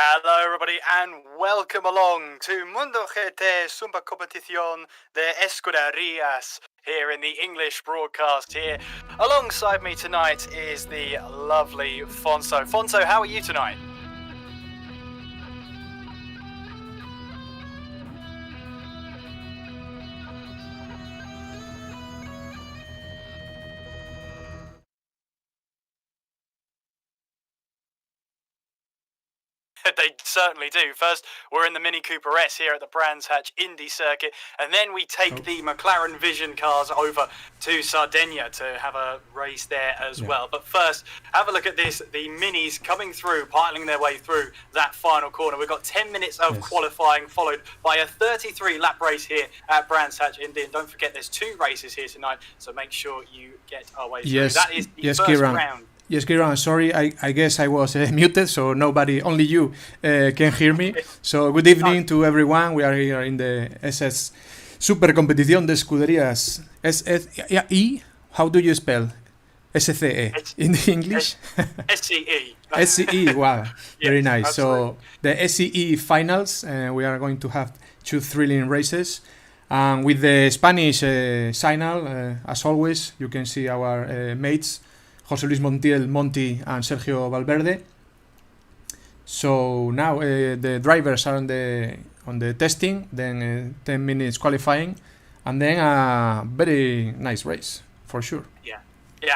Hello everybody and welcome along to Mundo GT Sumba Competición de Escuderías here in the English broadcast here. Alongside me tonight is the lovely Fonso. Fonso, how are you tonight? They certainly do. First, we're in the Mini Cooper S here at the Brands Hatch Indy Circuit, and then we take the McLaren Vision cars over to Sardegna to have a race there as well. But first, have a look at this. The Minis coming through, piling their way through that final corner. We've got 10 minutes of qualifying, followed by a 33-lap race here at Brands Hatch Indy. And don't forget, there's 2 races here tonight, so make sure you get our way through. That is the first round. Yes, Kieran, sorry, I guess I was muted, so nobody, only you can hear me. So good evening to everyone. We are here in the SS Super Competición de Escuderías. SCE, how do you spell? SCE in English? SCE. SCE, wow, very nice. Absolutely. So the SCE finals, we are going to have 2 thrilling races. And with the Spanish signal, as always, you can see our mates, José Luis Montiel, Monty, and Sergio Valverde. So now the drivers are on the testing, then 10 minutes qualifying, and then a very nice race for sure. Yeah,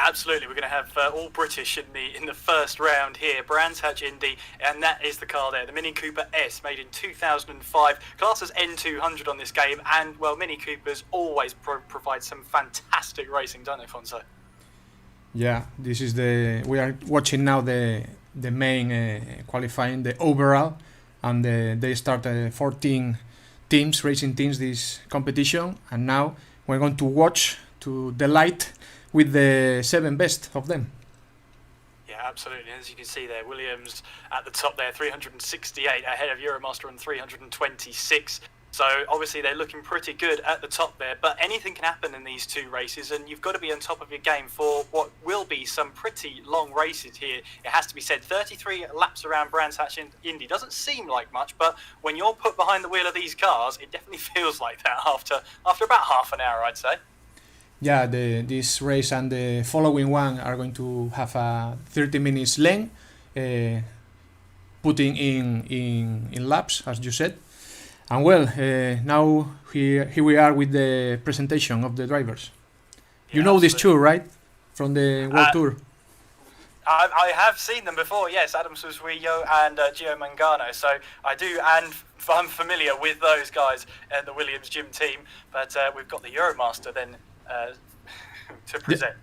absolutely. We're going to have all British in the first round here. Brands Hatch Indy, and that is the car there, the Mini Cooper S, made in 2005. Class as N200 on this game, and well, Mini Coopers always provide some fantastic racing, don't they, Fonso? Yeah, this is we are watching now the main qualifying, the overall, and they start 14 teams, racing teams, this competition, and now we're going to watch to delight with the 7 best of them. Yeah, absolutely. As you can see there, Williams at the top there, 368 ahead of Euromaster on 326. So obviously they're looking pretty good at the top there, but anything can happen in these 2 races, and you've got to be on top of your game for what will be some pretty long races here. It has to be said, 33 laps around Brands Hatch Indy doesn't seem like much, but when you're put behind the wheel of these cars, it definitely feels like that after about half an hour, I'd say. Yeah, this race and the following one are going to have a 30 minutes length, putting in laps, as you said. And well, now here we are with the presentation of the drivers. Yeah, you know these 2, right? From the World Tour. I have seen them before, yes, Adam Suzuillo and Gio Mangano. So I do, and I'm familiar with those guys and the Williams gym team. But we've got the Euromaster then to present.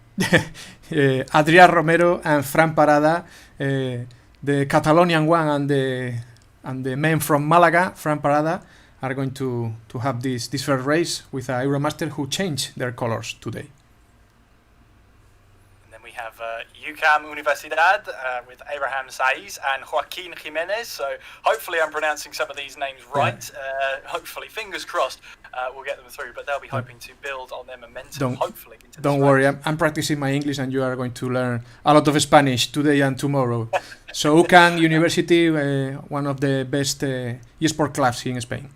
Adrià Romero and Fran Parada, the Catalonian one and the man from Malaga, Fran Parada, are going to have this first race with a Euromaster who changed their colors today. And then we have UCAM Universidad with Abraham Saiz and Joaquin Jimenez. So hopefully I'm pronouncing some of these names right. Hopefully, fingers crossed, we'll get them through. But they'll be hoping to build on their momentum, hopefully. Don't worry, I'm practicing my English, and you are going to learn a lot of Spanish today and tomorrow. So UCAM University, one of the best eSport clubs in Spain.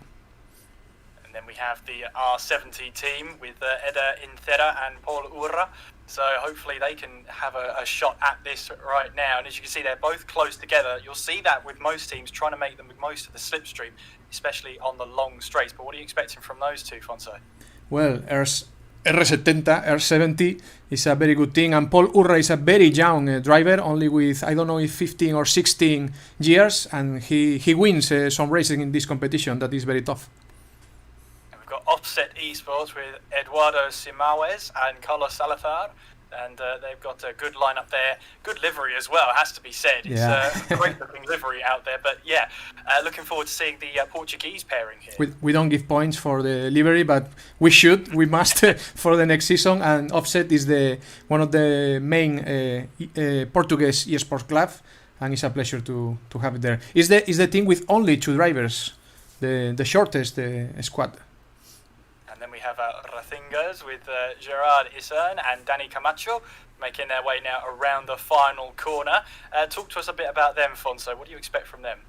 And then we have the R70 team with Eder Incera and Paul Urra. So hopefully they can have a shot at this right now. And as you can see, they're both close together. You'll see that with most teams trying to make the most of the slipstream, especially on the long straights. But what are you expecting from those 2, Fonso? Well, R70 is a very good thing, and Paul Urra is a very young driver, only with, I don't know if 15 or 16 years, and he wins some races in this competition that is very tough. And we've got Offset Esports with Eduardo Simawes and Carlos Salazar, and they've got a good lineup there. Good livery as well, has to be said. It's a great looking livery out there, but yeah, looking forward to seeing the Portuguese pairing here. We don't give points for the livery, but we must for the next season. And Offset is one of the main Portuguese eSports club, and it's a pleasure to have it there. Is the team with only 2 drivers, the shortest squad. And then we have Rathingers with Gerard Isern and Danny Camacho making their way now around the final corner. Talk to us a bit about them, Fonso. What do you expect from them?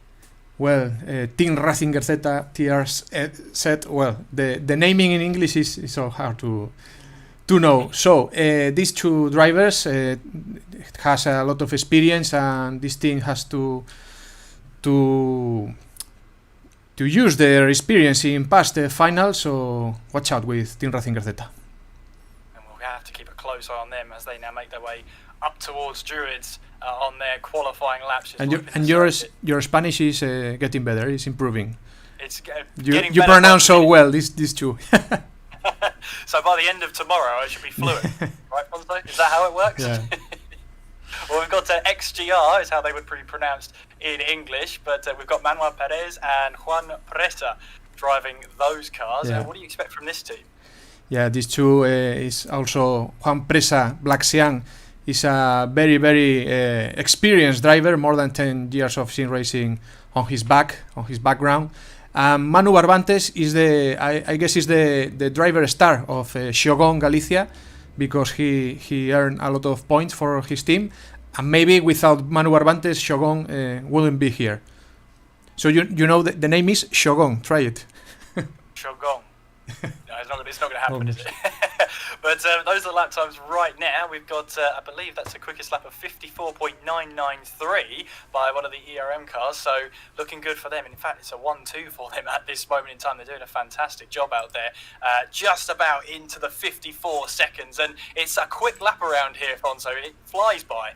Well, Team Ratzinger Zeta TRZ. Well, the naming in English is so hard to know. So these two drivers has a lot of experience, and this team has to use their experience in past finals. So watch out with Team Ratzinger Zeta. And we'll have to keep a close eye on them as they now make their way up towards Druids on their qualifying laps. And your Spanish is getting better. It's improving. It's you pronounce so well these two. So by the end of tomorrow, I should be fluent, right, Fonso? Is that how it works? Yeah. Well, we've got XGR is how they would be pronounced in English, but we've got Manuel Perez and Juan Presa driving those cars. Yeah. What do you expect from this team? Yeah, these two is also Juan Presa Blaxian is a very, very experienced driver, more than 10 years of sim racing on his background. Manu Barbantes is the driver star of Shogun Galicia, because he earned a lot of points for his team, and maybe without Manu Barbantes, Shogun wouldn't be here. So you know the name is Shogun. Try it. Shogun. No, it's not going to happen, is it? But those are the lap times right now. We've got, I believe that's the quickest lap of 54.993 by one of the ERM cars. So looking good for them. In fact, it's a 1-2 for them at this moment in time. They're doing a fantastic job out there. Just about into the 54 seconds. And it's a quick lap around here, Fonso. It flies by.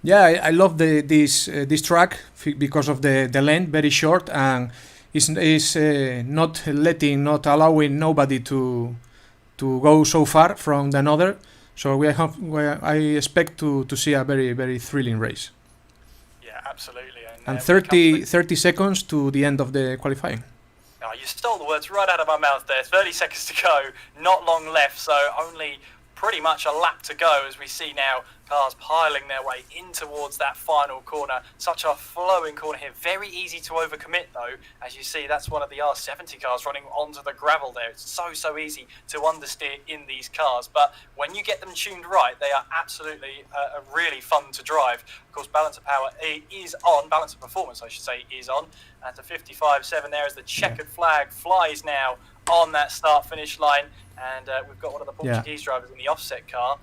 Yeah, I love this track because of the length, very short, and is not allowing nobody to go so far from another. So I expect to see a very, very thrilling race. Yeah, absolutely. And 30 seconds to the end of the qualifying. Oh, you stole the words right out of my mouth there. 30 seconds to go, not long left, so only pretty much a lap to go as we see now cars piling their way in towards that final corner. Such a flowing corner here. Very easy to overcommit though. As you see, that's one of the R70 cars running onto the gravel there. It's so easy to understeer in these cars. But when you get them tuned right, they are absolutely really fun to drive. Of course, balance of power is on. Balance of performance, I should say, is on. At the 55.7 there as the checkered flag flies now on that start-finish line. And we've got one of the Portuguese drivers in the offset car,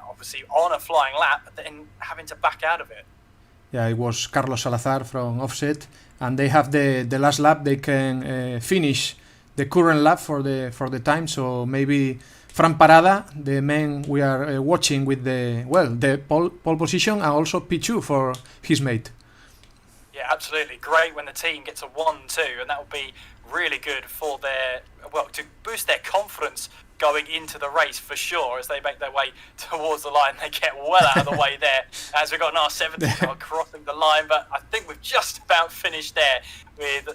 obviously on a flying lap, but then having to back out of it. Yeah, it was Carlos Salazar from offset, and they have the last lap. They can finish the current lap for the time. So maybe Fran Parada, the man we are watching with the pole position, and also Pichu for his mate. Yeah, absolutely. Great when the team gets a 1-2, and that will be really good for to boost their confidence going into the race for sure. As they make their way towards the line, they get well out of the way there as we've got an R70 car crossing the line. But I think we've just about finished there with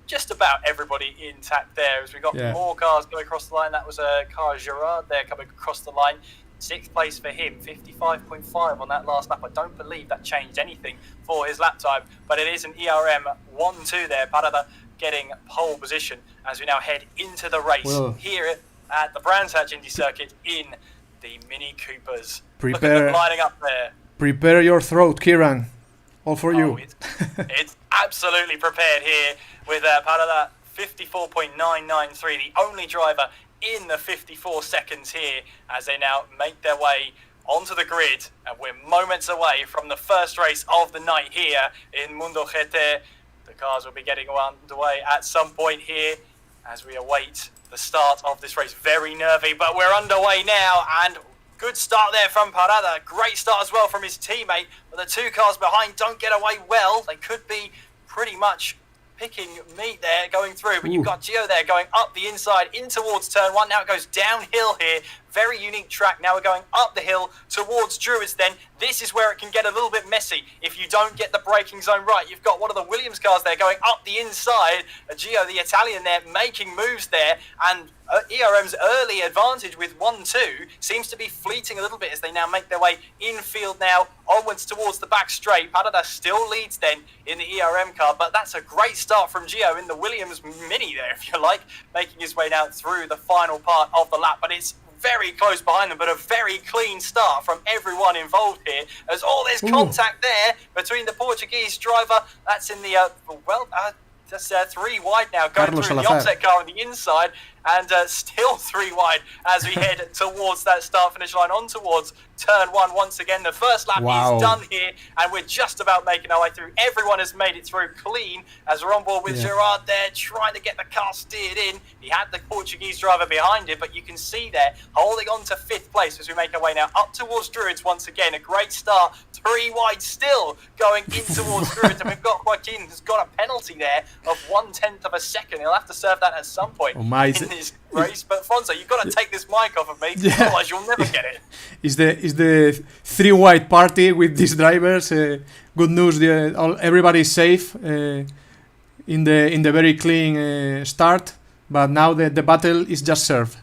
just about everybody intact there as we got more cars going across the line. That was a car Gerard there coming across the line. 6th place for him, 55.5 on that last lap. I don't believe that changed anything for his lap time, but it is an ERM 1-2 there. Parada getting pole position as we now head into the race here at the Brands Hatch Indy Circuit in the Mini Coopers. Look at them lining up there. Prepare your throat, Kieran. All for you. It's absolutely prepared here with Parada 54.993, the only driver in the 54 seconds here as they now make their way onto the grid, and we're moments away from the first race of the night here in Mundo GT. The cars will be getting underway at some point here as we await the start of this race. Very nervy, but we're underway now, and good start there from Parada. Great start as well from his teammate, but the two cars behind don't get away well. They could be pretty much picking meat there going through, but you've got Gio there going up the inside in towards turn 1. Now it goes downhill here. Very unique track. Now we're going up the hill towards Druids then. This is where it can get a little bit messy if you don't get the braking zone right. You've got one of the Williams cars there going up the inside. Gio, the Italian there, making moves there, and ERM's early advantage with 1-2 seems to be fleeting a little bit as they now make their way infield now onwards towards the back straight. Parada still leads then in the ERM car, but that's a great start from Gio in the Williams Mini there, if you like, making his way now through the final part of the lap. But it's very close behind them, but a very clean start from everyone involved here. As there's contact there between the Portuguese driver. That's in the that's 3 wide now, going Carlos through Salazar. the offset car on the inside, and still 3 wide as we head towards that start-finish line, on towards turn 1 once again. The first lap Wow. is done here, and we're just about making our way through. Everyone has made it through clean as we're on board with Gerard there, trying to get the car steered in. He had the Portuguese driver behind him, but you can see there, holding on to 5th place as we make our way now up towards Druids once again. A great start, 3 wide still, going in towards Druids, and we've got Joaquin, who's got a penalty there of 1/10 of a second. He'll have to serve that at some point in this race. But Fonzo, you've got to take this mic off of me, otherwise you'll never get it. Is the 3 wide party with these drivers? Good news. Everybody is safe in the very clean start, but now the battle is just served.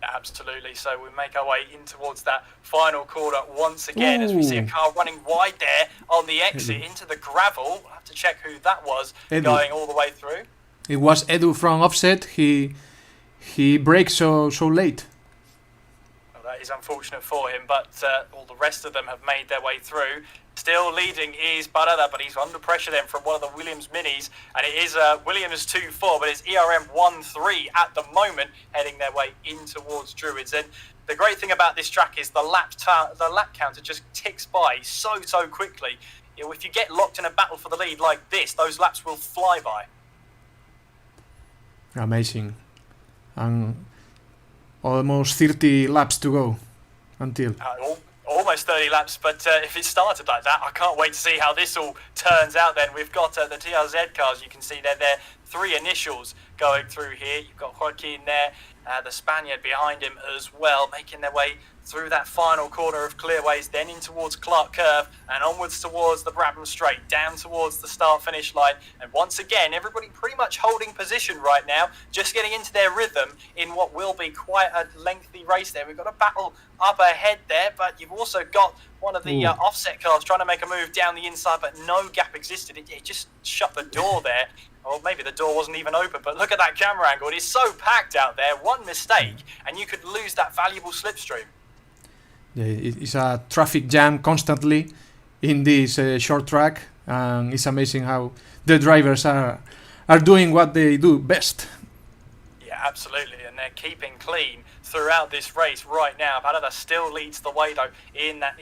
Absolutely. So we make our way in towards that final corner once again as we see a car running wide there on the exit into the gravel. We'll have to check who that was going all the way through. It was Edu from Offset. He braked so late. Well, that is unfortunate for him, but all the rest of them have made their way through. Still leading is Barada, but he's under pressure then from one of the Williams minis, and it is Williams 2-4, but it's ERM 1-3 at the moment, heading their way in towards Druids. And the great thing about this track is the lap counter just ticks by so quickly. If you get locked in a battle for the lead like this, those laps will fly by. Amazing. And almost 30 laps to go until... Almost 30 laps, but if it started like that, I can't wait to see how this all turns out then. We've got the TRZ cars, you can see there, 3 initials going through here. You've got Joaquin there, the Spaniard behind him as well, making their way through that final corner of clearways, then in towards Clark Curve, and onwards towards the Brabham Straight, down towards the start-finish line. And once again, everybody pretty much holding position right now, just getting into their rhythm in what will be quite a lengthy race there. We've got a battle up ahead there, but you've also got one of the offset cars trying to make a move down the inside, but no gap existed. It just shut the door there. Or maybe the door wasn't even open, but look at that camera angle. It is so packed out there. One mistake, and you could lose that valuable slipstream. Yeah, it's a traffic jam constantly in this short track, and it's amazing how the drivers are doing what they do best. Yeah, absolutely, and they're keeping clean throughout this race right now. Parada still leads the way though in that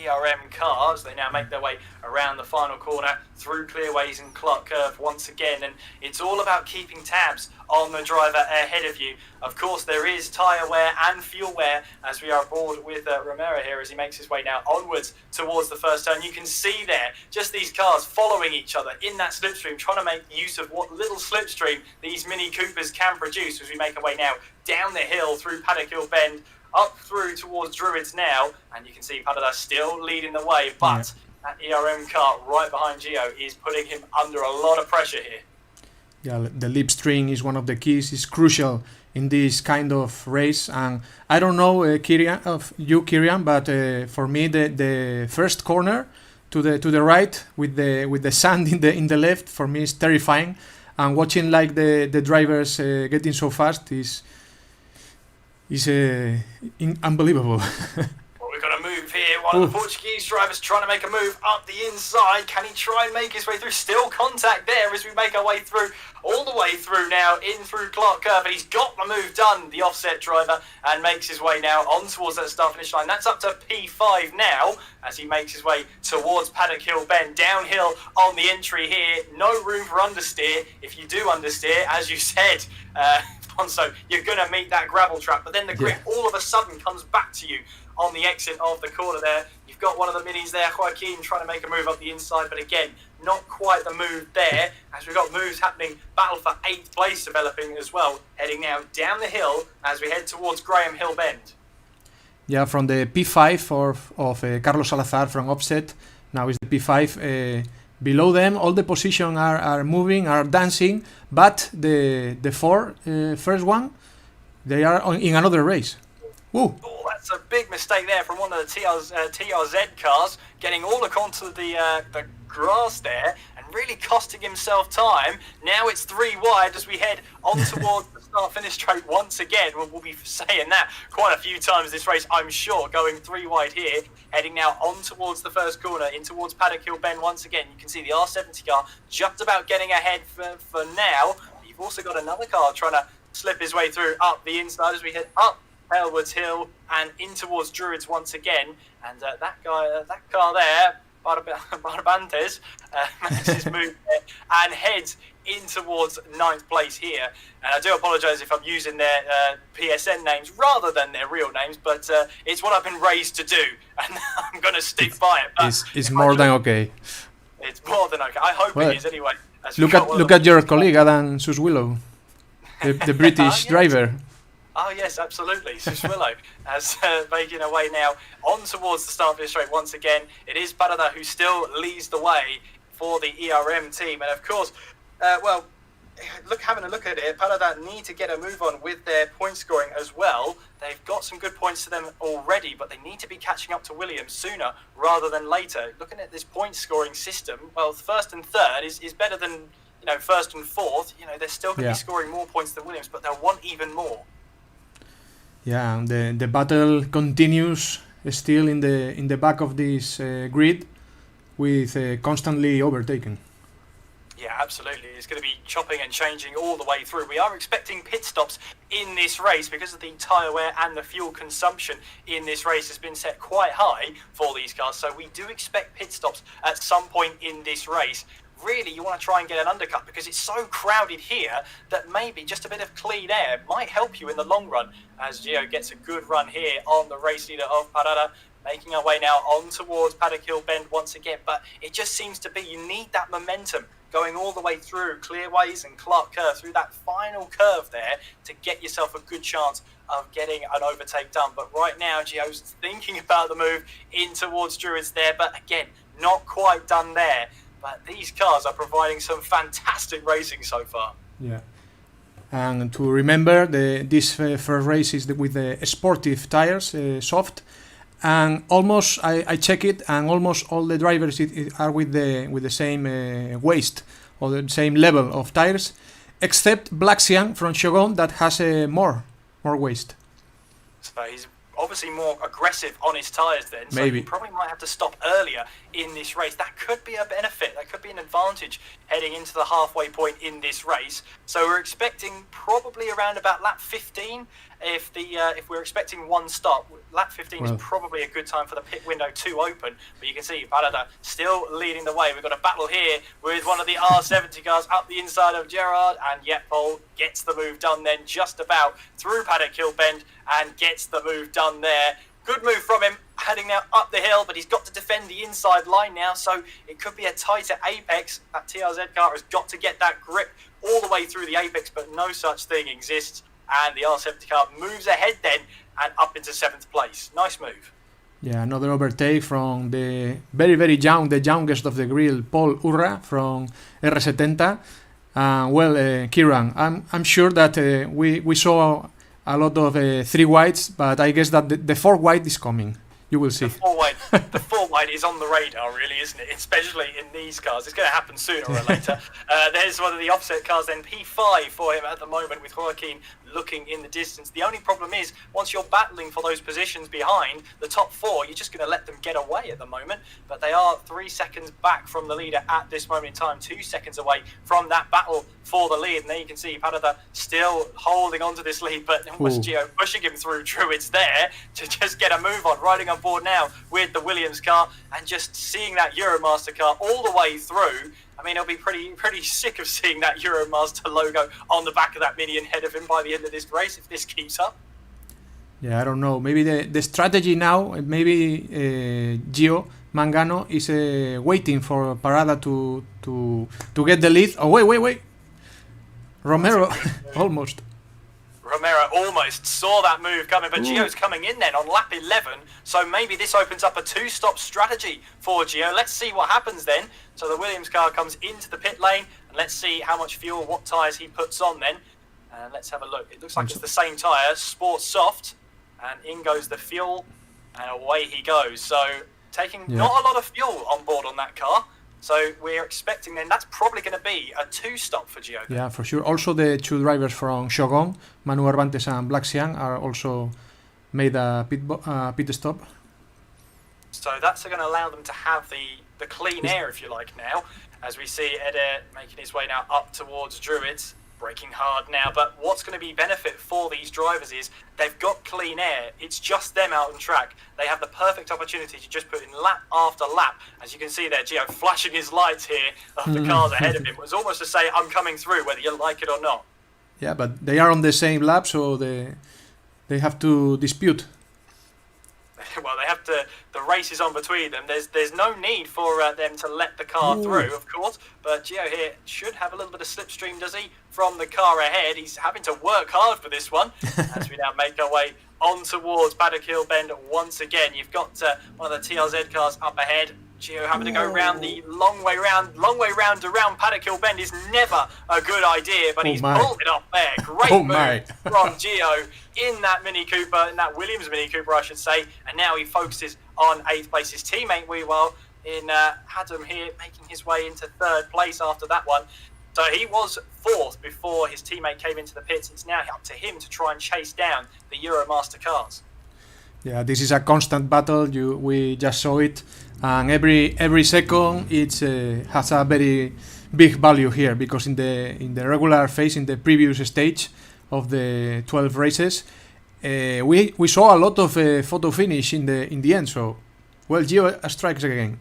ERM cars. They now make their way around the final corner through clearways and Clark Curve once again, and it's all about keeping tabs on the driver ahead of you. Of course, there is tyre wear and fuel wear as we are aboard with Romero here as he makes his way now onwards towards the first turn. You can see there just these cars following each other in that slipstream, trying to make use of what little slipstream these Mini Coopers can produce as we make our way now down the hill through Paddock Hill Bend, up through towards Druids now, and you can see Padada still leading the way, but that ERM car right behind Gio is putting him under a lot of pressure here. Yeah, the lip string is one of the keys. It's crucial in this kind of race, and I don't know Kirian, but for me the first corner to the right with the sand in the left, for me is terrifying, and watching like the drivers getting so fast is unbelievable. We've got a move here. One of the Portuguese drivers trying to make a move up the inside. Can he try and make his way through? Still contact there as we make our way through, all the way through now, in through Clark Curve. And he's got the move done, the offset driver, and makes his way now on towards that start-finish line. That's up to P5 now as he makes his way towards Paddock Hill Bend. Downhill on the entry here. No room for understeer. If you do understeer, as you said, so you're going to meet that gravel trap, but then the grip all of a sudden comes back to you on the exit of the corner there. You've got one of the minis there, Joaquin, trying to make a move up the inside, but again, not quite the move there, as we've got moves happening, battle for 8th place developing as well, heading now down the hill as we head towards Graham Hill Bend. Yeah, from the P5 of Carlos Salazar from Offset, now is the P5. Below them, all the positions are moving, are dancing, but the first one, they are in another race. Woo. Oh, that's a big mistake there from one of the TRZ cars, getting all onto the grass there and really costing himself time. Now it's 3 wide as we head on towards the start-finish straight once again. We'll be saying that quite a few times this race, I'm sure. Going 3 wide here, heading now on towards the first corner, in towards Paddock Hill Bend once again. You can see the R70 car just about getting ahead for now. You've also got another car trying to slip his way through up the inside as we head up Halewoods Hill and in towards Druids once again. And that car there, Barbantes, makes his move there and heads in towards 9th place here. And I do apologise if I'm using their PSN names rather than their real names, but it's what I've been raised to do, and I'm going to stick by it. It's more than okay. It's more than okay. I hope it is anyway. Look at your colleague Adam Suswillow, the British driver. Oh yes, absolutely. Suswillow as making away now on towards the start of this straight once again. It is Parada who still leads the way for the ERM team, and of course, having a look at it, Parada need to get a move on with their point scoring as well. They've got some good points to them already, but they need to be catching up to Williams sooner rather than later. Looking at this point scoring system, well, first and third is better than first and fourth. They're still going to be scoring more points than Williams, but they'll want even more. Yeah, the battle continues still in the back of this grid with constantly overtaken. Yeah, absolutely. It's going to be chopping and changing all the way through. We are expecting pit stops in this race because of the tyre wear and the fuel consumption in this race has been set quite high for these cars. So we do expect pit stops at some point in this race. Really, you want to try and get an undercut because it's so crowded here that maybe just a bit of clean air might help you in the long run, as Gio gets a good run here on the race leader of Parada, making our way now on towards Paddock Hill Bend once again. But it just seems to be you need that momentum going all the way through Clearways and Clark Curve, through that final curve there to get yourself a good chance of getting an overtake done. But right now, Gio's thinking about the move in towards Druids there, but again, not quite done there. But these cars are providing some fantastic racing so far. Yeah. And to remember, this first race is with the sportive tires, soft. And almost, I check it, and almost all the drivers are with the same waist or the same level of tires, except Blaxian from Shogun that has more waist. So he's obviously more aggressive on his tyres then, so Maybe. he probably might have to stop earlier in this race. That could be a benefit, that could be an advantage heading into the halfway point in this race. So we're expecting probably around about lap 15. If we're expecting one stop, lap 15 is probably a good time for the pit window to open. But you can see Parada still leading the way. We've got a battle here with one of the R70 cars up the inside of Gerard, and Yetpol gets the move done then just about through Paddock Hill Bend and gets the move done there. Good move from him, heading now up the hill, but he's got to defend the inside line now, so it could be a tighter apex. That TRZ car has got to get that grip all the way through the apex, but no such thing exists. And the R70 car moves ahead then and up into 7th place. Nice move. Yeah, another overtake from the very, very young, the youngest of the grill, Paul Urra from R70. Kieran, I'm sure that we saw a lot of 3 wides, but I guess that the 4 wide is coming. You will see. The four wide is on the radar, really, isn't it? Especially in these cars. It's going to happen sooner or later. There's one of the offset cars then, P5 for him at the moment with Joaquin looking in the distance. The only problem is, once you're battling for those positions behind the top 4, you're just going to let them get away at the moment. But they are 3 seconds back from the leader at this moment in time, 2 seconds away from that battle for the lead. And there you can see Parada still holding on to this lead, but almost Gio pushing him through Druids there to just get a move on, riding on board now with the Williams car and just seeing that Euromaster car all the way through. I mean, he'll be pretty sick of seeing that Euromaster logo on the back of that Mini ahead of him by the end of this race if this keeps up. Yeah, I don't know. Maybe the strategy now, maybe Gio Mangano is waiting for Parada to get the lead. Oh, wait. Romero, almost. Romero almost saw that move coming, but Gio's coming in then on lap 11, so maybe this opens up a 2-stop strategy for Gio. Let's see what happens then. So the Williams car comes into the pit lane, and let's see how much fuel, what tyres he puts on then. And let's have a look. It looks like it's the same tyre, Sport Soft, and in goes the fuel, and away he goes. So taking not a lot of fuel on board on that car, So we're expecting then that's probably going to be a 2-stop for Gio. Yeah, for sure. Also, the two drivers from Shogun, Manu Arbantes and Black Xiang, are also made a pit stop. So that's going to allow them to have the clean air, if you like, now. As we see Eder making his way now up towards Druids, braking hard now. But what's going to be benefit for these drivers is they've got clean air. It's just them out on track. They have the perfect opportunity to just put in lap after lap. As you can see there, Gio flashing his lights here of the cars ahead of him. It was almost to say, I'm coming through, whether you like it or not. Yeah, but they are on the same lap, so they have to dispute. Well, they have to. The race is on between them. There's no need for them to let the car through, of course. But Gio here should have a little bit of slipstream, does he? From the car ahead, he's having to work hard for this one. As we now make our way on towards Paddock Hill Bend once again. You've got one of the TRZ cars up ahead. Gio having to go round the long way round around Paddock Hill Bend is never a good idea, but he's pulled it off there. Great move from Gio in that Mini Cooper, in that Williams Mini Cooper, I should say. And now he focuses on 8th place. His teammate, meanwhile, in Adam here, making his way into 3rd place after that one. So he was 4th before his teammate came into the pits. It's now up to him to try and chase down the Euromaster cars. Yeah, this is a constant battle. We just saw it, and every second it has a very big value here, because in the regular phase, in the previous stage of the 12 races, we saw a lot of photo finish in the end. So, well, Gio strikes again.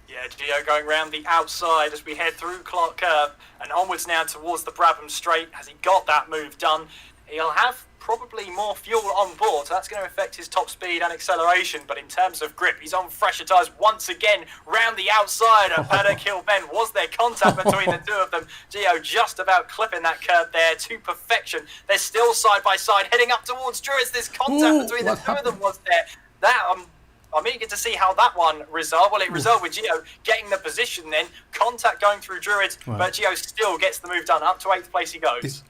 Yeah, Gio going round the outside as we head through Clark Curve and onwards now towards the Brabham Straight. Has he got that move done? He'll have probably more fuel on board, so that's going to affect his top speed and acceleration. But in terms of grip, he's on fresher tyres once again round the outside at Paddock Hill Bend. Was there contact between the two of them? Gio just about clipping that curb there to perfection. They're still side by side heading up towards Druids. There's contact between the two of them, was there? I'm eager to see how that one resolved. Well, it resolved with Gio getting the position then. Contact going through Druids, but Gio still gets the move done. Up to 8th place he goes.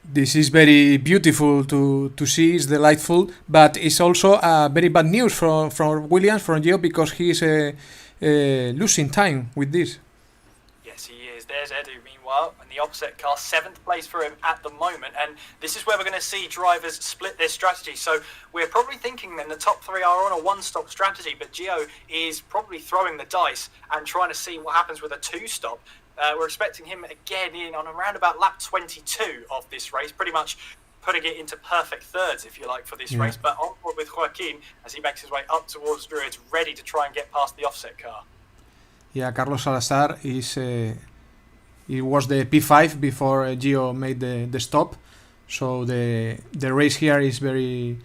This is very beautiful to see. It's delightful, but it's also very bad news from Williams, from Gio, because he's losing time with this. Yes, he is. There's Edu, meanwhile, in the opposite car, 7th place for him at the moment. And this is where we're going to see drivers split their strategy. So we're probably thinking then the top 3 are on a one-stop strategy, but Gio is probably throwing the dice and trying to see what happens with a 2-stop. We're expecting him again in on around about lap 22 of this race, pretty much putting it into perfect thirds, if you like, for this race. But on board with Joaquin as he makes his way up towards Druids, ready to try and get past the offset car. Yeah, Carlos Salazar is it was the P5 before Gio made the stop, so the race here is very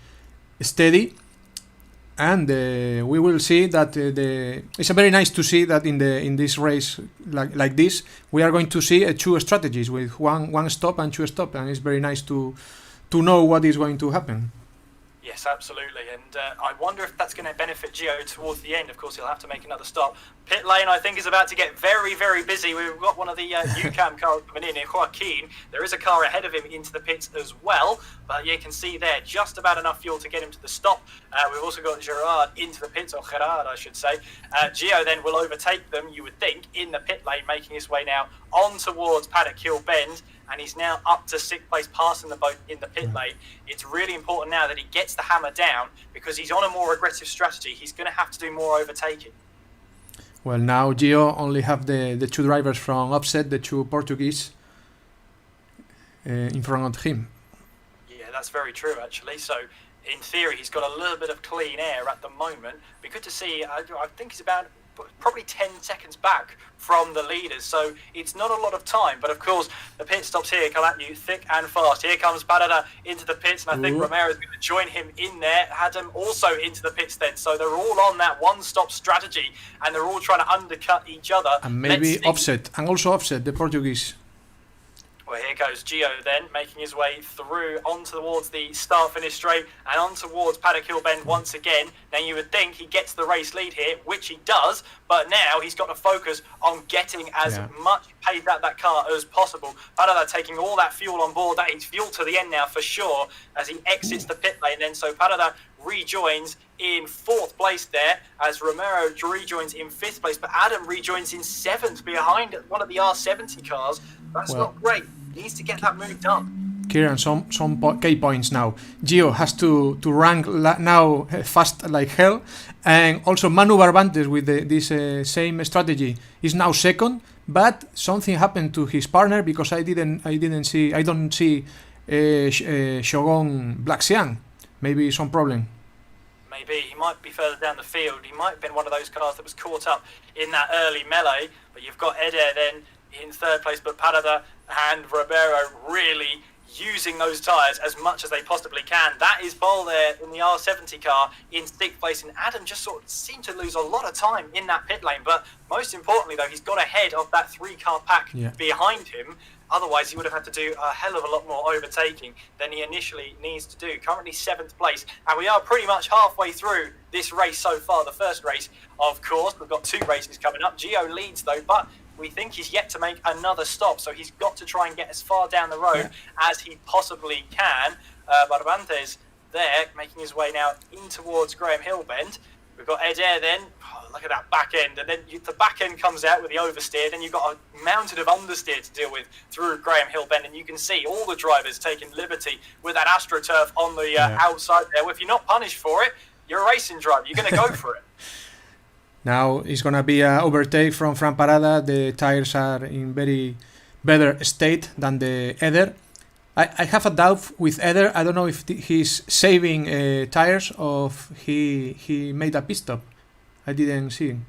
steady. And we will see that it's very nice to see that in this race like this, we are going to see two strategies with one stop and 2 stop, and it's very nice to know what is going to happen. Yes, absolutely, and I wonder if that's going to benefit Gio towards the end. Of course, he'll have to make another stop. Pit lane, I think, is about to get very, very busy. We've got one of the UCAM cars coming in here, Joaquin. There is a car ahead of him into the pits as well, but you can see there just about enough fuel to get him to the stop. We've also got Gerard into the pits, or Gerard, I should say. Gio then will overtake them, you would think, in the pit lane, making his way now on towards Paddock Hill Bend. And he's now up to 6th place, passing the boat in the pit lane. It's really important now that he gets the hammer down, because he's on a more aggressive strategy. He's going to have to do more overtaking. Well, now Gio only have the 2 drivers from offset, the 2 Portuguese, in front of him. Yeah, that's very true, actually. So, in theory, he's got a little bit of clean air at the moment. Be good to see. I think he's about probably 10 seconds back from the leaders, so it's not a lot of time. But of course, the pit stops here come at you thick and fast. Here comes Barada into the pits, and I think Romero's going to join him in there. Adam also into the pits then, so they're all on that one-stop strategy, and they're all trying to undercut each other. And maybe offset, and also offset the Portuguese. Well, here goes Gio then, making his way through on towards the start-finish straight and on towards Paddock Hill Bend once again. Now, you would think he gets the race lead here, which he does, but now he's got to focus on getting as much pace out that car as possible. Parada taking all that fuel on board. That is fuel to the end now for sure as he exits the pit lane then. So Parada rejoins in 4th place there as Romero rejoins in 5th place, but Adam rejoins in 7th behind one of the R70 cars. That's not great. He needs to get that move done. Kieran, some key points now. Gio has to rank now fast like hell, and also Manu Barbantes with this same strategy is now 2nd, but something happened to his partner because I don't see Shogun Blaxian. Maybe some problem. Maybe he might be further down the field. He might have been one of those cars that was caught up in that early melee. But you've got Eder then in 3rd place, but Parada and Ribeiro really using those tyres as much as they possibly can. That is Bol there in the R70 car in 6th place, and Adam just sort of seemed to lose a lot of time in that pit lane. But most importantly, though, he's got ahead of that 3-car pack behind him. Otherwise, he would have had to do a hell of a lot more overtaking than he initially needs to do. Currently 7th place, and we are pretty much halfway through this race so far. The first race, of course, we've got 2 races coming up. Gio leads, though, but we think he's yet to make another stop, so he's got to try and get as far down the road as he possibly can. Barbantes there, making his way now in towards Graham Hill Bend. We've got Eder then. Oh, look at that back end. And then the back end comes out with the oversteer. Then you've got a mountain of understeer to deal with through Graham Hill Bend. And you can see all the drivers taking liberty with that AstroTurf on the outside there. Well, if you're not punished for it, you're a racing driver. You're going to go for it. Now it's going to be an overtake from Fran Parada. The tires are in very better state than the Eder. I have a doubt with Eder. I don't know if he's saving tires or he made a pit stop. I didn't see him.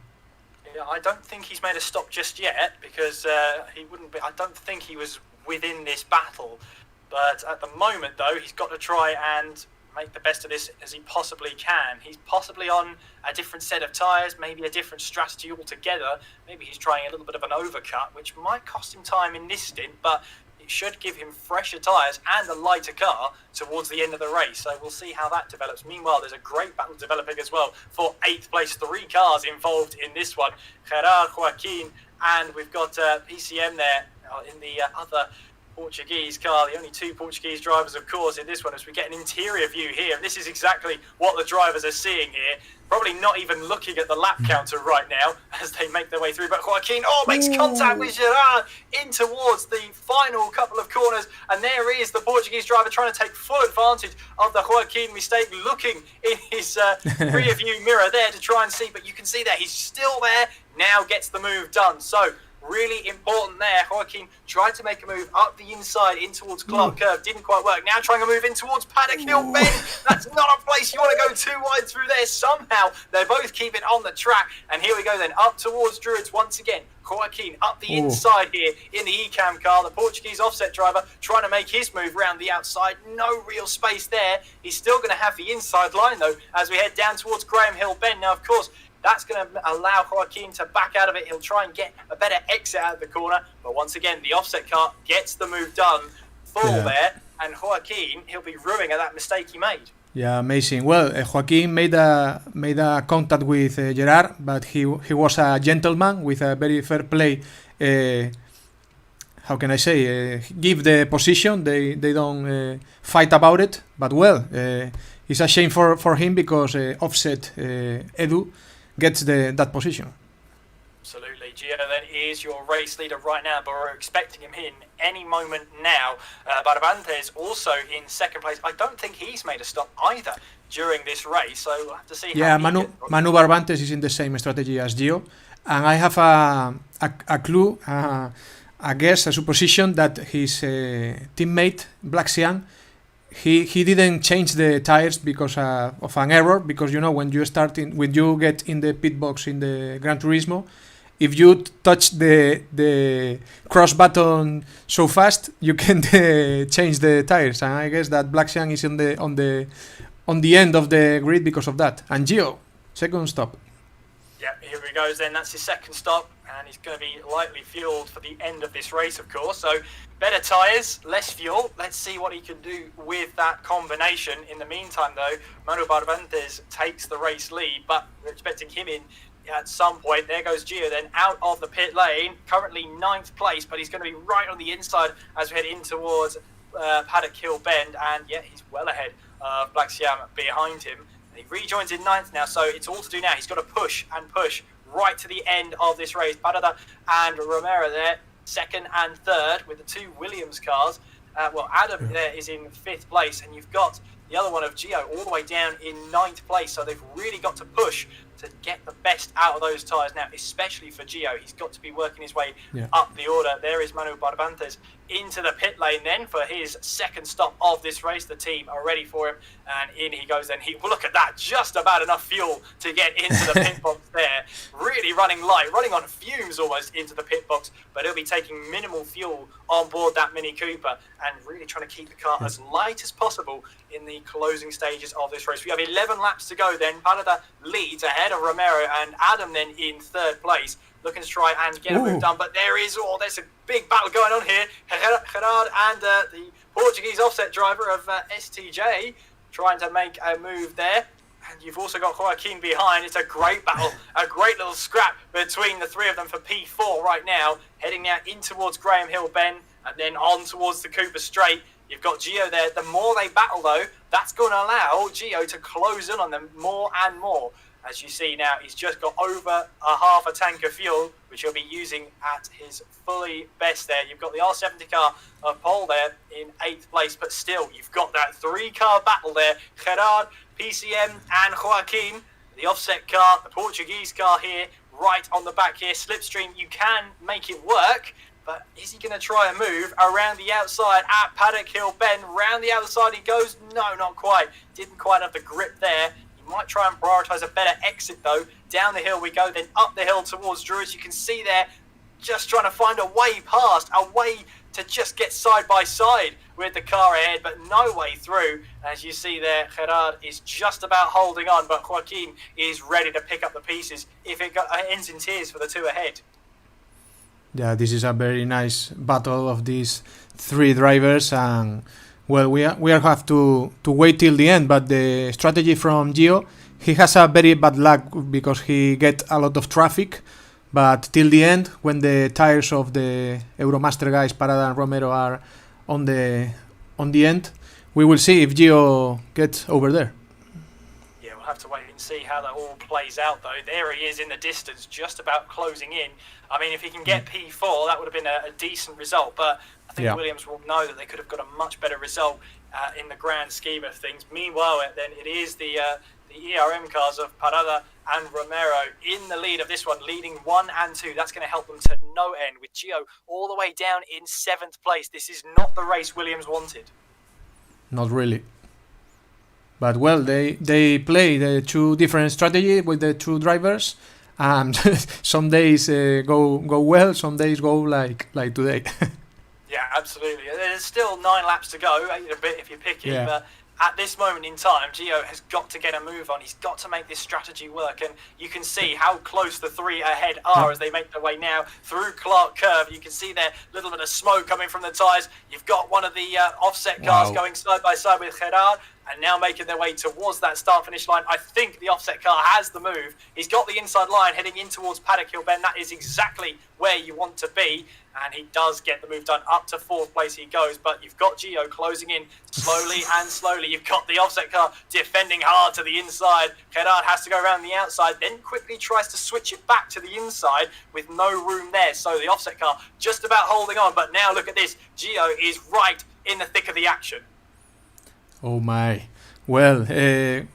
Yeah, I don't think he's made a stop just yet because he wouldn't be. I don't think he was within this battle. But at the moment, though, he's got to try and make the best of this as he possibly can. He's possibly on a different set of tyres, maybe a different strategy altogether. Maybe he's trying a little bit of an overcut, which might cost him time in this stint, but it should give him fresher tyres and a lighter car towards the end of the race. So we'll see how that develops. Meanwhile, there's a great battle developing as well for 8th place. 3 cars involved in this one. Gerard, Joaquin, and we've got PCM there in the other Portuguese car. The only 2 Portuguese drivers, of course, in this one, as we get an interior view here. And this is exactly what the drivers are seeing here. Probably not even looking at the lap counter right now as they make their way through. But Joaquin, makes contact with Gerard in towards the final couple of corners. And there is the Portuguese driver trying to take full advantage of the Joaquin mistake, looking in his rear view mirror there to try and see. But you can see that he's still there, now gets the move done. So really important there. Joaquin tried to make a move up the inside in towards Clark Curve. Didn't quite work. Now trying to move in towards Paddock Hill Bend. That's not a place you want to go too wide through there. Somehow they're both keeping on the track. And here we go then up towards Druids once again. Joaquin up the inside here in the ECAM car. The Portuguese offset driver trying to make his move round the outside. No real space there. He's still going to have the inside line though as we head down towards Graham Hill Bend. Now, of course, that's going to allow Joaquin to back out of it. He'll try and get a better exit out of the corner. But once again, the offset car gets the move done full there. And Joaquin, he'll be ruining at that mistake he made. Yeah, amazing. Well, Joaquin made a contact with Gerard, but he was a gentleman with a very fair play. How can I say? Give the position. They don't fight about it. But well, it's a shame for him because offset Edu gets that position. Absolutely. Gio then is your race leader right now, but we're expecting him in any moment now. Barbantes also in 2nd place. I don't think he's made a stop either during this race, so we'll have to see how Manu Barbantes is in the same strategy as Gio, and I have a clue, a guess, a supposition that his teammate Blaxian, he didn't change the tires because of an error, because you know when you get in the pit box in the Gran Turismo, if you touch the cross button so fast, you can change the tires. And I guess that Blaxian is on the end of the grid because of that. And Gio, 2nd stop. Yeah, here he goes then. That's his second stop, and he's going to be lightly fueled for the end of this race, of course. So better tyres, less fuel. Let's see what he can do with that combination. In the meantime, though, Manu Barbantes takes the race lead, but we're expecting him in at some point. There goes Gio then out of the pit lane, currently 9th place, but he's going to be right on the inside as we head in towards Paddock Hill Bend, and yeah, he's well ahead of Black Siam behind him. He rejoins in 9th now, so it's all to do now. He's got to push and push right to the end of this race. Parada and Romero there, 2nd and 3rd with the 2 Williams cars. Adam there is in 5th place, and you've got the other one of Gio all the way down in 9th place. So they've really got to push to get the best out of those tyres now, especially for Gio. He's got to be working his way up the order. There is Manu Barbantes into the pit lane then for his second stop of this race. The team are ready for him, and in he goes then. Look at that, just about enough fuel to get into the pit box there. Really running light, running on fumes almost into the pit box, but he'll be taking minimal fuel on board that Mini Cooper and really trying to keep the car as light as possible in the closing stages of this race. We have 11 laps to go then. Parada leads ahead of Romero, and Adam then in 3rd place, looking to try and get a move done. But there's a big battle going on here. Gerard and the Portuguese offset driver of STJ trying to make a move there. And you've also got Joaquin behind. It's a great battle, a great little scrap between the 3 of them for P4 right now. Heading now in towards Graham Hill Bend and then on towards the Cooper Straight. You've got Gio there. The more they battle, though, that's going to allow Gio to close in on them more and more. As you see now, he's just got over a half a tank of fuel, which he'll be using at his fully best there. You've got the R70 car of Paul there in 8th place, but still, you've got that 3-car battle there. Gerard, PCM and Joaquin, the offset car, the Portuguese car here, right on the back here. Slipstream, you can make it work, but is he going to try and move around the outside at Paddock Hill Bend? Round the outside he goes. No, not quite. Didn't quite have the grip there. Might try and prioritise a better exit though. Down the hill we go, then up the hill towards Drew. As you can see there, just trying to find a way past, a way to just get side by side with the car ahead, but no way through. As you see there, Gerard is just about holding on, but Joaquin is ready to pick up the pieces if it ends in tears for the 2 ahead. Yeah, this is a very nice battle of these 3 drivers, and well, we have to wait till the end, but the strategy from Gio, he has a very bad luck because he get a lot of traffic, but till the end, when the tires of the Euromaster guys, Parada and Romero, are on the end, we will see if Gio gets over there. Yeah, we'll have to wait and see how that all plays out though. There he is in the distance, just about closing in. I mean, if he can get P4, that would have been a decent result, but I think Williams will know that they could have got a much better result in the grand scheme of things. Meanwhile, then it is the ERM cars of Parada and Romero in the lead of this one, leading 1 and 2. That's going to help them to no end, with Gio all the way down in 7th place. This is not the race Williams wanted. Not really. But well, they play the 2 different strategies with the 2 drivers. And some days go well, some days go like today. Yeah, absolutely. There's still 9 laps to go, a bit if you're picky, but at this moment in time, Gio has got to get a move on. He's got to make this strategy work, and you can see how close the 3 ahead are as they make their way now through Clark Curve. You can see there a little bit of smoke coming from the tyres. You've got one of the offset cars going side by side with Gerard, and now making their way towards that start-finish line. I think the offset car has the move. He's got the inside line heading in towards Paddock Hill Bend. That is exactly where you want to be, and he does get the move done. Up to 4th place he goes, but you've got Gio closing in slowly and slowly. You've got the offset car defending hard to the inside. Gerard has to go around the outside, then quickly tries to switch it back to the inside with no room there. So the offset car just about holding on, but now look at this. Gio is right in the thick of the action. Oh my! Well,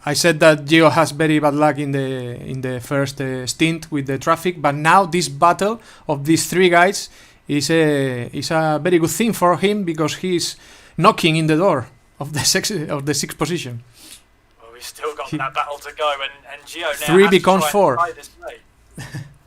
I said that Gio has very bad luck in the first stint with the traffic, but now this battle of these 3 guys is a very good thing for him because he's knocking in the door of the 6th position. Well, we've still got that battle to go, and Gio now 3 becomes 4.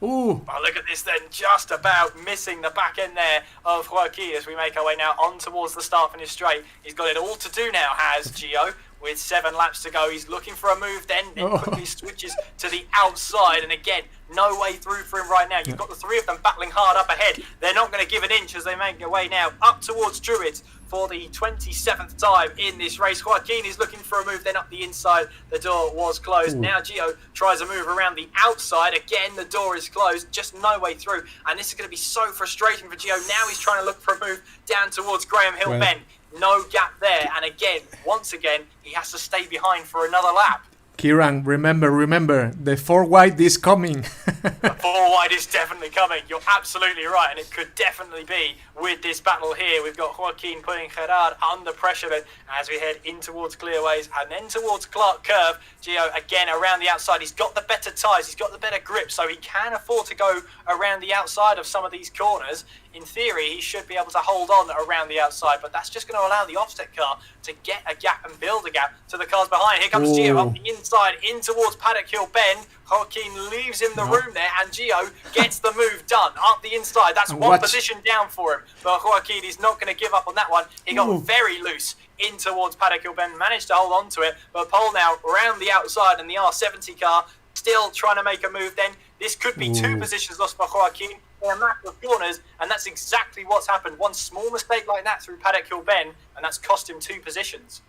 Ooh! Well, look at this then, just about missing the back end there of Joaquin as we make our way now on towards the start finish straight. He's got it all to do now, has Gio. with 7 laps to go. He's looking for a move, then quickly switches to the outside, and again, no way through for him right now. You've got the 3 of them battling hard up ahead. They're not going to give an inch as they make their way now up towards Druids for the 27th time in this race. Joaquin is looking for a move, then up the inside. The door was closed. Now Gio tries a move around the outside. Again, the door is closed. Just no way through. And this is going to be so frustrating for Gio. Now he's trying to look for a move down towards Graham Hill Bend. No gap there. And again, once again, he has to stay behind for another lap. Kieran, remember, the 4 wide is coming. The 4 wide is definitely coming. You're absolutely right, and it could definitely be with this battle here. We've got Joaquin putting Gerard under pressure as we head in towards clearways and then towards Clark Curve. Gio again around the outside. He's got the better tyres, he's got the better grip, so he can afford to go around the outside of some of these corners. In theory, he should be able to hold on around the outside, but that's just going to allow the offset car to get a gap and build a gap to the cars behind. Here comes Gio up the inside in towards Paddock Hill Bend. Joaquin leaves him the room there, and Gio gets the move done up the inside. That's one position down for him, but Joaquin is not going to give up on that one. He got very loose in towards Paddock Hill Bend, managed to hold on to it, but Pole now around the outside, and the R70 car still trying to make a move then. This could be 2 positions lost for Joaquin in a map of corners, and that's exactly what's happened. One small mistake like that through Paddock Hill Bend, and that's cost him 2 positions.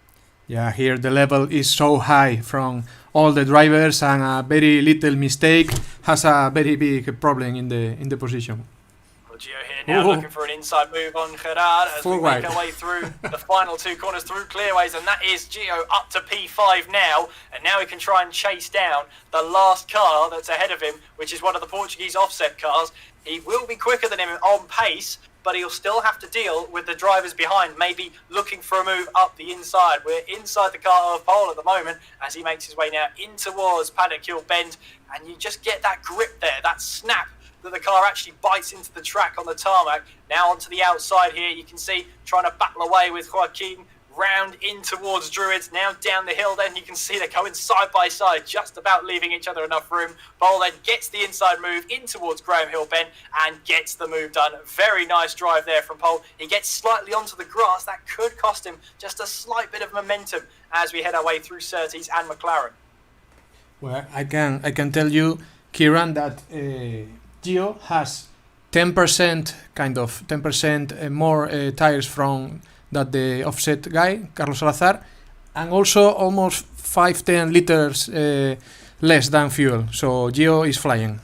Yeah, here the level is so high from all the drivers, and a very little mistake has a very big problem in the position. Gio here now looking for an inside move on Gerard as we make our way through the final 2 corners through clearways, and that is Gio up to P5 now, and now he can try and chase down the last car that's ahead of him, which is one of the Portuguese offset cars. He will be quicker than him on pace, but he'll still have to deal with the drivers behind, maybe looking for a move up the inside. We're inside the car of Pole at the moment as he makes his way now in towards Paddock Hill Bend, and you just get that grip there, that snap that the car actually bites into the track on the tarmac. Now onto the outside here, you can see trying to battle away with Joaquin, round in towards Druids, now down the hill then you can see they're going side by side, just about leaving each other enough room. Pole then gets the inside move in towards Graham Hill Bend and gets the move done. Very nice drive there from Pole. He gets slightly onto the grass, that could cost him just a slight bit of momentum as we head our way through Surtees and McLaren. Well, I can tell you, Kieran, that Gio has 10% more tires from that the offset guy, Carlos Salazar, and also almost 5-10 liters less than fuel. So Gio is flying.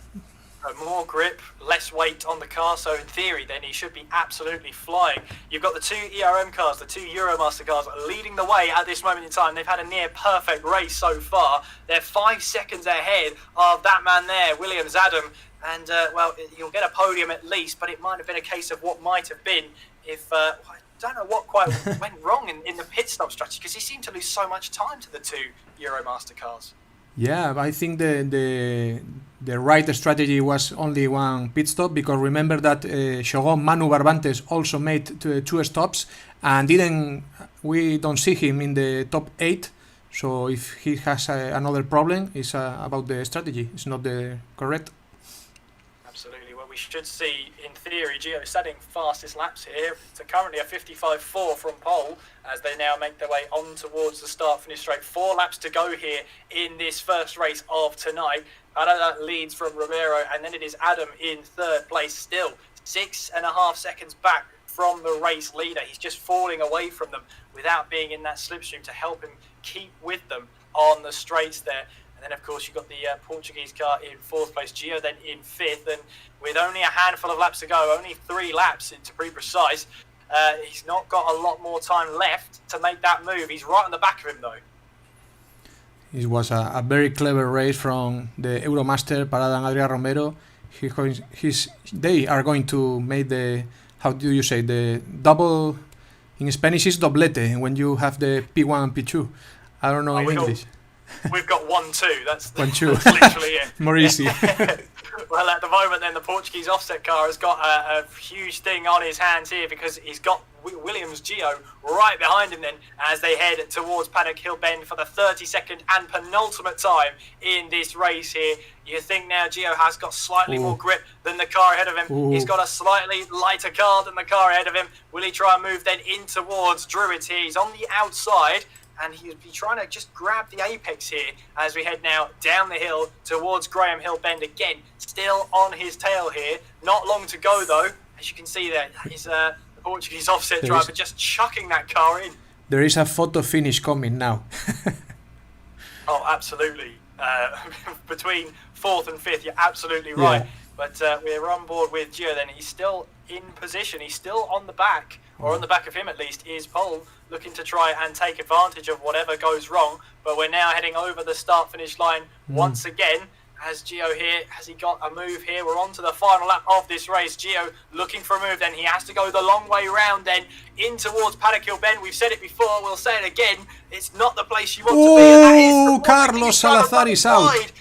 More grip, less weight on the car, so in theory then he should be absolutely flying. You've got the 2 ERM cars, the 2 Euromaster cars leading the way at this moment in time. They've had a near perfect race so far. They're 5 seconds ahead of that man there, Williams Adam, and well, you'll get a podium at least, but it might have been a case of what might have been if I don't know what quite went wrong in the pit stop strategy, because he seemed to lose so much time to the 2 Euromaster cars. Yeah, I think the right strategy was only one pit stop, because remember that Shogun Manu Barbantes also made 2 stops and we don't see him in the top 8. So if he has another problem, it's about the strategy. It's not the correct. Absolutely. Well, we should see, in theory, Gio setting fastest laps here. So currently a 55.4 from pole as they now make their way on towards the start-finish straight. 4 laps to go here in this first race of tonight. Arada leads from Romero, and then it is Adam in 3rd place still. 6.5 seconds back from the race leader. He's just falling away from them without being in that slipstream to help him keep with them on the straights there. And then, of course, you've got the Portuguese car in 4th place, Gio then in 5th, and with only a handful of laps to go, only 3 laps to be precise, he's not got a lot more time left to make that move. He's right on the back of him, though. It was a very clever race from the Euromaster, Parada and Adrián Romero. They are going to make the, how do you say, the double, in Spanish is doblete, when you have the P1 and P2. I don't know in English. We've got 1-2. That's that's literally it. More easy. Well, at the moment, then the Portuguese offset car has got a huge thing on his hands here because he's got Williams Gio right behind him. Then, as they head towards Paddock Hill Bend for the 32nd and penultimate time in this race here, you think now Gio has got slightly more grip than the car ahead of him. He's got a slightly lighter car than the car ahead of him. Will he try and move then in towards Druids here? He's on the outside. and he'll be trying to just grab the apex here as we head now down the hill towards Graham Hill Bend again. Still on his tail here. Not long to go though. As you can see there, is the Portuguese offset driver just chucking that car in. There is a photo finish coming now. Oh, absolutely. Between 4th and 5th, you're absolutely right. Yeah. But we're on board with Gio then. He's still in position. He's still on the back, or on the back of him at least, is Pol, looking to try and take advantage of whatever goes wrong. But we're now heading over the start-finish line once again. Has Gio here, has he got a move here? We're on to the final lap of this race. Gio looking for a move then. He has to go the long way round then in towards Paddock Hill Bend. We've said it before, we'll say it again. It's not the place you want to be. And that is Carlos Salazar is out.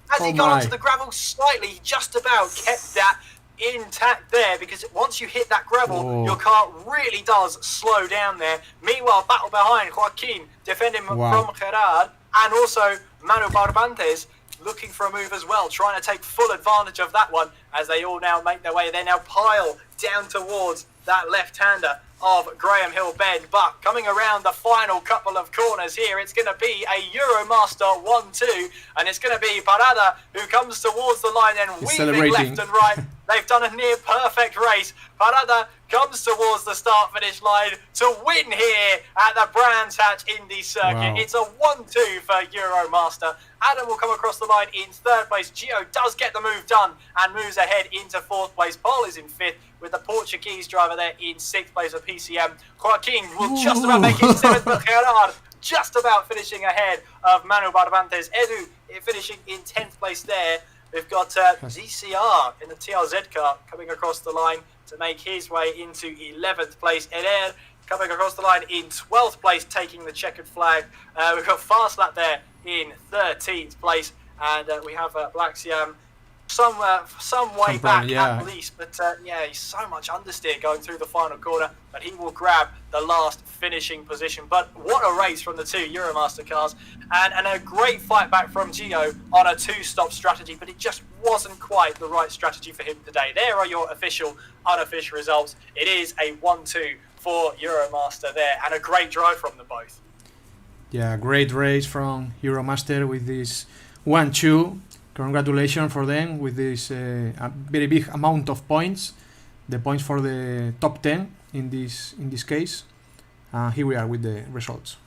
Has he gone onto the gravel slightly? He just about kept that intact there, because once you hit that gravel, your car really does slow down there. Meanwhile, battle behind Joaquin, defending from Gerard, and also Manu Barbantes looking for a move as well, trying to take full advantage of that one as they all now make their way. They now pile down towards that left-hander of Graham Hill Bend, but coming around the final couple of corners here, it's going to be a Euromaster 1-2, and it's going to be Parada who comes towards the line and weaving left and right. They've done a near perfect race. Parada comes towards the start-finish line to win here at the Brands Hatch Indy Circuit. Wow. It's a 1-2 for Euromaster. Adam will come across the line in 3rd place. Gio does get the move done and moves ahead into 4th place. Pol is in 5th with the Portuguese driver there in 6th place of PCM. Joaquin will just about make it 7th, but Gerard just about finishing ahead of Manu Barbantes. Edu finishing in 10th place there. We've got ZCR in the TRZ car coming across the line to make his way into 11th place. Eder coming across the line in 12th place, taking the checkered flag. We've got Fast Lap there in 13th place, and we have Black Siam some way back at least, but he's so much understeer going through the final corner, but he will grab the last finishing position. But what a race from the two Euromaster cars, and a great fight back from Gio on a 2-stop strategy, but it just wasn't quite the right strategy for him today. There are your official, unofficial results. It is a 1-2 for Euromaster there, and a great drive from them both. Yeah, great race from Euromaster with this 1-2. Congratulations for them with this a very big amount of points. The points for the top 10 in this case. Here we are with the results.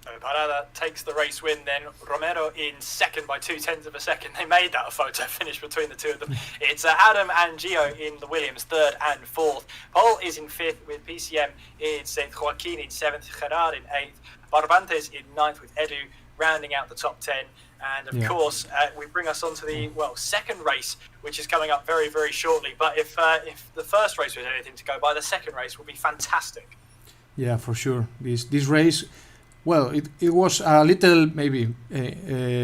Parada takes the race win then. Romero in 2nd by 0.2 of a second. They made that a photo finish between the two of them. It's Adam and Gio in the Williams, 3rd and 4th. Pol is in 5th with PCM in 6th. Joaquin in 7th. Gerard in 8th. Barbantes in 9th with Edu rounding out the top 10. And of course, we bring us on to the second race, which is coming up very, very shortly. But if the first race was anything to go by, the second race will be fantastic. Yeah, for sure. This race, well, it was a little maybe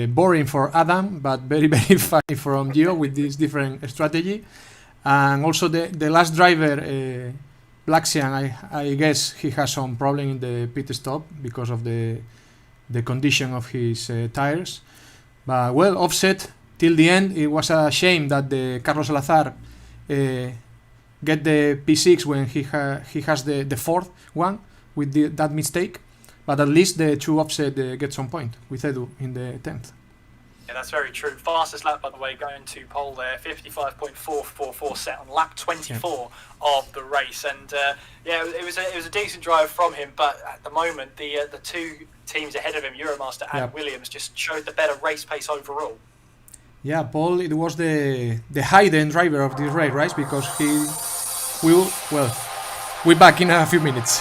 boring for Adam, but very, very funny from Gio with this different strategy. And also the last driver, Blaxian, I guess he has some problem in the pit stop because of the condition of his tires. But well, offset till the end. It was a shame that the Carlos Salazar get the P6 when he has the 4th one with that mistake. But at least the two offset get some point with Edu in the 10th. Yeah, that's very true. Fastest lap, by the way, going to Pol there, 55.444 set on lap 24 of the race, and it was a decent drive from him. But at the moment, the two teams ahead of him, Euromaster and Williams, just showed the better race pace overall. Yeah, Pol, it was the hidden driver of this race, right? Because we're back in a few minutes.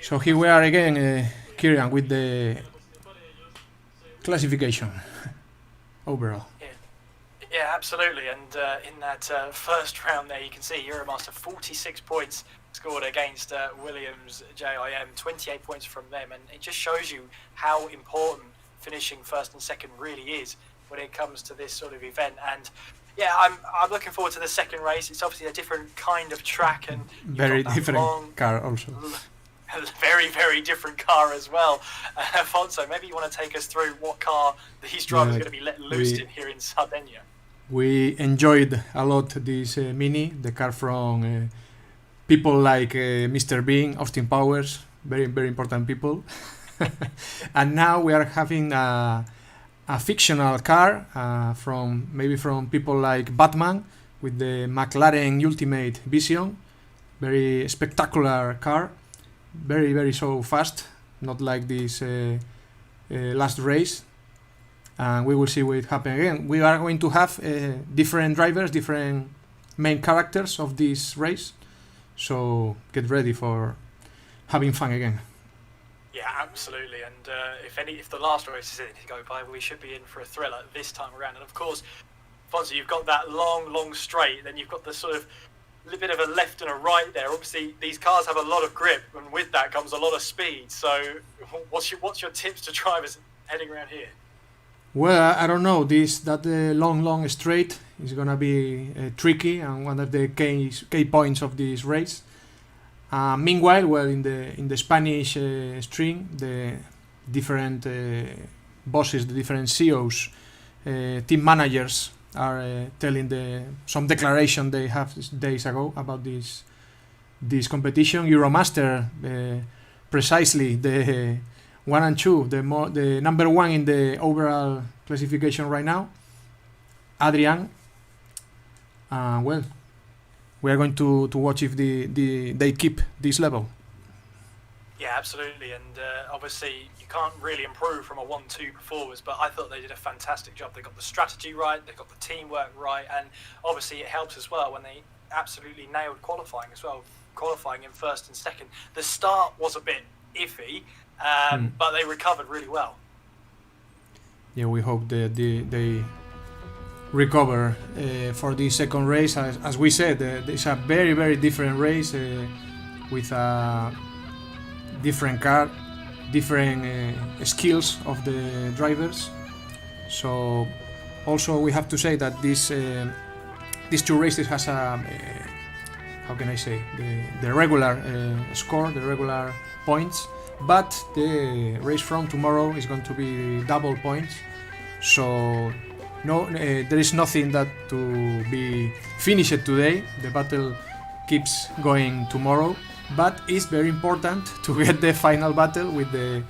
So here we are again, Kieran, with the classification overall. Yeah, absolutely. And in that first round there, you can see Euromaster 46 points scored against Williams JIM, 28 points from them. And it just shows you how important finishing first and second really is when it comes to this sort of event. And yeah, I'm looking forward to the second race. It's obviously a different kind of track and very different car also. Very, very different car as well. Afonso, maybe you want to take us through what car these drivers are going to be let loose in here in Sardegna. We enjoyed a lot this Mini, the car from people like Mr. Bean, Austin Powers, very, very important people. And now we are having a fictional car from people like Batman with the McLaren Ultimate Vision, very spectacular car. Very, very so fast, not like this last race. And we will see what happens again. We are going to have different drivers, different main characters of this race. So get ready for having fun again. Yeah, absolutely. And if the last race is in to go by, we should be in for a thriller this time around. And of course, Fonzie, you've got that long straight, then you've got the sort of a bit of a left and a right there. Obviously, these cars have a lot of grip, and with that comes a lot of speed. So, what's your tips to drivers heading around here? Well, I don't know. That long straight is gonna be tricky and one of the key points of this race. Meanwhile, well, in the Spanish string, the different bosses, the different CEOs, team managers are telling some declaration they have days ago about this competition. Euromaster, precisely the 1 and 2, the number 1 in the overall classification right now, Adrian. Well, we are going to watch if they keep this level. Yeah, absolutely, and obviously you can't really improve from a 1-2 performance, but I thought they did a fantastic job. They got the strategy right, they got the teamwork right, and obviously it helps as well when they absolutely nailed qualifying as well, qualifying in first and second. The start was a bit iffy, but they recovered really well. Yeah, we hope that they recover for the second race. As we said, it's a very, very different race with a different car, different skills of the drivers. So also we have to say that these two races has a how can I say, the regular score, the regular points, but the race from tomorrow is going to be double points. So no, there is nothing that to be finished today. The battle keeps going tomorrow. But it's very important to get the final battle with the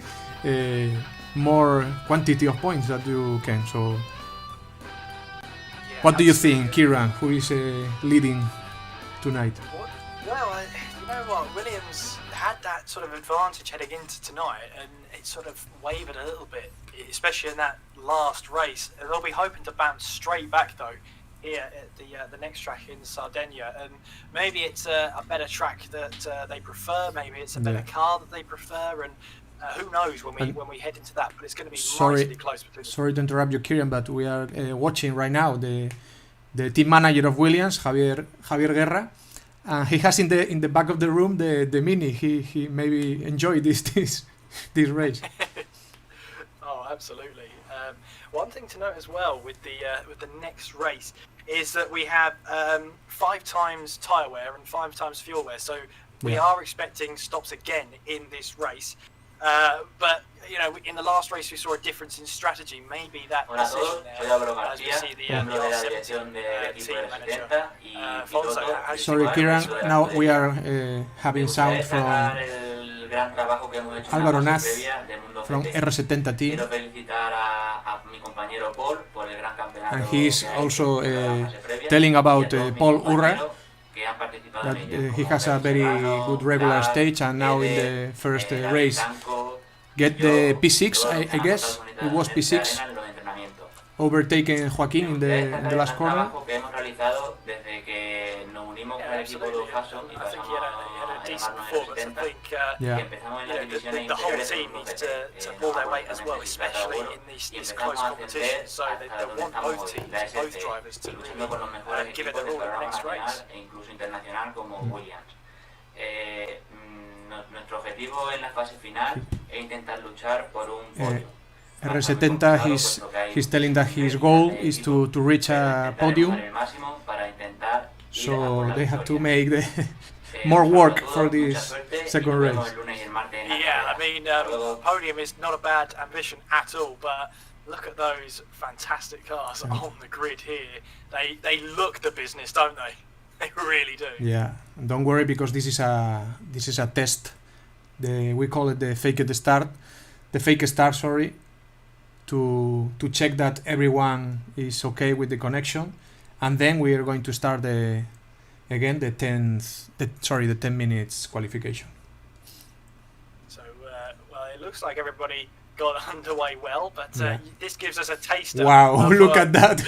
more quantity of points that you can. So, what do you think, Kieran? Who is leading tonight? Well, you know what? Williams had that sort of advantage heading into tonight, and it sort of wavered a little bit, especially in that last race. They'll be hoping to bounce straight back, though, here at the next track in Sardegna, and maybe it's a better track that they prefer, maybe it's a better car that they prefer, and who knows when we head into that, but it's going to be nicely close between them. Sorry to interrupt you, Kieran, but we are watching right now the team manager of Williams, Javier Guerra, and he has in the back of the room the Mini. He maybe enjoyed this race. Oh, absolutely. One thing to note as well with the next race is that we have 5 times tyre wear and 5 times fuel wear. So we are expecting stops again in this race. But you know, in the last race we saw a difference in strategy. Maybe that decision there, as we see the team manager. Fonso, sorry, Kieran. Now we are having sound from Álvaro Naz from R70 team, and he's also telling about Paul Urra, that he has a very good regular stage, and now in the first race get the P6, I guess it was P6, overtaken Joaquin in the last corner. I think he had decent performance. I think the whole team needs to pull their weight as well, especially in this close competition. So they want both teams, both drivers, to really give it their all in the next race. Nuestro objetivo en la fase final es intentar luchar por un podio. R70, he's telling that his goal is to reach a podium, so they have to make the more work for this second race. Yeah, I mean, podium is not a bad ambition at all, but look at those fantastic cars on the grid here. They look the business, don't they? They really do. Yeah, and don't worry, because this is a test. We call it the fake start, sorry, to check that everyone is okay with the connection, and then we are going to start the 10 minutes qualification. So well, it looks like everybody got underway well, but this gives us a taster. Wow, look at that.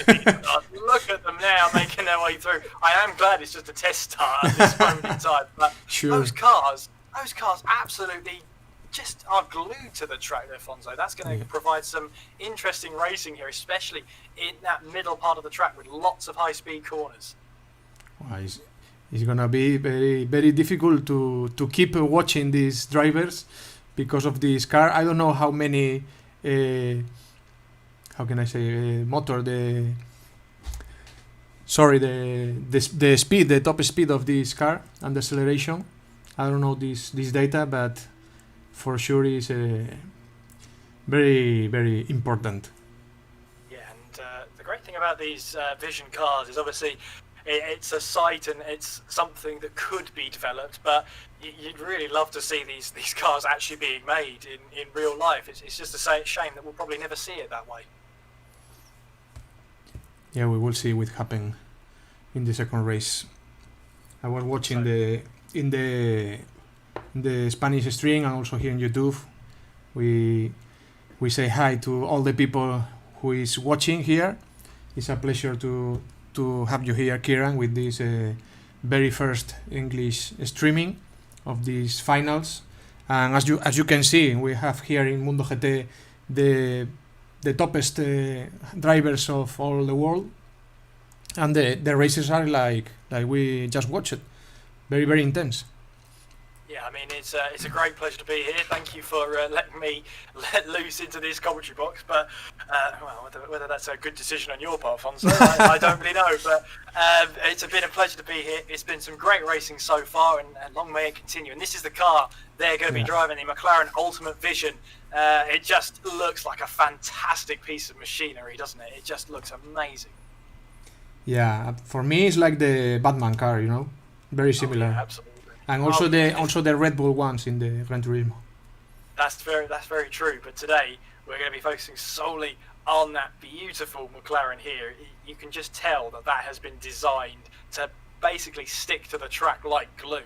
Look at them now making their way through. I am glad it's just a test start at this moment in time, but those cars absolutely just are glued to the track there, Fonzo. That's going to provide some interesting racing here, especially in that middle part of the track with lots of high-speed corners. Well, it's going to be very, very difficult to keep watching these drivers because of this car. I don't know how many, the top speed of this car and the acceleration. I don't know this data, but for sure is very, very important. Yeah, and the great thing about these Vision cars is obviously it's a sight and it's something that could be developed, but you'd really love to see these cars actually being made in real life. It's just a shame that we'll probably never see it that way. Yeah, we will see what happen in the second race. I was watching in the Spanish stream and also here on YouTube. We say hi to all the people who is watching here. It's a pleasure to have you here, Kieran, with this very first English streaming of these finals. And as you can see, we have here in Mundo GT the toppest drivers of all the world, and the races are like we just watched, very, very intense. Yeah, I mean, it's a great pleasure to be here. Thank you for letting me let loose into this commentary box. But well, whether that's a good decision on your part, Fonzo, I don't really know. But it's been a pleasure to be here. It's been some great racing so far, and long may it continue. And this is the car they're going to be driving, the McLaren Ultimate Vision. It just looks like a fantastic piece of machinery, doesn't it? It just looks amazing. Yeah, for me, it's like the Batman car, very similar. Oh, yeah, absolutely. And also the Red Bull ones in the Gran Turismo. That's very true. But today we're going to be focusing solely on that beautiful McLaren here. You can just tell that has been designed to basically stick to the track like glue.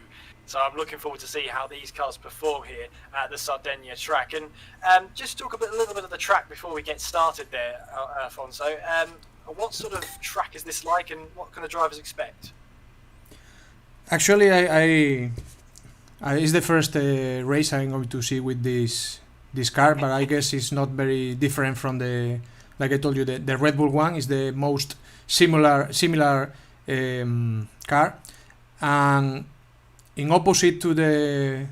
So I'm looking forward to see how these cars perform here at the Sardegna track. And just talk a little bit of the track before we get started there, Afonso. What sort of track is this like, and what can the drivers expect? Actually, it's the first race I'm going to see with this car, but I guess it's not very different from like I told you, the Red Bull one is the most similar car, and in opposite to the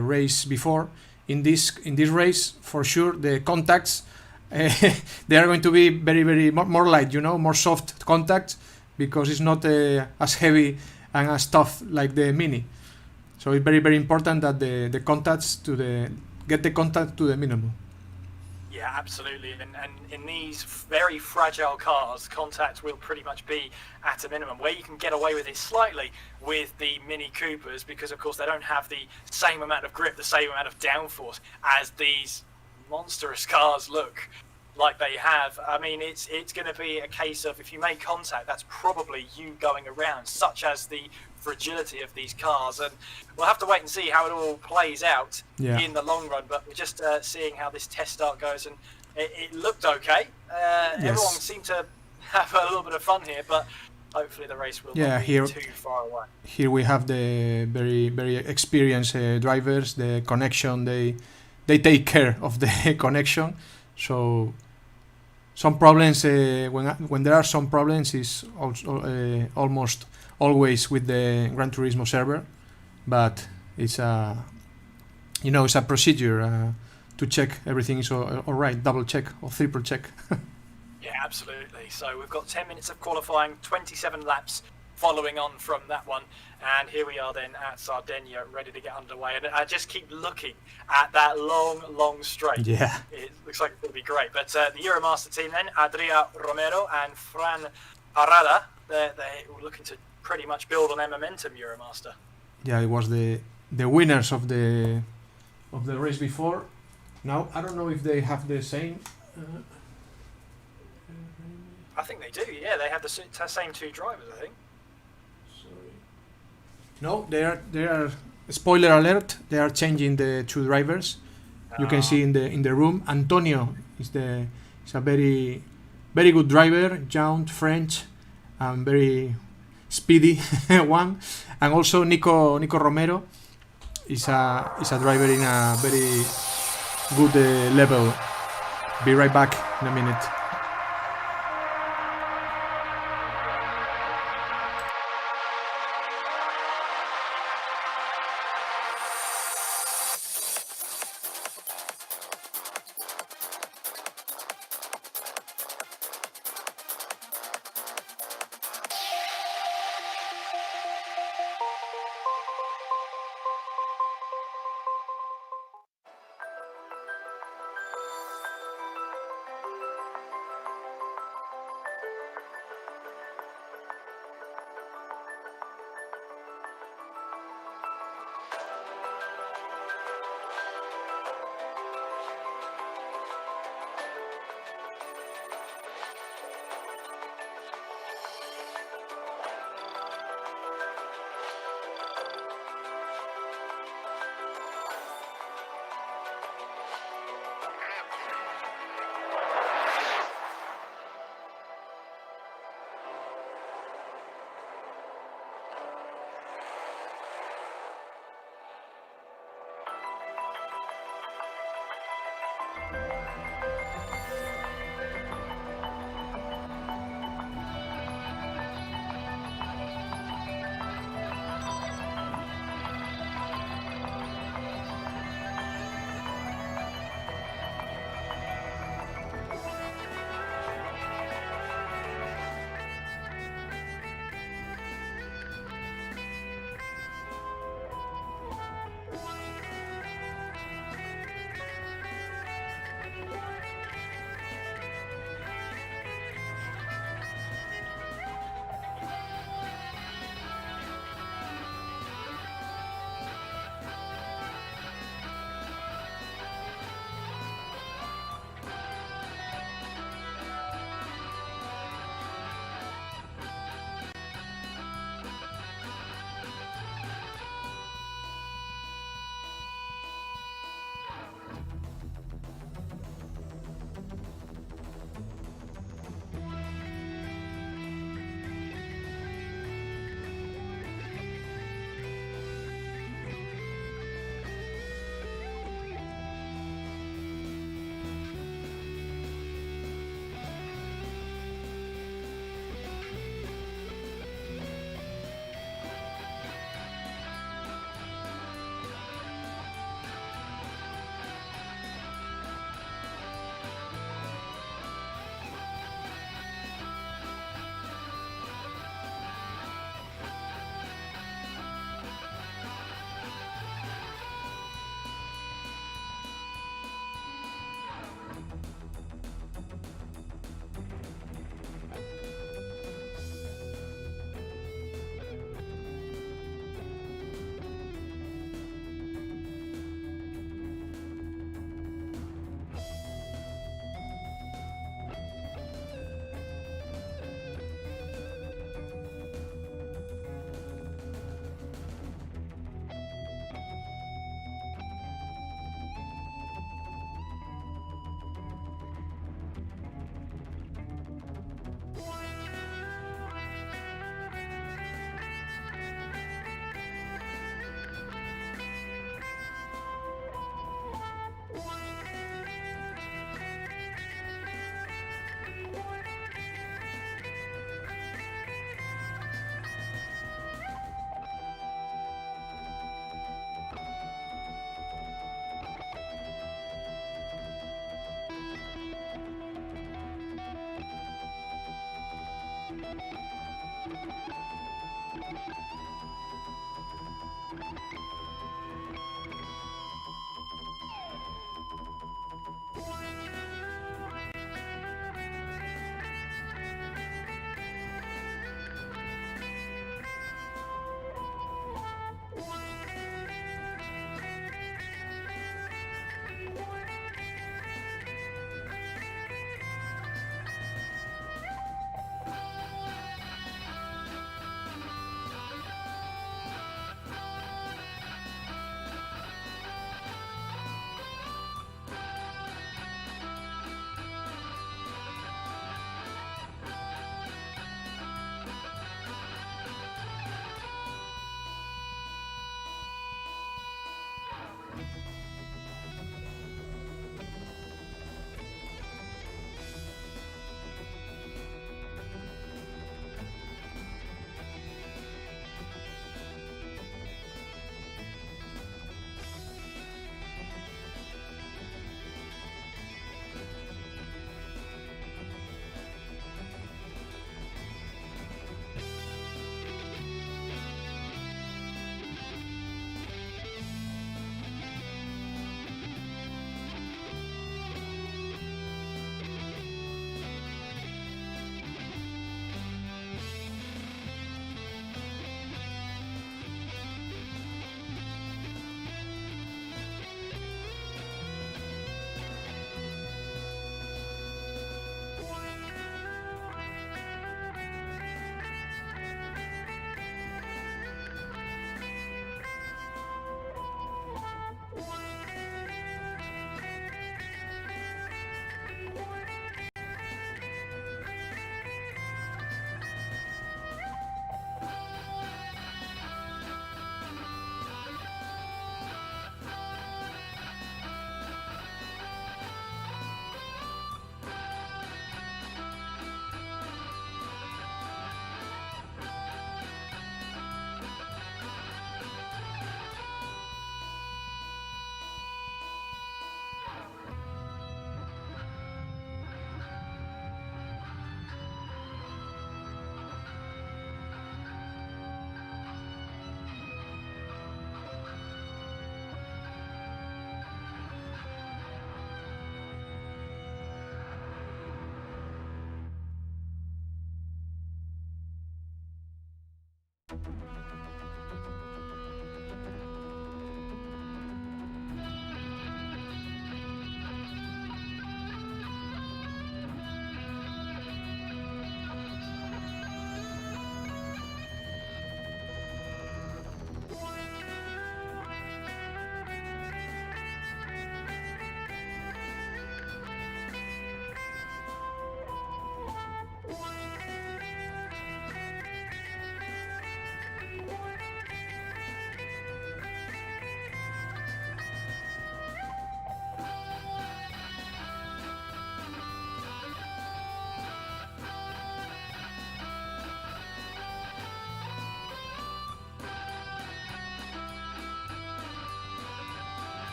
race before, in this race for sure the contacts they are going to be very, very more light, more soft contacts, because it's not as heavy and as tough like the Mini. So it's very, very important that the contacts get the contact to the minimum. Yeah, absolutely. And in these very fragile cars, contact will pretty much be at a minimum. Where you can get away with it slightly with the Mini Coopers, because of course they don't have the same amount of grip, the same amount of downforce as these monstrous cars look like they have. I mean, it's going to be a case of, if you make contact, that's probably you going around, such as the fragility of these cars. And we'll have to wait and see how it all plays out in the long run. But we're just seeing how this test start goes, and it looked okay. Everyone seemed to have a little bit of fun here, but hopefully the race will Yeah, not be here- too far away. Here we have the very experienced drivers. The connection, they take care of the connection. So some problems when there are some problems is also almost always with the Gran Turismo server, but it's a it's a procedure to check everything is all right, double check or triple check. Yeah, absolutely. So we've got 10 minutes of qualifying, 27 laps following on from that one. And here we are then at Sardegna, ready to get underway. And I just keep looking at that long straight. Yeah. It looks like it's going to be great. But the Euromaster team then, Adria Romero and Fran Parada, they're looking to pretty much build on their momentum, Euromaster. Yeah, it was the winners of the race before. Now I don't know if they have the same. I think they do, yeah. They have the same two drivers, I think. No, they are. Spoiler alert! They are changing the two drivers. You can see in the room. Antonio is a very good driver, young, French, and very speedy one. And also Nico Romero is a driver in a very good level. Be right back in a minute.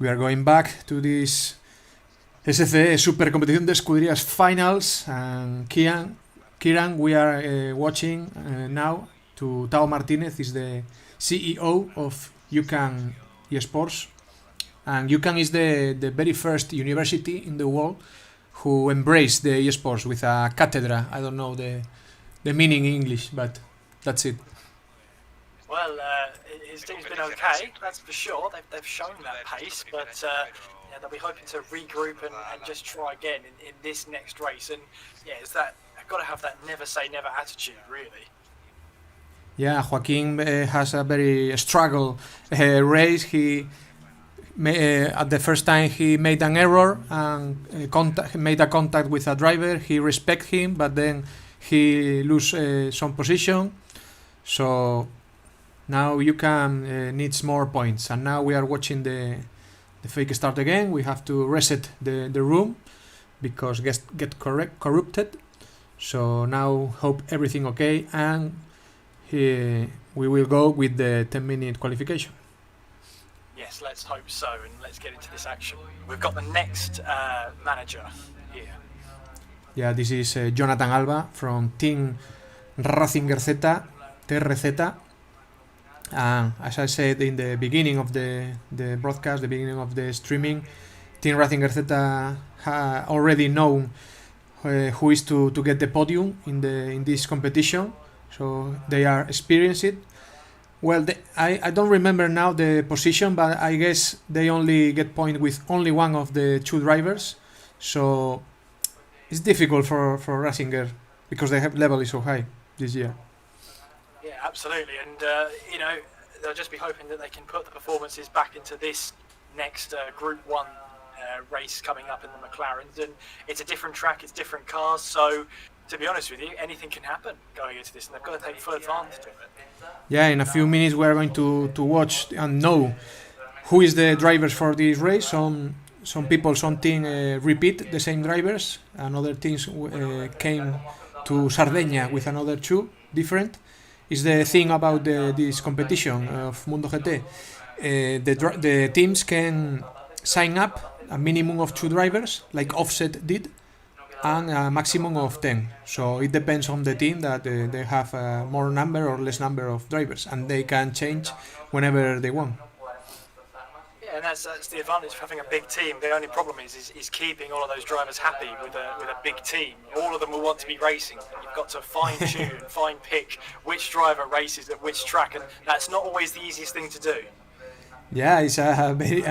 We are going back to this SCE Super Competición de Escuderías Finals, and Kieran, we are watching now to Tao Martinez, is the CEO of UCAN eSports, and UCAN is the very first university in the world who embraced the eSports with a cátedra. I don't know the meaning in English, but that's it. Well, his team's been okay, that's for sure. They've shown that pace, but they'll be hoping to regroup and just try again in this next race. And it's that I've got to have that never say never attitude, really. Yeah, Joaquin has a very struggle race. He at the first time he made an error and made a contact with a driver. He respect him, but then he lose some position. So now UCAN needs more points, and now we are watching the fake start again. We have to reset the room because get corrupted. So now hope everything okay, and we will go with the 10-minute qualification. Yes, let's hope so, and let's get into this action. We've got the next manager here. Yeah, this is Jonathan Alba from Team Ratzinger Z, TRZ. As I said in the beginning of the broadcast, the beginning of the streaming, Team Ratzinger Z already known who is to get the podium in this competition, so they are experienced. Well, I don't remember now the position, but I guess they only get point with only one of the two drivers, so it's difficult for Ratzinger because their level is so high this year. Yeah, absolutely, and they'll just be hoping that they can put the performances back into this next Group 1 race coming up in the McLarens, and it's a different track, it's different cars, so to be honest with you, anything can happen going into this, and they've got to take full advantage of it. Yeah, in a few minutes we are going to watch and know who is the drivers for this race. Some people, some teams repeat the same drivers, and other teams came to Sardegna with another two different. Is the thing about this competition of Mundo GT. The teams can sign up a minimum of 2 drivers, like Offset did, and a maximum of 10. So it depends on the team that they have a more number or less number of drivers, and they can change whenever they want. Yeah, and that's the advantage of having a big team. The only problem is keeping all of those drivers happy with a big team. All of them will want to be racing. You've got to fine tune, fine pick which driver races at which track, and that's not always the easiest thing to do. Yeah, it's a very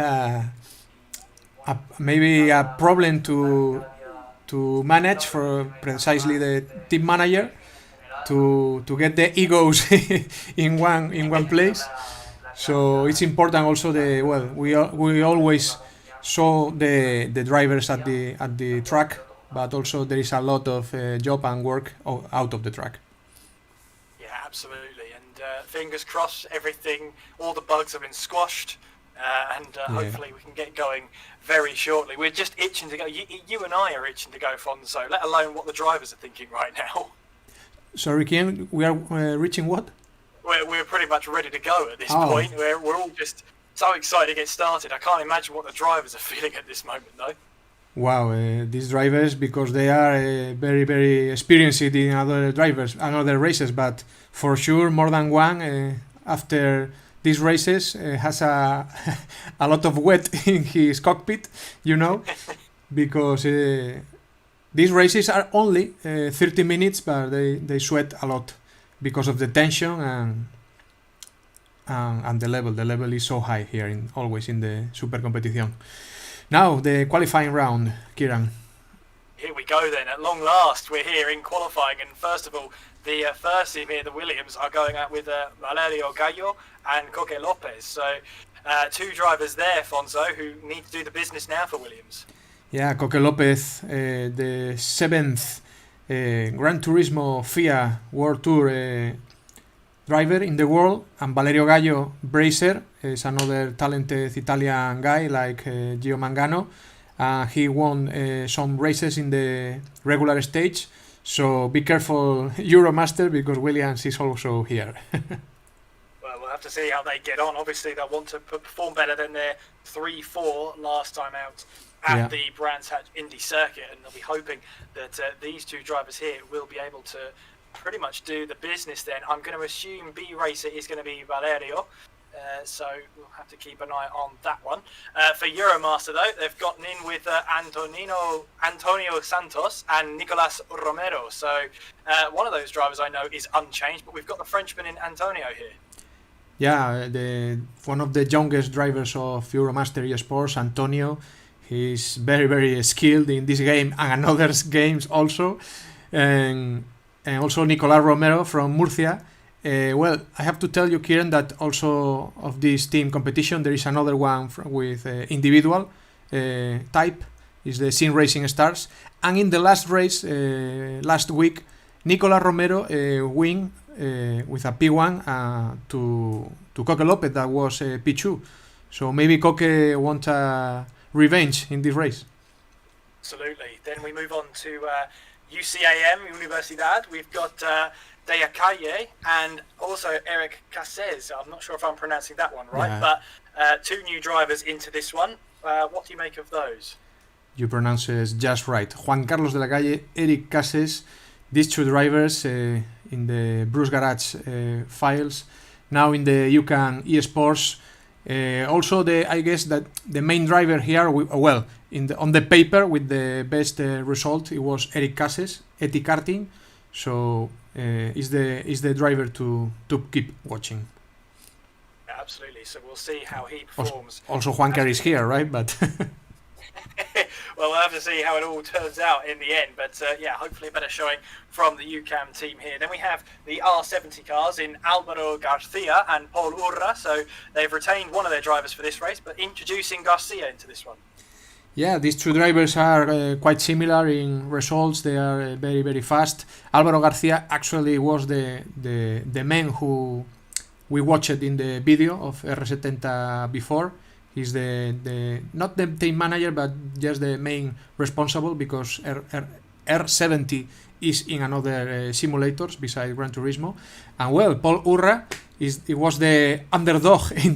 maybe a problem to manage for precisely the team manager to get the egos in one place. So it's important also we always saw the drivers at the track, but also there is a lot of job and work out of the track. Yeah, absolutely, and fingers crossed, all the bugs have been squashed, and hopefully we can get going very shortly. We're just itching to go. You and I are itching to go, Fonzo, let alone what the drivers are thinking right now. Sorry, Kian, we are reaching what? We're pretty much ready to go at this point. We're all just so excited to get started. I can't imagine what the drivers are feeling at this moment, though. Wow, these drivers, because they are very, very experienced in other races, but for sure more than one after these races has a a lot of wet in his cockpit, because these races are only 30 minutes, but they sweat a lot because of the tension and the level. The level is so high here, always in the super competition. Now, the qualifying round, Kieran. Here we go then, at long last, we're here in qualifying, and first of all, the first team here, the Williams, are going out with Valerio Gallo and Coque Lopez. So, two drivers there, Fonzo, who need to do the business now for Williams. Yeah, Coque Lopez, the 7th Gran Turismo FIA World Tour driver in the world, and Valerio Gallo, bracer, is another talented Italian guy like Gio Mangano. He won some races in the regular stage, so be careful, Euromaster, because Williams is also here. Well, we'll have to see how they get on. Obviously, they'll want to perform better than their 3-4 last time out at the Brands Hatch Indy circuit, and they'll be hoping that these two drivers here will be able to pretty much do the business then. I'm going to assume B racer is going to be Valerio, so we'll have to keep an eye on that one. For Euromaster though, they've gotten in with Antonio Santos and Nicolas Romero, so one of those drivers I know is unchanged, but we've got the Frenchman in Antonio here. Yeah, one of the youngest drivers of Euromaster eSports, Antonio. He's very, very skilled in this game and other games also. And also Nicolas Romero from Murcia. Well, I have to tell you, Kieran, that also of this team competition, there is another one with individual type, is the Sim Racing Stars. And in the last race, last week, Nicolas Romero win with a P1 to Coque Lopez, that was P2. So maybe Coque wants a revenge in this race. Absolutely. Then we move on to UCAM, Universidad. We've got Dea Calle and also Eric Cassez. I'm not sure if I'm pronouncing that one right, but two new drivers into this one. What do you make of those? You pronounce it just right. Juan Carlos de la Calle, Eric Cassez, these two drivers in the Bruce Garage files. Now in the UCAN eSports. Also, I guess that the main driver here, on the paper with the best result, it was Eric Cassez, Eti Karting. So is the driver to keep watching. Absolutely. So we'll see how he performs. Also, Juancar is here, right? But well, we'll have to see how it all turns out in the end. But hopefully a better showing from the UCAM team here. Then we have the R70 cars in Alvaro Garcia and Paul Urra. So they've retained one of their drivers for this race, but introducing Garcia into this one. Yeah, these two drivers are quite similar in results. They are very, very fast. Alvaro Garcia actually was the man who we watched in the video of R70 before. He's the not the team manager, but just the main responsible, because R70 is in another simulators besides Gran Turismo. And well, Paul Urra was the underdog in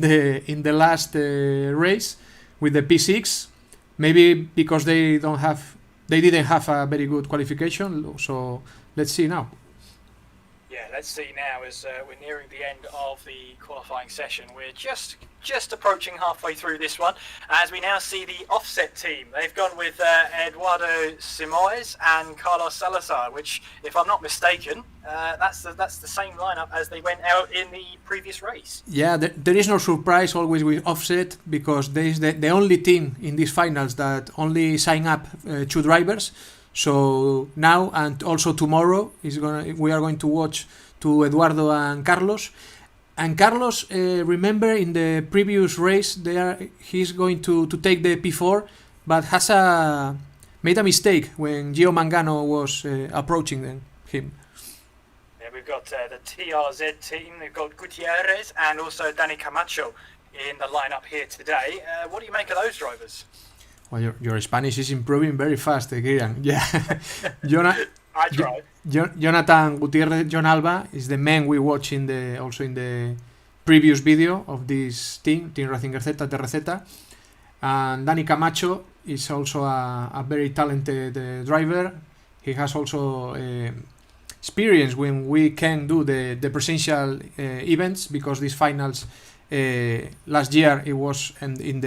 the last race with the P6. Maybe because they didn't have a very good qualification. So let's see now. Yeah, let's see now as we're nearing the end of the qualifying session. We're just approaching halfway through this one, as we now see the offset team. They've gone with Eduardo Simoes and Carlos Salazar, which, if I'm not mistaken, that's the same lineup as they went out in the previous race. Yeah, there is no surprise always with offset, because there is the only team in these finals that only sign up two drivers. So now and also tomorrow we are going to watch to Eduardo and Carlos. And Carlos, remember in the previous race, he's going to take the P4, but made a mistake when Gio Mangano was approaching him. Yeah, we've got the TRZ team. We've got Gutierrez and also Dani Camacho in the lineup here today. What do you make of those drivers? Well, your Spanish is improving very fast, Kieran. Yeah. I tried. Jonathan Gutierrez, John Alba, is the man we watch also in the previous video of this team Racing RZ, TRZ. And Dani Camacho is also a very talented driver. He has also experience when we can do the presential events, because these finals last year it was in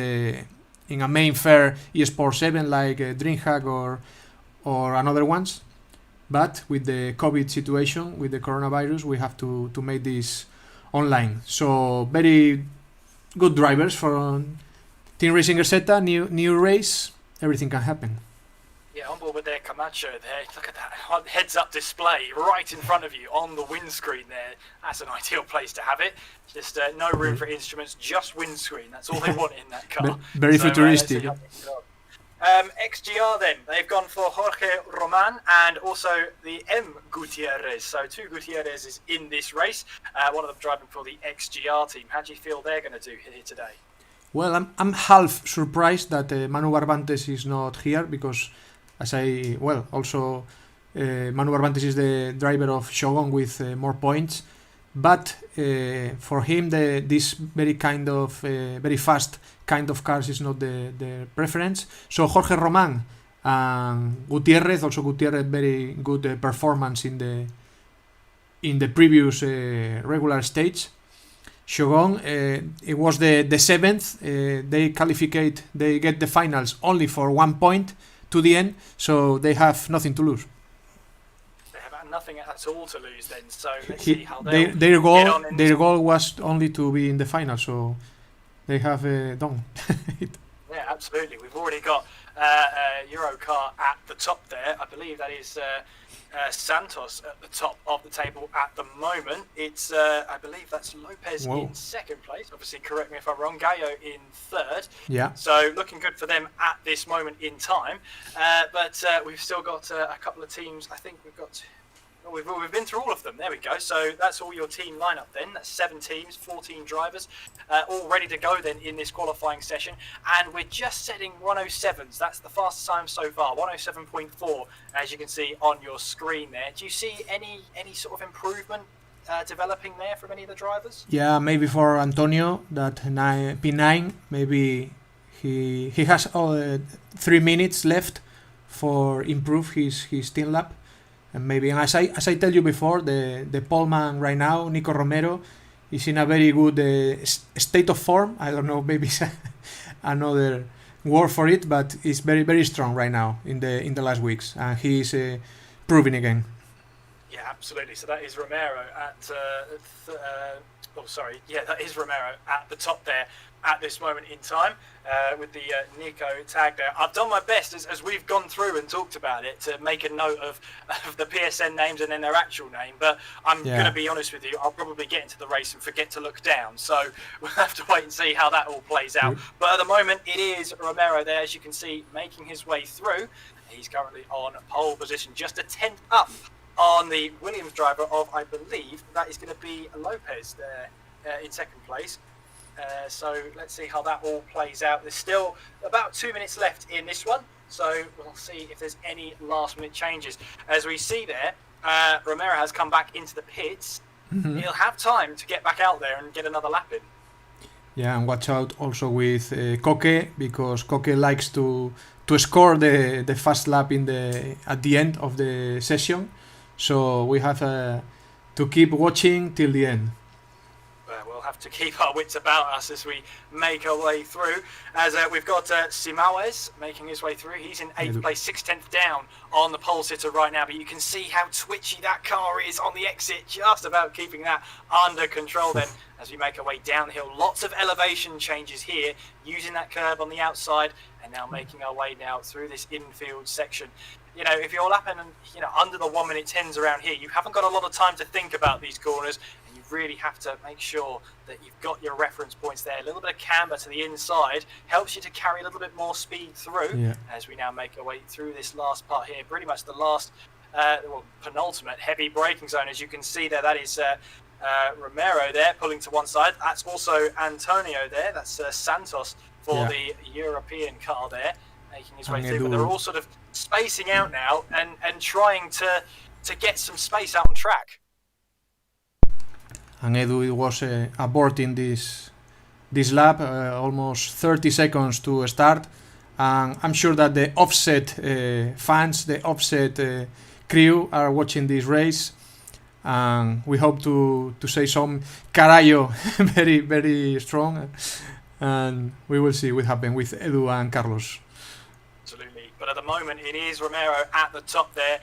a main fair eSports 7 like DreamHack or another ones. But with the COVID situation, with the coronavirus, we have to make this online. So very good drivers for Team Racing Gaceta. New race, everything can happen. Yeah, on board with their Camacho there. Look at that heads-up display right in front of you on the windscreen there. That's an ideal place to have it. Just no room for instruments, just windscreen. That's all they want in that car. Very futuristic. XGR then, they've gone for Jorge Roman and also the M Gutierrez. So 2 Gutierrez's in this race. One of them driving for the XGR team. How do you feel they're going to do here today? Well, I'm half surprised that Manu Barbantes is not here, because also Manu Barbantes is the driver of Shogun with more points, but for him this very fast kind of cars is not the preference. So Jorge Roman and Gutierrez very good performance in the previous regular stage. Shogun, it was the 7th. They get the finals only for 1 point to the end, so they have nothing to lose. They have nothing at all to lose then. So let's see how their goal was only to be in the final, so they have done it. Yeah, absolutely. We've already got Eurocar at the top there. I believe that is Santos at the top of the table at the moment. It's I believe that's Lopez in second place. Obviously, correct me if I'm wrong. Gallo in third. Yeah. So looking good for them at this moment in time. But we've still got a couple of teams. I think we've been through all of them. There we go. So that's all your team lineup then. That's 7 teams, 14 drivers, all ready to go then in this qualifying session. And we're just setting 107s. That's the fastest time so far, 107.4, as you can see on your screen there. Do you see any sort of improvement developing there from any of the drivers? Yeah, maybe for Antonio, that P9, maybe he has 3 minutes left for improve his team lap. And maybe, and as I tell you before, the poleman right now, Nico Romero, is in a very good state of form. I don't know, maybe it's another word for it, but it's very, very strong right now in the last weeks, and he is proving again. Yeah, absolutely. So that is Romero at that is Romero at the top there at this moment in time with the Nico tag there. I've done my best as we've gone through and talked about it to make a note of the PSN names and then their actual name, but I'm going to be honest with you, I'll probably get into the race and forget to look down, so we'll have to wait and see how that all plays out. But at the moment it is Romero there, as you can see, making his way through. He's currently on pole position, just a 10th up on the Williams driver of, I believe, that is going to be Lopez there in second place. So let's see how that all plays out. There's still about 2 minutes left in this one, so we'll see if there's any last minute changes. As we see there, Romero has come back into the pits. Mm-hmm. He'll have time to get back out there and get another lap in. Yeah, and watch out also with Koke, because Koke likes to score the fast lap at the end of the session. So we have to keep watching till the end. We'll have to keep our wits about us as we make our way through. As we've got Simauez making his way through. He's in 8th place, 6/10 down on the pole sitter right now. But you can see how twitchy that car is on the exit. Just about keeping that under control then as we make our way down the hill. Lots of elevation changes here, using that curb on the outside and now making our way now through this infield section. You know, if you're lapping under the 1 minute 10s around here, you haven't got a lot of time to think about these corners, and you really have to make sure that you've got your reference points there. A little bit of camber to the inside helps you to carry a little bit more speed through as we now make our way through this last part here. Pretty much the last, penultimate heavy braking zone, as you can see there. That is Romero there pulling to one side. That's also Antonio there. That's Santos for the European car there, making his way through. But they're all sort of spacing out now and trying to get some space out on track. And Edu was aborting this lap, almost 30 seconds to start, And I'm sure that the offset fans, the offset crew are watching this race. And we hope to say some Carayo very, very strong. And we will see what happens with Edu and Carlos. Absolutely. But at the moment, it is Romero at the top there.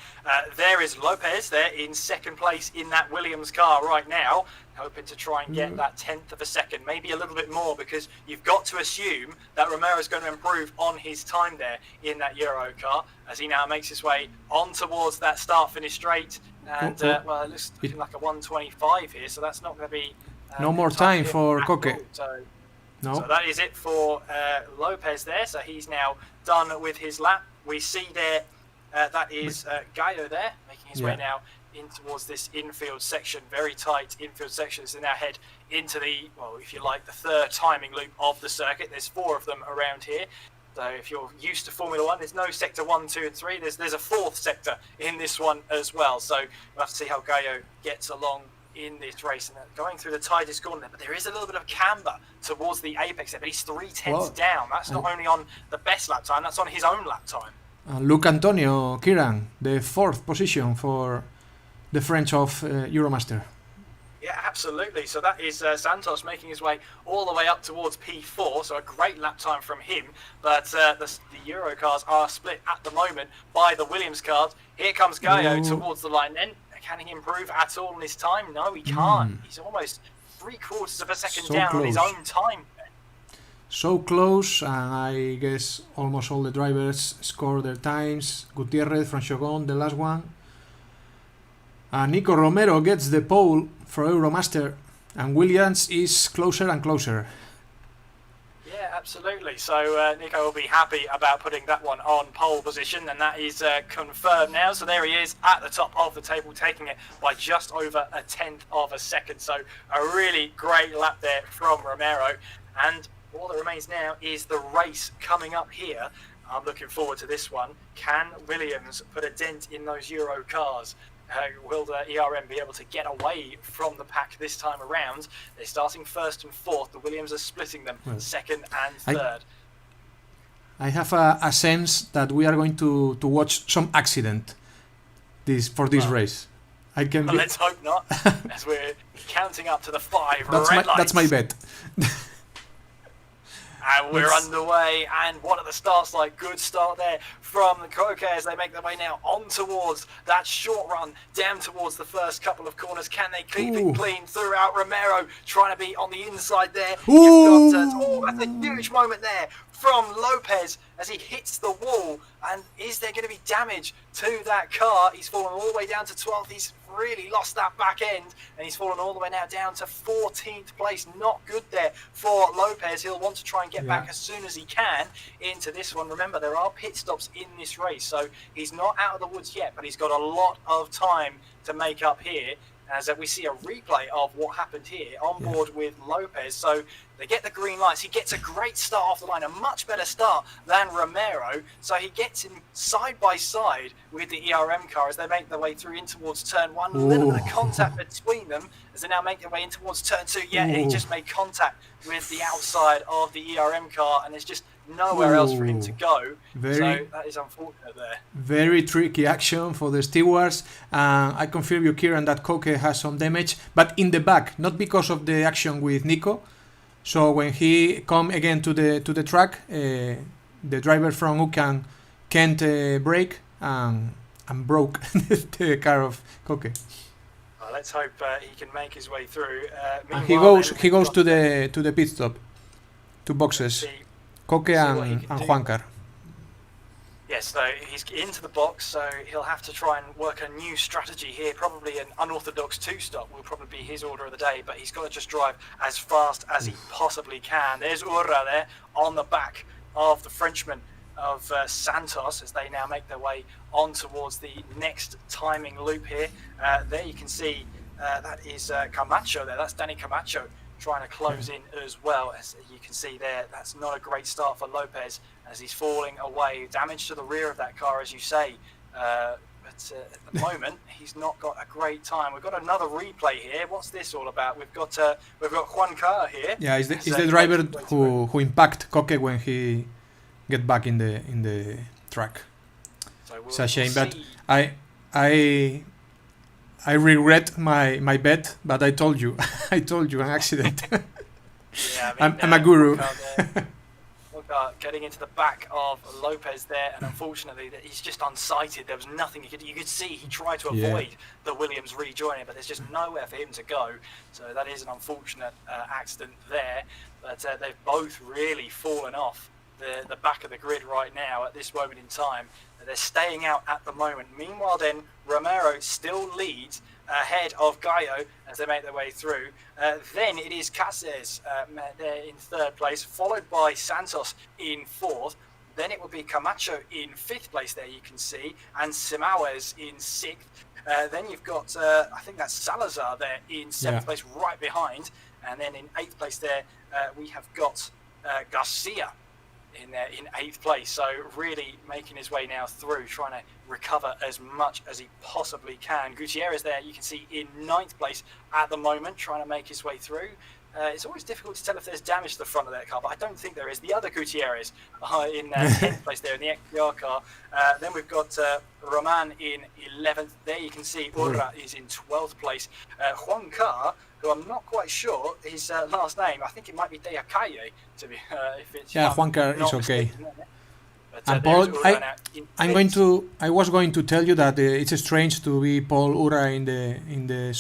There is Lopez there in second place in that Williams car right now, hoping to try and get that 10th of a second, maybe a little bit more, because you've got to assume that Romero's going to improve on his time there in that Euro car as he now makes his way on towards that start-finish straight. And, well, it looks like a 125 here, so that's not going to be... no more time for Koke. So that is it for Lopez there. So he's now done with his lap. We see there that is Gallo there making his way now in towards this infield section, very tight infield sections. They now head into the, well, if you like, the third timing loop of the circuit. There's 4 of them around here. So if you're used to Formula 1, there's no sector 1, 2 and 3. There's a 4th sector in this one as well. So we'll have to see how Gallo gets along in this race, and going through the tightest corner there, but there is a little bit of camber towards the apex there, but he's 3/10 down. That's not only on the best lap time, that's on his own lap time. Luke Antonio Kiran, the 4th position for the French of Euromaster. Yeah, absolutely. So that is Santos making his way all the way up towards P4, so a great lap time from him. But the Euro cars are split at the moment by the Williams cars. Here comes Gallo towards the line then. Can he improve at all in his time? No, he can't. He's almost 3/4 of a second so down close. on his own time. So close, and I guess almost all the drivers score their times. Gutierrez, Franchogon, the last one. Nico Romero gets the pole for Euromaster, and Williams is closer and closer. Yeah, absolutely. So Nico will be happy about putting that one on pole position, and that is confirmed now. So there he is at the top of the table, taking it by just over a 10th of a second. So a really great lap there from Romero. And all that remains now is the race coming up here. I'm looking forward to this one. Can Williams put a dent in those Euro cars? Will the ERM be able to get away from the pack this time around? They're starting 1st and 4th. The Williams are splitting them 2nd and 3rd. I have a sense that we are going to watch some accident for this race. Let's hope not, as we're counting up to the 5 red lights. That's my bet. And we're underway, and what are the starts like? Good start there from the Koke as they make their way now on towards that short run, down towards the first couple of corners. Can they keep it clean throughout? Romero trying to be on the inside there. You've got, that's a huge moment there from Lopez as he hits the wall. And is there going to be damage to that car? He's fallen all the way down to 12th. He's really lost that back end, and he's fallen all the way now down to 14th place. Not good there for Lopez. He'll want to try and get back as soon as he can into this one. Remember, there are pit stops in this race, so he's not out of the woods yet, but he's got a lot of time to make up here, as we see a replay of what happened here on board with Lopez. So they get the green lights. He gets a great start off the line, a much better start than Romero. So he gets him side by side with the ERM car as they make their way through in towards turn 1. A little bit of contact between them as they now make their way in towards turn 2. Yeah, and he just made contact with the outside of the ERM car, and there's just nowhere else for him to go. So that is unfortunate there. Very tricky action for the stewards. I confirm you, Kieran, that Koke has some damage, but in the back, not because of the action with Nico. So when he come again to the track, the driver from Ucan can't brake and broke the car of Koke. Well, let's hope he can make his way through. And he goes to the pit stop, to boxes. Koke and Juancar. Yes, so he's into the box, so he'll have to try and work a new strategy here. Probably an unorthodox 2-stop will probably be his order of the day, but he's got to just drive as fast as he possibly can. There's Urra there on the back of the Frenchman of Santos as they now make their way on towards the next timing loop here. There you can see that is Camacho there. That's Danny Camacho trying to close in as well. As you can see there, that's not a great start for Lopez as he's falling away. Damage to the rear of that car, as you say. But at the moment, he's not got a great time. We've got another replay here. What's this all about? We've got Juan Carr here. Yeah, he's the driver who impact Koke when he get back in the track. So It's a shame, we'll but see. I regret my bet, but I told you an accident. Yeah, I mean, I'm a guru. Walker getting into the back of Lopez there, and unfortunately he's just unsighted. There was nothing you could see. He tried to avoid the Williams rejoining, but there's just nowhere for him to go. So that is an unfortunate accident there. But they've both really fallen off the back of the grid right now at this moment in time. They're staying out at the moment. Meanwhile then, Romero still leads ahead of Gallo as they make their way through. Then it is Cáceres there in third place, followed by Santos in fourth. Then it will be Camacho in fifth place there, you can see, and Simaues in sixth. Then you've got, I think that's Salazar there in seventh place, right behind. And then in eighth place there, we have got Garcia in eighth place. So really making his way now through, trying to recover as much as he possibly can. Gutierrez there, you can see in ninth place at the moment, trying to make his way through. It's always difficult to tell if there's damage to the front of that car, but I don't think there is. The other Gutierrez in 10th place there in the XPR car. Then we've got Roman in 11th. There you can see Urra is in 12th place. Juan Carr, who I'm not quite sure his last name, I think it might be De Acalle, to be if it's Juan Carr is okay. But, And Paul, I was going to tell you that it's strange to be Paul Urra in the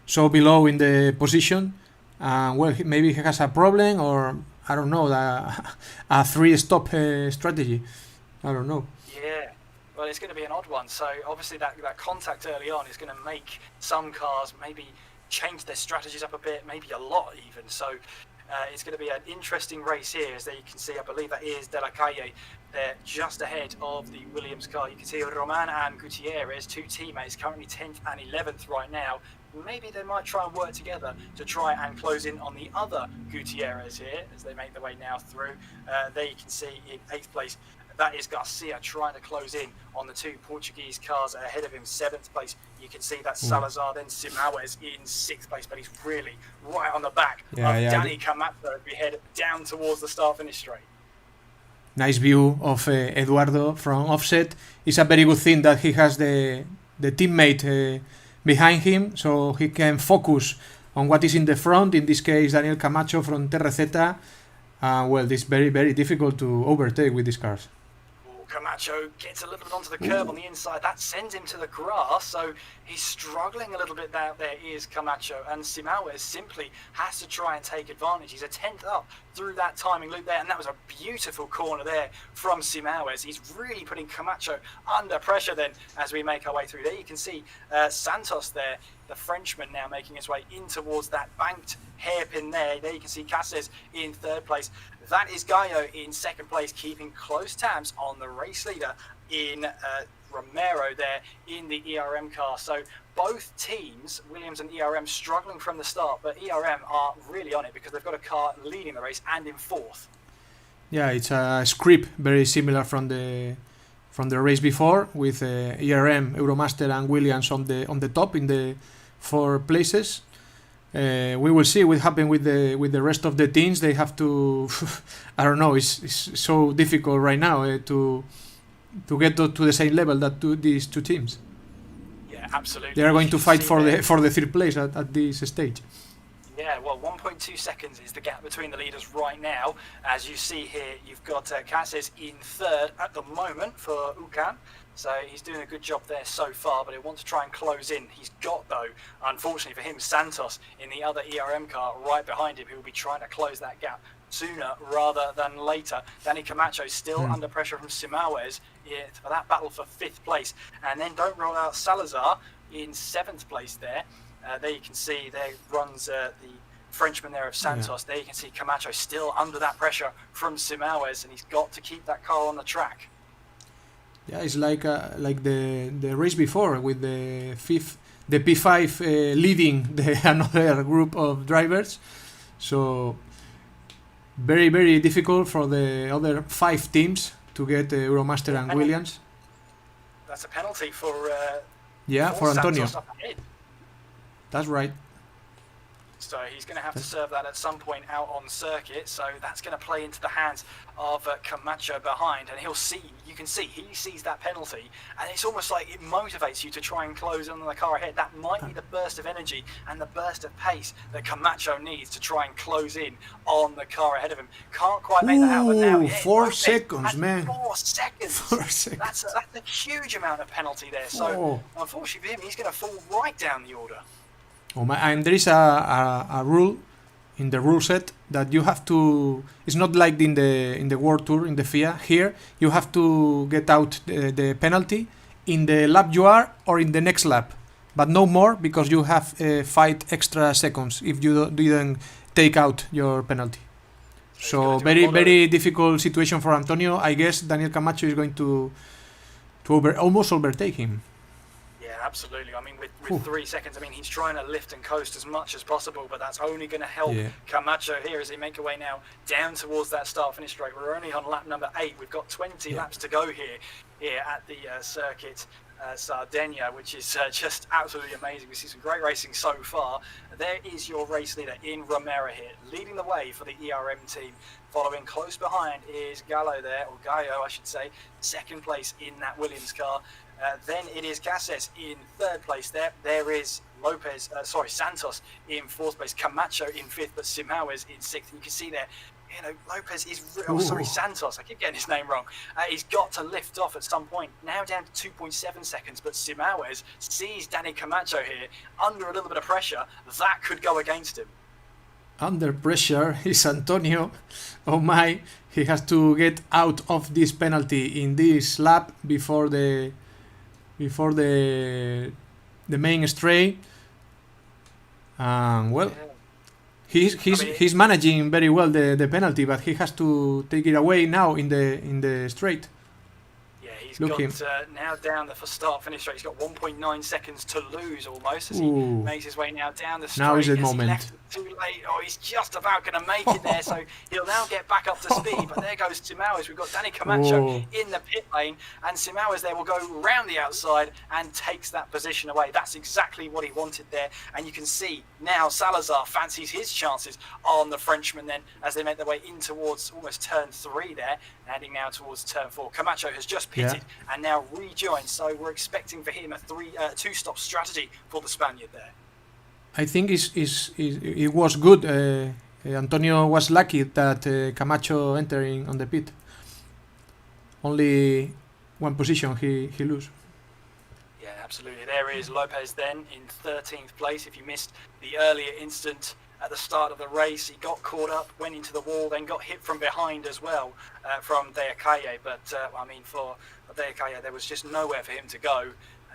so below in the position. Well, maybe he has a problem, or I don't know, a three-stop strategy. I don't know. Yeah, well, it's going to be an odd one. So obviously that contact early on is going to make some cars maybe change their strategies up a bit, maybe a lot even. So it's going to be an interesting race here. As there you can see, I believe that is De La Calle. They're just ahead of the Williams car. You can see Roman and Gutierrez, two teammates, currently 10th and 11th right now. Maybe they might try and work together to try and close in on the other Gutierrez here as they make their way now through. There you can see in 8th place, that is Garcia trying to close in on the two Portuguese cars ahead of him. 7th place, you can see that's Salazar, then Simaues in 6th place, but he's really right on the back of Danny Camacho as we head down towards the start-finish straight. Nice view of Eduardo from offset. It's a very good thing that he has the teammate behind him, so he can focus on what is in the front. In this case, Daniel Camacho from TRZ. Well, it's very, very difficult to overtake with these cars. Camacho gets a little bit onto the curb on the inside. That sends him to the grass, so he's struggling a little bit out there, is Camacho. And Simaues simply has to try and take advantage. He's a 10th up through that timing loop there, and that was a beautiful corner there from Simaues. He's really putting Camacho under pressure then as we make our way through. There you can see Santos there, the Frenchman, now making his way in towards that banked hairpin there. There you can see Cáceres in third place. That is Gallo in second place, keeping close tabs on the race leader in Romero there in the ERM car. So both teams, Williams and ERM, struggling from the start, but ERM are really on it because they've got a car leading the race and in fourth. Yeah, it's a script very similar from the race before, with ERM, Euromaster and Williams on the top in the 4 places. We will see what happens with the rest of the teams. They have to I don't know, it's so difficult right now to get to the same level that these two teams. Yeah, absolutely. They are going to fight for the 3rd place at this stage. Yeah, well, 1.2 seconds is the gap between the leaders right now. As you see here, you've got Cáceres in 3rd at the moment for UCAN. So he's doing a good job there so far, but he wants to try and close in. He's got, though, unfortunately for him, Santos in the other ERM car right behind him, who will be trying to close that gap sooner rather than later. Danny Camacho still under pressure from Simaues for that battle for 5th place. And then don't roll out Salazar in 7th place there. There you can see there runs the Frenchman there of Santos. There you can see Camacho still under that pressure from Simaues, and he's got to keep that car on the track. Yeah, it's like the race before with the P5 leading another group of drivers. So very, very difficult for the other 5 teams to get Euromaster and Williams. That's a penalty for for Antonio. Santos up ahead. That's right. So he's going to have to serve that at some point out on circuit. So that's going to play into the hands of Camacho behind, and he'll see. You can see he sees that penalty, and it's almost like it motivates you to try and close on the car ahead. That might be the burst of energy and the burst of pace that Camacho needs to try and close in on the car ahead of him. Can't quite make that out, but now 4 seconds, man. 4 seconds. 4 seconds. That's a huge amount of penalty there. So unfortunately for him, he's going to fall right down the order. Oh my! And there is a rule in the rule set that you have to. It's not like in the World Tour in the FIA. Here you have to get out the penalty in the lap you are or in the next lap, but no more, because you have 5 extra seconds if you didn't take out your penalty. So very difficult situation for Antonio. I guess Daniel Camacho is going to almost overtake him. Absolutely. I mean, with 3 seconds, I mean, he's trying to lift and coast as much as possible, but that's only going to help Camacho here as they make their way now down towards that start-finish straight. We're only on lap number 8. We've got 20 laps to go here at the circuit Sardegna, which is just absolutely amazing. We see some great racing so far. There is your race leader in Romero here, leading the way for the ERM team. Following close behind is Gallo there, or Gallo, I should say, second place in that Williams car. Then it is Cases in third place there. There is Santos in fourth place, Camacho in fifth, but Simaues in sixth. And you can see there, Lopez is... Santos. I keep getting his name wrong. He's got to lift off at some point. Now down to 2.7 seconds, but Simaues sees Danny Camacho here under a little bit of pressure. That could go against him. Under pressure is Antonio. Oh my, he has to get out of this penalty in this lap before the main straight. He's managing very well the penalty, but he has to take it away now in the straight. He's now down the start finish straight. He's got 1.9 seconds to lose almost as he makes his way now down the straight. Now is the moment. Too late. Oh, he's just about going to make it there, so he'll now get back up to speed. But there goes Simaues. We've got Danny Camacho in the pit lane, and Simaues there will go round the outside and takes that position away. That's exactly what he wanted there, and you can see now Salazar fancies his chances on the Frenchman then as they make their way in towards almost turn 3 there, heading now towards turn 4. Camacho has just pitted and now rejoined, so we're expecting for him a 2-stop strategy for the Spaniard there. I think it was good. Antonio was lucky that Camacho entering on the pit. Only one position he lose. Yeah, absolutely. There is Lopez then in 13th place. If you missed the earlier incident at the start of the race, he got caught up, went into the wall, then got hit from behind as well from Deacaye. But for Deacaye, there was just nowhere for him to go,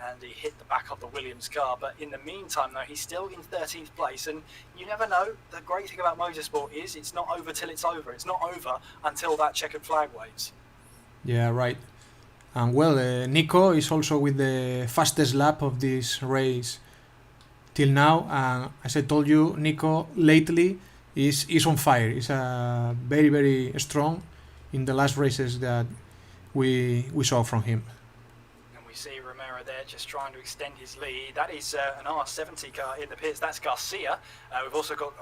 and he hit the back of the Williams car. But in the meantime, though, he's still in 13th place, and you never know. The great thing about motorsport is it's not over till it's over. It's not over until that checkered flag waves. Yeah, right. And Nico is also with the fastest lap of this race till now. And as I told you, Nico lately is on fire. He's very, very strong in the last races that we saw from him. And we see Romero there just trying to extend his lead. That is an R70 car in the pits. That's Garcia. We've also got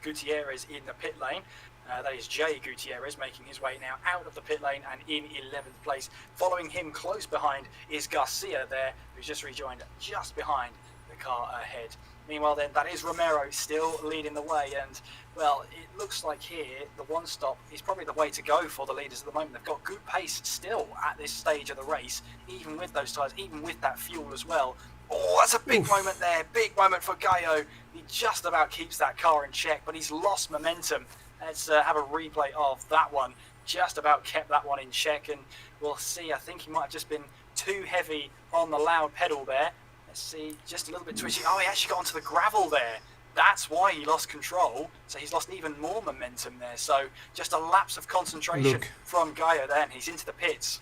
Gutierrez in the pit lane. That is Jay Gutierrez making his way now out of the pit lane and in 11th place. Following him close behind is Garcia there, who's just rejoined just behind the car ahead. Meanwhile then, that is Romero still leading the way, and it looks like here the one stop is probably the way to go for the leaders at the moment. They've got good pace still at this stage of the race, even with those tyres, even with that fuel as well. Oh, that's a big moment there, big moment for Gallo. He just about keeps that car in check, but he's lost momentum. Let's have a replay of that one. Just about kept that one in check, and we'll see. I think he might have just been too heavy on the loud pedal there. Let's see, just a little bit twitchy. Oh, he actually got onto the gravel there. That's why he lost control. So he's lost even more momentum there. So just a lapse of concentration from Gallo there, and he's into the pits.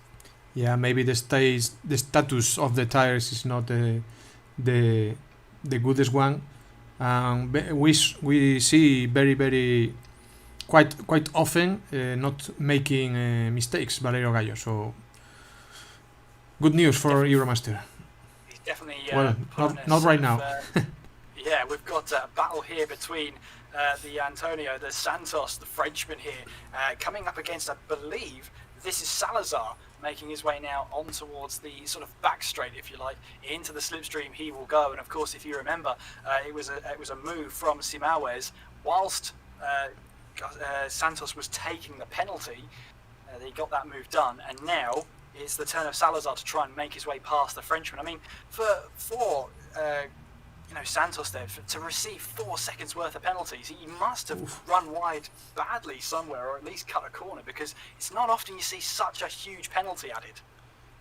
Yeah, maybe the status of the tires is not the goodest one. We see very, very quite often not making mistakes, Valerio Gallo. So good news for Euromaster. He's definitely not right now. Yeah, we've got a battle here between the Santos, the Frenchman here, coming up against, I believe, this is Salazar, making his way now on towards the sort of back straight, if you like, into the slipstream he will go. And of course, if you remember, it was a move from Simaues whilst Santos was taking the penalty. He got that move done, and now it's the turn of Salazar to try and make his way past the Frenchman. I mean, for Santos there, to receive 4 seconds worth of penalties, he must have run wide badly somewhere, or at least cut a corner, because it's not often you see such a huge penalty added.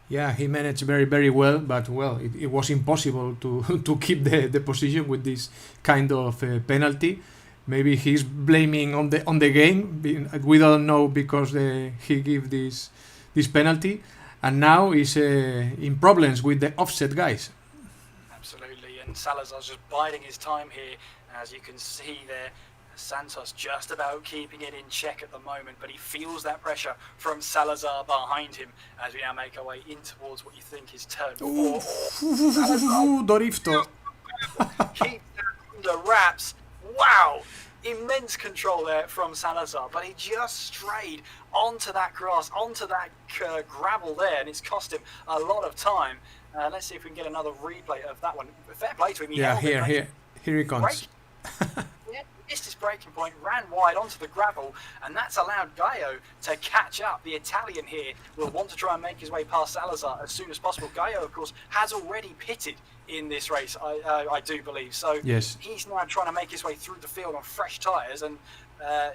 Yeah, he managed very, very well, but it was impossible to keep the position with this kind of penalty. Maybe he's blaming on the game. We don't know, because he gave this penalty, and now he's in problems with the offset guys. Absolutely, and Salazar's just biding his time here, as you can see there. Santos just about keeping it in check at the moment, but he feels that pressure from Salazar behind him as we now make our way in towards what you think is turn 4. Dorifto. Keep that under wraps. Wow! Immense control there from Salazar, but he just strayed onto that grass, onto that gravel there, and it's cost him a lot of time. Let's see if we can get another replay of that one. Fair play to him. Yeah, here he comes. Yeah, missed his breaking point, ran wide onto the gravel, and that's allowed Gaio to catch up. The Italian here will want to try and make his way past Salazar as soon as possible. Gaio, of course, has already pitted in this race, I do believe. So yes, he's now trying to make his way through the field on fresh tyres and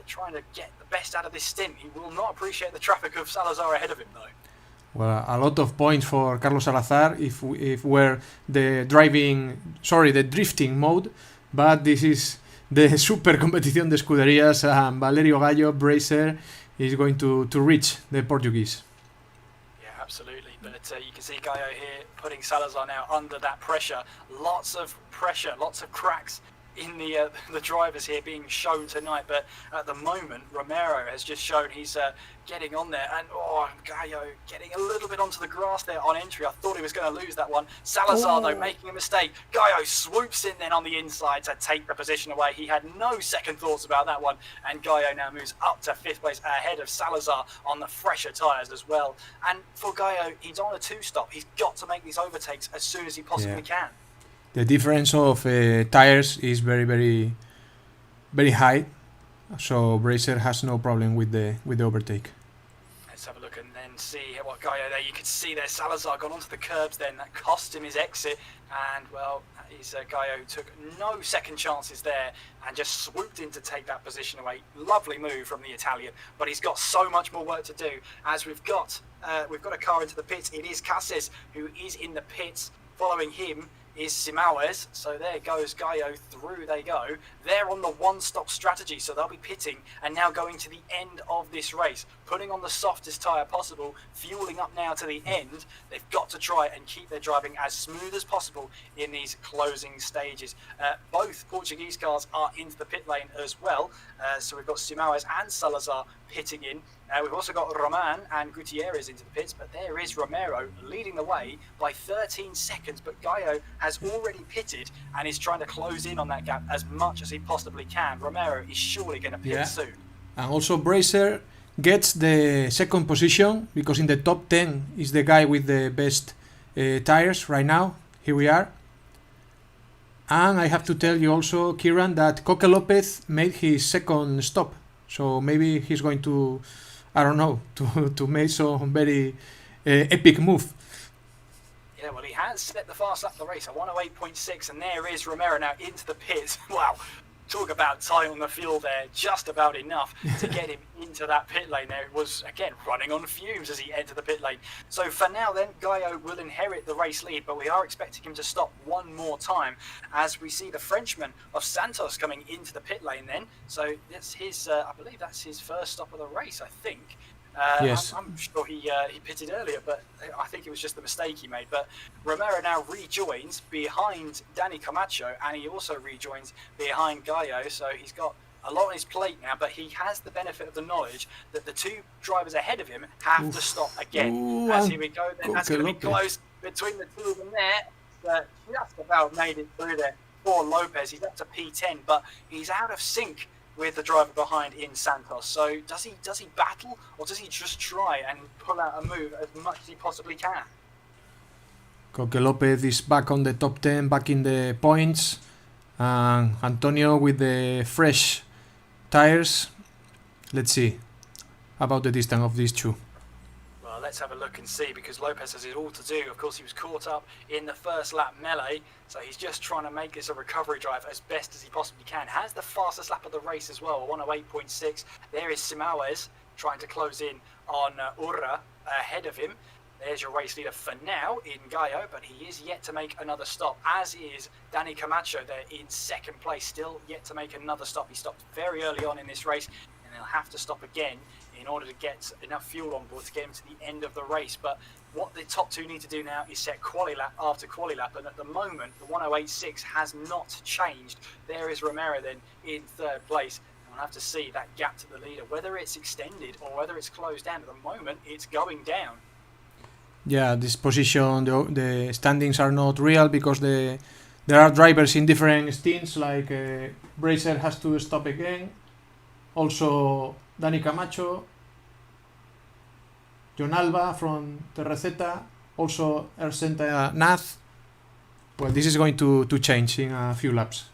trying to get the best out of this stint. He will not appreciate the traffic of Salazar ahead of him, though. Well, a lot of points for Carlos Salazar if we're the drifting mode, but this is the super competición de escuderías, and Valerio Gallo, Bracer, is going to reach the Portuguese. Yeah, absolutely. But you can see Gaio here putting Salazar now under that pressure. Lots of pressure, lots of cracks in the drivers here being shown tonight. But at the moment, Romero has just shown he's getting on there. And Gaio getting a little bit onto the grass there on entry. I thought he was going to lose that one. Salazar, though, making a mistake. Gaio swoops in then on the inside to take the position away. He had no second thoughts about that one. And Gaio now moves up to 5th place ahead of Salazar on the fresher tyres as well. And for Gaio, he's on a 2-stop. He's got to make these overtakes as soon as he possibly can. The difference of tires is very, very, very high, so Bracer has no problem with the overtake. Let's have a look and then see what Gaio there. You can see there Salazar got onto the curbs then. That cost him his exit, and well, Gaio took no second chances there and just swooped in to take that position away. Lovely move from the Italian, but he's got so much more work to do. As we've got a car into the pits. It is Cases who is in the pits. Following him is Simaues, so there goes Gaio, through they go. They're on the one-stop strategy, so they'll be pitting and now going to the end of this race, putting on the softest tyre possible, fueling up now to the end. They've got to try and keep their driving as smooth as possible in these closing stages. Both Portuguese cars are into the pit lane as well, so we've got Simaues and Salazar pitting in. We've also got Roman and Gutierrez into the pits, but there is Romero leading the way by 13 seconds. But Gaio has already pitted and is trying to close in on that gap as much as he possibly can. Romero is surely going to pit soon. And also Bracer gets the second position because in the top 10 is the guy with the best tires right now. Here we are. And I have to tell you also, Kieran, that Coque Lopez made his second stop. So maybe he's going to, I don't know, to make some very epic move. Yeah, well, he has set the fast lap of the race, a 108.6, and there is Romero now into the pits. Wow, talk about time on the field there, just about enough to get him into that pit lane there. It was, again, running on fumes as he entered the pit lane. So for now then, Gaio will inherit the race lead, but we are expecting him to stop one more time as we see the Frenchman of Santos coming into the pit lane then. So that's his, I believe that's his first stop of the race, I think. Yes. I'm sure he pitted earlier, but I think it was just the mistake he made. But Romero now rejoins behind Danny Camacho, and he also rejoins behind Gaio. So he's got a lot on his plate now, but he has the benefit of the knowledge that the two drivers ahead of him have to stop again. As here we go, then that's going to be close between the two of them there. But just about made it through there. for Lopez. He's up to P10, but he's out of sync with the driver behind in Santos. So does he battle, or does he just try and pull out a move as much as he possibly can? Coque Lopez is back on the top 10, back in the points. Antonio with the fresh tires. Let's see about the distance of these two. Well, let's have a look and see, because Lopez has it all to do. Of course, he was caught up in the first lap melee, so he's just trying to make this a recovery drive as best as he possibly can. Has the fastest lap of the race as well, 108.6. There is Simaues trying to close in on Urra ahead of him. There's your race leader for now in Gallo, but he is yet to make another stop, as is Dani Camacho there in second place, still yet to make another stop. He stopped very early on in this race, and he'll have to stop again in order to get enough fuel on board to get him to the end of the race. But what the top two need to do now is set quali lap after quali lap, and at the moment the 108.6 has not changed. There is Romero then in third place. We'll have to see that gap to the leader, whether it's extended or whether it's closed down. At the moment it's going down. Yeah, this position, the standings are not real because there are drivers in different stints, like Bracer has to stop again. Also, Dani Camacho, John Alba from Terraceta, also Ercenta Nath. Well, this is going to change in a few laps.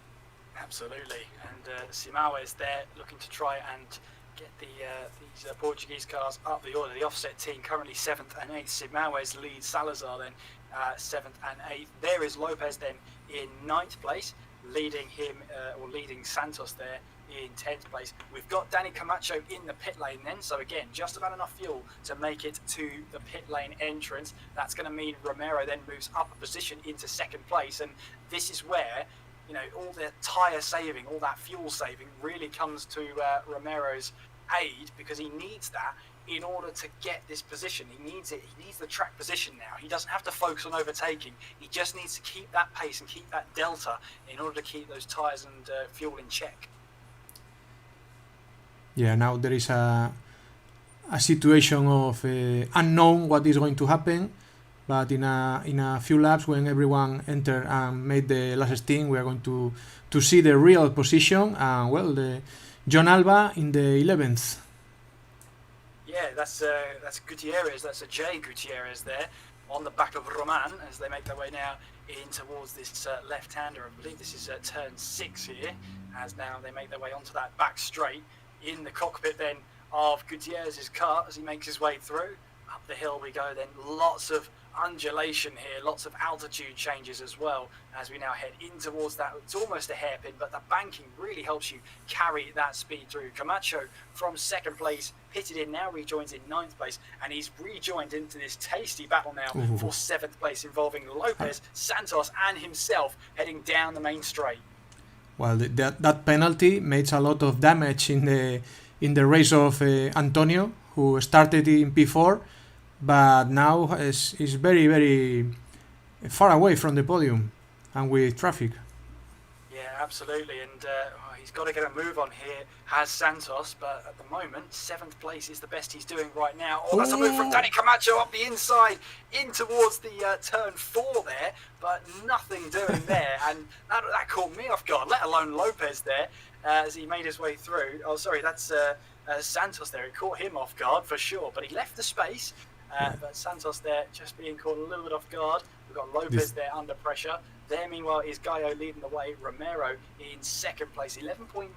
Absolutely, and Simaues there looking to try and get these Portuguese cars up the order. The offset team currently 7th and 8th. Simaues leads Salazar then 7th and 8th. There is Lopez then in 9th place, leading him or leading Santos there in 10th place. We've got Dani Camacho in the pit lane then, so again just about enough fuel to make it to the pit lane entrance. That's going to mean Romero then moves up a position into second place, and this is where, you know, all the tyre saving, all that fuel saving really comes to Romero's aid, because he needs that in order to get this position. He needs it. He needs the track position now. He doesn't have to focus on overtaking. He just needs to keep that pace and keep that delta in order to keep those tyres and fuel in check. Yeah, now there is a situation of unknown what is going to happen, but in a few laps, when everyone enter and made the last stint, we are going to see the real position. And well, the John Alba in the 11th. Yeah, that's Gutierrez. That's a J Gutierrez there on the back of Roman as they make their way now in towards this left-hander. I believe this is turn 6 here, as now they make their way onto that back straight in the cockpit then of Gutierrez's car as he makes his way through. Up the hill we go then, lots of undulation here, lots of altitude changes as well as we now head in towards that. It's almost a hairpin, but the banking really helps you carry that speed through. Camacho from second place, pitted in, now rejoins in 9th place, and he's rejoined into this tasty battle now for 7th place, involving Lopez, Santos and himself heading down the main straight. Well, that penalty made a lot of damage in the race of Antonio, who started in P4, but now is very, very far away from the podium and with traffic. Yeah, absolutely, and he's got to get a move on here, has Santos, but at the moment 7th place is the best he's doing right now. Oh, that's a move from Dani Camacho up the inside in towards the turn 4 there, but nothing doing there, and that caught me off guard, let alone Lopez there as he made his way through. Oh, sorry, that's Santos there. It caught him off guard for sure, but he left the space. But Santos there just being caught a little bit off guard. We've got Lopez there under pressure. There, meanwhile, is Gallo leading the way. Romero in second place, 11.9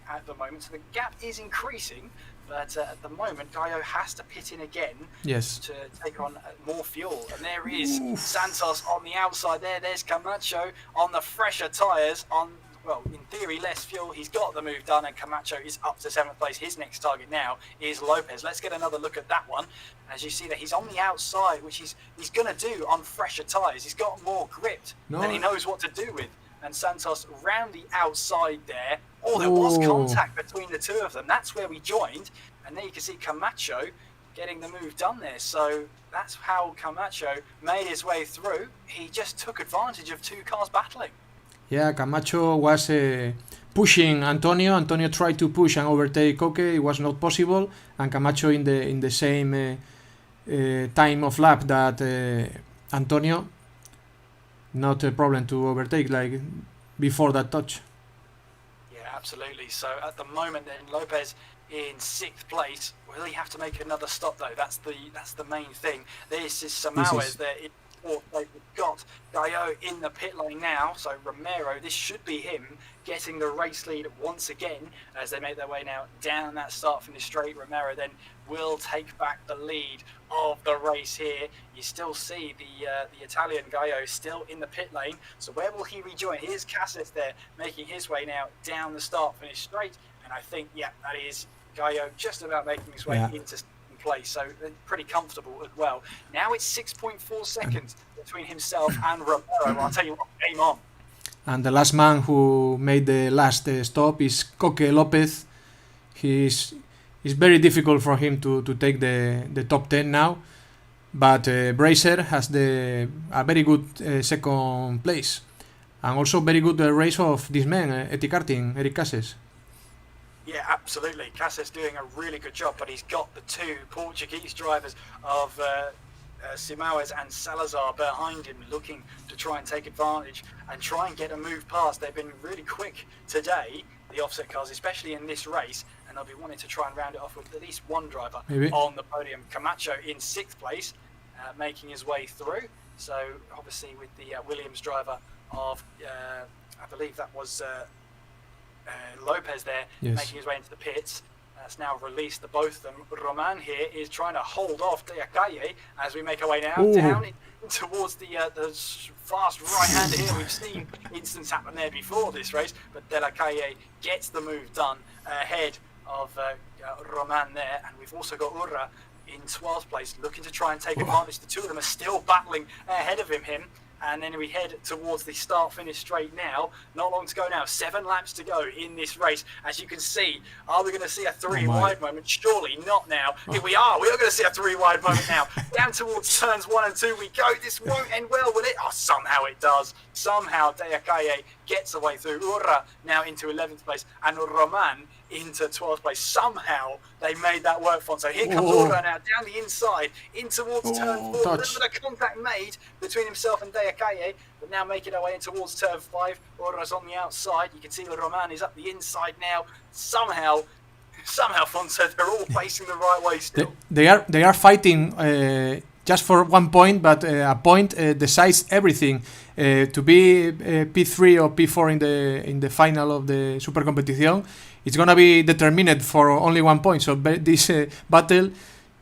at the moment. So the gap is increasing, but at the moment, Gallo has to pit in again to take on more fuel. And there is Santos on the outside there. There's Camacho on the fresher tyres on, well, in theory, less fuel. He's got the move done, and Camacho is up to 7th place. His next target now is Lopez. Let's get another look at that one. As you see that he's on the outside, which he's going to do on fresher tyres. He's got more grip than he knows what to do with. And Santos round the outside there. Oh, there was contact between the two of them. That's where we joined. And there you can see Camacho getting the move done there. So that's how Camacho made his way through. He just took advantage of two cars battling. Yeah, Camacho was pushing Antonio. Antonio tried to push and overtake Coque. It was not possible. And Camacho in the same time of lap that Antonio, not a problem to overtake. Like before that touch. Yeah, absolutely. So at the moment, then Lopez in 6th place. Will he have to make another stop though? That's the main thing. This is Samawes there in 4th place. We've got Gallo in the pit lane now. So Romero, this should be him getting the race lead once again as they make their way now down that start from the straight. Romero then will take back the lead of the race here. You still see the Italian Gallo still in the pit lane. So where will he rejoin? Here's Cassis there making his way now down the start finish straight. And I think, yeah, that is Gallo just about making his way into second place. So pretty comfortable as well. Now it's 6.4 seconds between himself and Romero. I'll tell you what, game on. And the last man who made the last stop is Coque Lopez. It's very difficult for him to take the top 10 now. But Bracer has a very good second place. And also very good race of this man, Etikarting, Eric Cases. Yeah, absolutely. Cassis doing a really good job, but he's got the two Portuguese drivers of Simões and Salazar behind him, looking to try and take advantage and try and get a move past. They've been really quick today, the offset cars, especially in this race, and they'll be wanting to try and round it off with at least one driver on the podium. Camacho in 6th place, making his way through. So obviously with the Williams driver of, I believe that was Lopez there, making his way into the pits. That's now released the both of them. Roman here is trying to hold off De La Calle as we make our way now down towards the fast right-hander here. We've seen incidents happen there before this race, but De La Calle gets the move done ahead of Roman there. And we've also got Urra in 12th place looking to try and take advantage. The two of them are still battling ahead of him. And then we head towards the start-finish straight now. Not long to go now. 7 laps to go in this race. As you can see, are we going to see a 3-wide moment? Surely not now. Here we are. We are going to see a 3-wide moment now. Down towards turns 1 and 2 we go. This won't end well, will it? Oh, somehow it does. Somehow De La Calle gets away through. Urra now into 11th place. And Roman into 12th place. Somehow they made that work for him. So here comes Urra now down the inside in towards turn 4. A little bit of contact made between himself and De La Calle, but now making our way in towards turn 5. Urra's on the outside. You can see that Roman is up the inside now. Somehow Fonso, they're all facing the right way still. They are fighting just for 1 point, but a point decides everything. To be P3 or P4 in the final of the Super Competición, it's gonna be determined for only 1 point. So this battle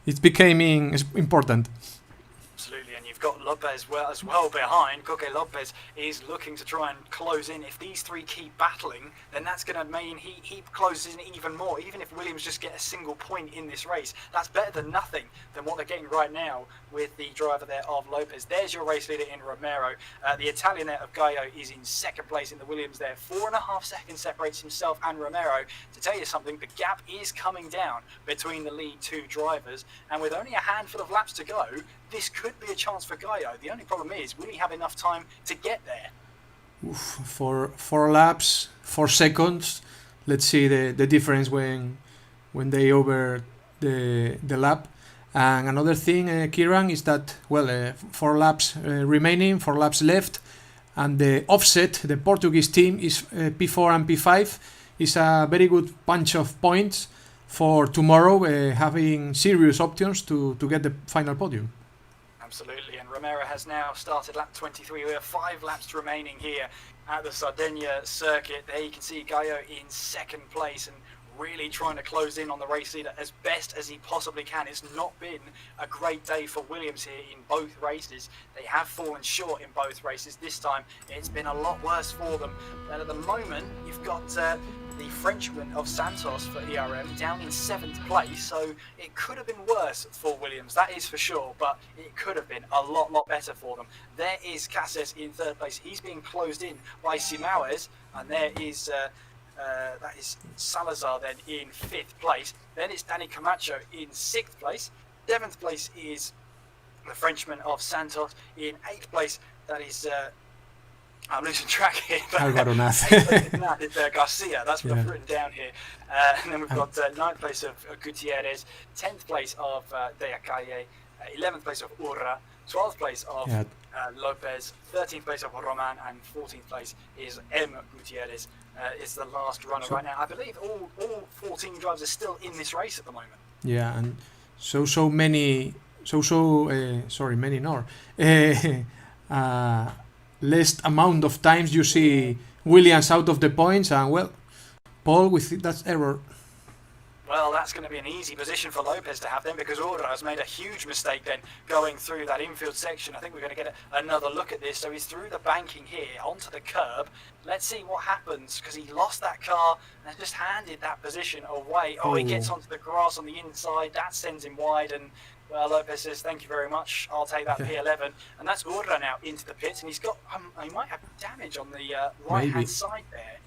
is becoming important. Absolutely, and you've got Lopez as well behind. Coque Lopez is looking to try and close in. If these three keep battling, then that's going to mean he closes in even more. Even if Williams just get a single point in this race, that's better than nothing than what they're getting right now with the driver there of Lopez. There's your race leader in Romero. The Italian there of Gallo is in 2nd place in the Williams there. 4.5 seconds separates himself and Romero. To tell you something, the gap is coming down between the lead 2 drivers, and with only a handful of laps to go, this could be a chance for Gallo. The only problem is, will he have enough time to get there? For 4 laps, 4 seconds. Let's see the difference when they over the lap. And another thing, Kieran, is that 4 laps remaining, 4 laps left, and the offset, the Portuguese team is P4 and P5, is a very good bunch of points for tomorrow, having serious options to get the final podium. Absolutely, and Romero has now started lap 23. We have 5 laps remaining here at the Sardegna circuit. There you can see Gallo in 2nd place and really trying to close in on the race leader as best as he possibly can. It's not been a great day for Williams here in both races. They have fallen short in both races. This time it's been a lot worse for them. And at the moment you've got the Frenchman of Santos for ERM down in 7th place, so it could have been worse for Williams, that is for sure, but it could have been a lot better for them. There is Cases in 3rd place. He's being closed in by Simões, and there is that is Salazar then in 5th place. Then it's Danny Camacho in 6th place. 7th place is the Frenchman of Santos. In 8th place, that is I'm losing track here. It's Garcia. That's what I've written down here. And then we've got 9th place of Gutierrez, 10th place of De La Calle, 11th place of Urra, 12th place of Lopez, 13th place of Roman, and 14th place is M. Gutierrez. Is the last runner right now. I believe all 14 drivers are still in this race at the moment. Yeah, and many nor less amount of times you see Williams out of the points, and well, Paul with that error. Well, that's going to be an easy position for Lopez to have then, because Order has made a huge mistake then going through that infield section. I think we're going to get another look at this. So he's through the banking here onto the curb. Let's see what happens, because he lost that car and just handed that position away. Oh, he gets onto the grass on the inside. That sends him wide, and well, Lopez says, thank you very much, I'll take that P11. And that's Order now into the pits, and he's got, he might have damage on the right-hand side there.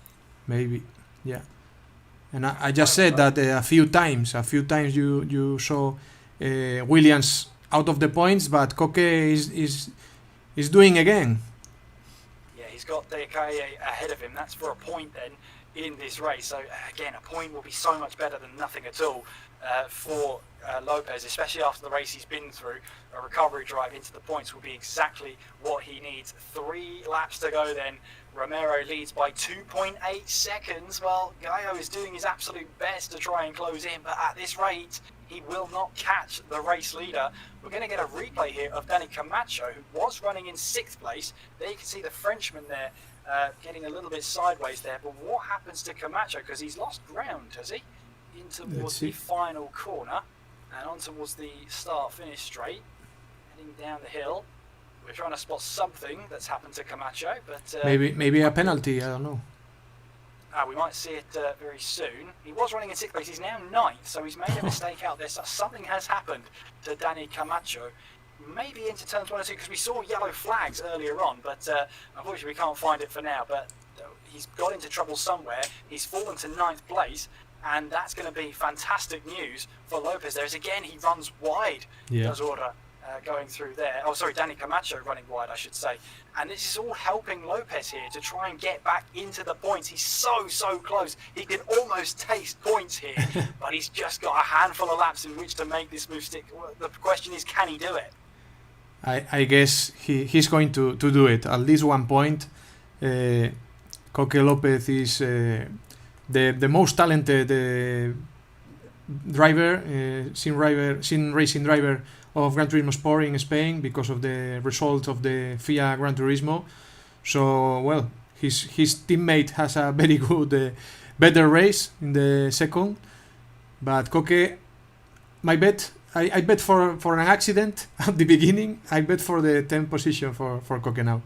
Maybe, yeah. And I just said that a few times you saw Williams out of the points, but Koke is doing again. Yeah, he's got DK ahead of him. That's for a point then in this race. So again, a point will be so much better than nothing at all for Lopez, especially after the race he's been through. A recovery drive into the points will be exactly what he needs. 3 laps to go then. Romero leads by 2.8 seconds. Well, Gallo is doing his absolute best to try and close in, but at this rate, he will not catch the race leader. We're going to get a replay here of Danny Camacho, who was running in 6th place. There you can see the Frenchman there getting a little bit sideways there. But what happens to Camacho? Because he's lost ground, has he? In towards the final corner and on towards the start-finish straight. Heading down the hill. We're trying to spot something that's happened to Camacho, but maybe a penalty. I don't know. We might see it very soon. He was running in 6th place. He's now 9th, so he's made a mistake out there. So something has happened to Danny Camacho. Maybe into turns 1 or 2, because we saw yellow flags earlier on, but unfortunately we can't find it for now. But he's got into trouble somewhere. He's fallen to 9th place, and that's going to be fantastic news for Lopez. There's again, he runs wide. Does Order. Going through there. Oh, sorry, Danny Camacho running wide, I should say. And this is all helping Lopez here to try and get back into the points. He's so close. He can almost taste points here, but he's just got a handful of laps in which to make this move stick. The question is, can he do it? I guess he's going to do it. At least 1 point. Coque Lopez is the most talented driver, sim racing driver of Gran Turismo Sport in Spain, because of the result of the FIA Gran Turismo. So, well, his teammate has a very good, better race in the second. But Koke, my bet, I bet for an accident at the beginning. I bet for the 10th position for Koke now.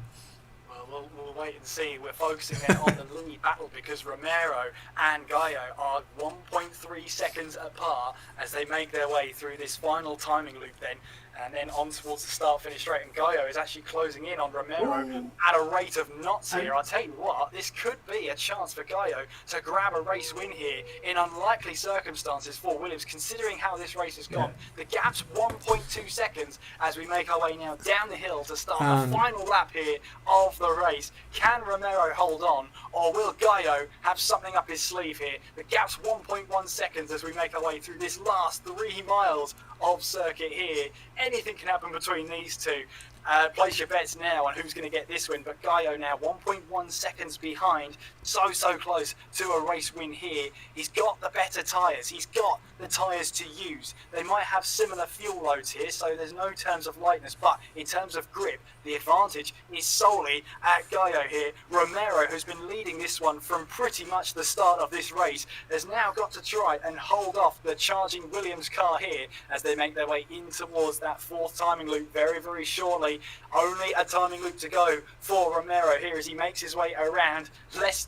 Well, we'll wait and see. We're focusing then on the lead battle, because Romero and Gallo are 1.3 seconds apart as they make their way through this final timing loop then, and then on towards the start-finish straight. And Gallo is actually closing in on Romero at a rate of knots here. I'll tell you what, this could be a chance for Gallo to grab a race win here in unlikely circumstances for Williams, considering how this race has gone. The gap's 1.2 seconds as we make our way now down the hill to start the final lap here of the race. Can Romero hold on, or will Gallo have something up his sleeve here? The gap's 1.1 seconds as we make our way through this last 3 miles of circuit here. Anything can happen between these two. Place your bets now on who's going to get this win, but Gallo now 1.1 seconds behind, so close to a race win here. He's got the better tyres, he's got the tyres to use. They might have similar fuel loads here, so there's no terms of lightness, but in terms of grip, the advantage is solely at Gallo here. Romero, who's been leading this one from pretty much the start of this race, has now got to try and hold off the charging Williams car here as they make their way in towards that 4th timing loop very shortly. Only a timing loop to go for Romero here as he makes his way around.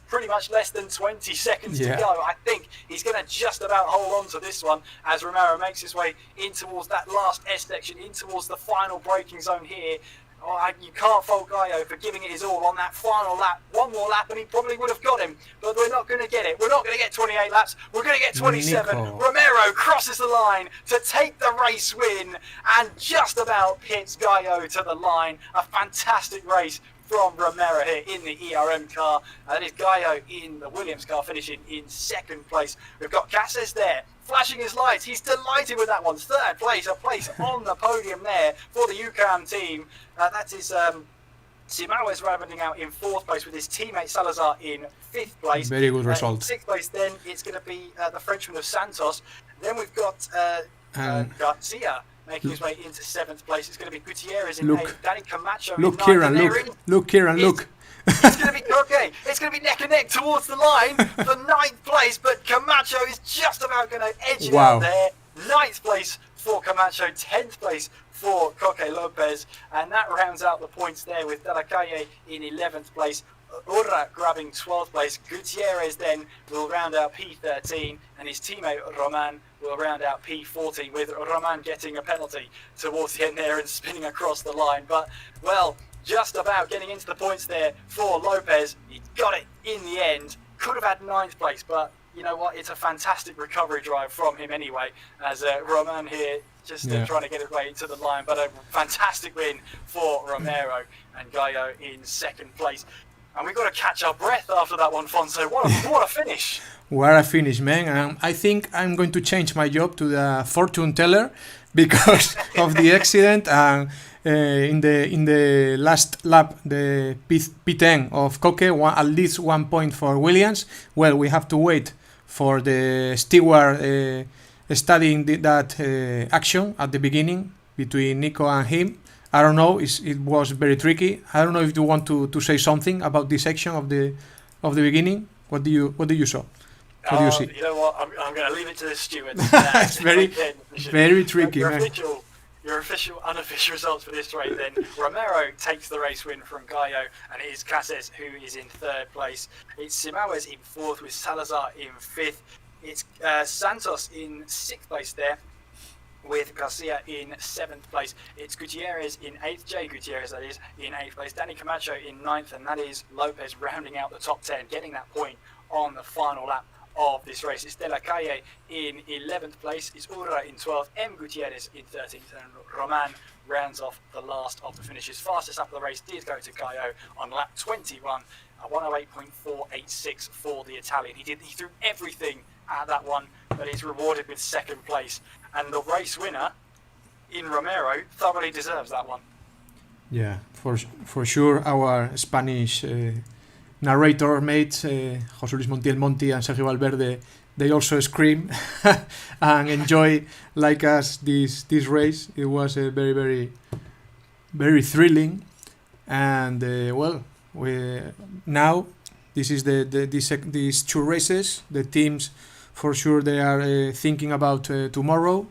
Pretty much less than 20 seconds to go. I think he's going to just about hold on to this one as Romero makes his way in towards that last S section, in towards the final braking zone here. You can't fault Gallo for giving it his all on that final lap. One more lap and he probably would have got him, but we're not going to get it. We're not going to get 28 laps. We're going to get 27. Nico. Romero crosses the line to take the race win and just about hits Gallo to the line. A fantastic race from Romero here in the ERM car. That is Gaio in the Williams car finishing in second place. We've got Casses there flashing his lights. He's delighted with that one. Third place, a place on the podium there for the UCAM team. That is Simao is rounding out in fourth place with his teammate Salazar in fifth place. Very good result. In sixth place, then it's going to be the Frenchman of Santos. Then we've got Garcia making his way into seventh place. It's going to be Gutierrez in eighth. Danny Camacho in ninth. Look, Kieran, look. It's going to be okay. It's going to be neck and neck towards the line for ninth place, but Camacho is just about going to edge it out there. Ninth place for Camacho, 10th place for Coque Lopez, and that rounds out the points there with De La Calle in 11th place, Urra grabbing 12th place. Gutierrez then will round out P13, and his teammate Roman will round out P14, with Roman getting a penalty towards the end there and spinning across the line. But, well, just about getting into the points there for Lopez. He got it in the end. Could have had 9th place, but you know what? It's a fantastic recovery drive from him anyway, as Roman here just trying to get his way to the line. But a fantastic win for Romero, and Gaio in second place. And we've got to catch our breath after that one, Fonso. What a finish! What a finish, man. I think I'm going to change my job to the fortune teller because of the accident. And in the last lap, the P10 of Coque, at least 1 point for Williams. Well, we have to wait for the steward studying that action at the beginning between Nico and him. I don't know. It was very tricky. I don't know if you want to say something about this section of the beginning. What do you saw? What do you see? You know what? I'm going to leave it to the steward. It's very tricky. Your official, unofficial results for this race then. Romero takes the race win from Gaio, and it is Cases who is in third place. It's Simaues in fourth with Salazar in fifth. It's Santos in sixth place there, with Garcia in seventh place. It's Gutierrez in eighth, Jay Gutierrez that is, in eighth place. Danny Camacho in ninth, and that is Lopez rounding out the top 10, getting that point on the final lap of this race. It's De La Calle in 11th place, it's Urra in 12th, M. Gutierrez in 13th, and Roman rounds off the last of the finishes. Fastest lap of the race did go to Gaio on lap 21, 108.486 for the Italian. He threw everything at that one, but he's rewarded with second place. And the race winner in Romero thoroughly deserves that one. Yeah, for sure, our Spanish narrator mates, José Luis Montiel Monti and Sergio Valverde, they also scream and enjoy like us this race. It was very, very, very thrilling, and now this is these two races. The teams, for sure, they are thinking about tomorrow,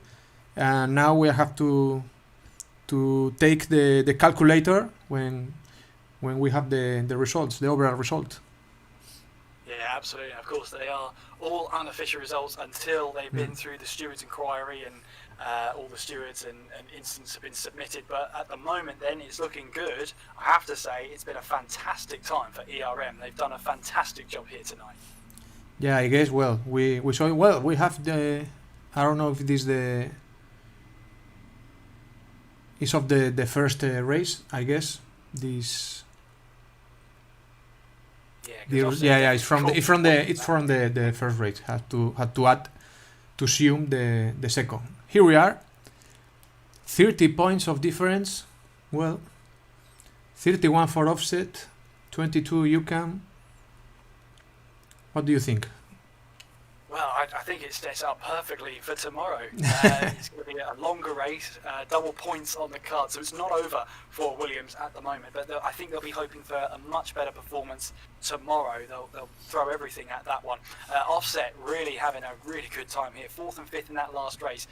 and now we have to take the calculator when we have the results, the overall result. Yeah, absolutely. Of course, they are all unofficial results until they've been through the stewards' inquiry and all the stewards and incidents have been submitted. But at the moment, then, it's looking good. I have to say, it's been a fantastic time for ERM. They've done a fantastic job here tonight. Yeah, I guess. Well, we saw. Well, we have the. I don't know if it is the. It's of the first race, I guess. This. Yeah. It's from the first race. Had to add to assume the second. Here we are. 30 points of difference. Well, 31 for Offset, 22 UCAM. What do you think? Well, I think it sets up perfectly for tomorrow. It's going to be a longer race, double points on the card, so it's not over for Williams at the moment. But I think they'll be hoping for a much better performance tomorrow. They'll throw everything at that one. Offset really having a really good time here, fourth and fifth in that last race.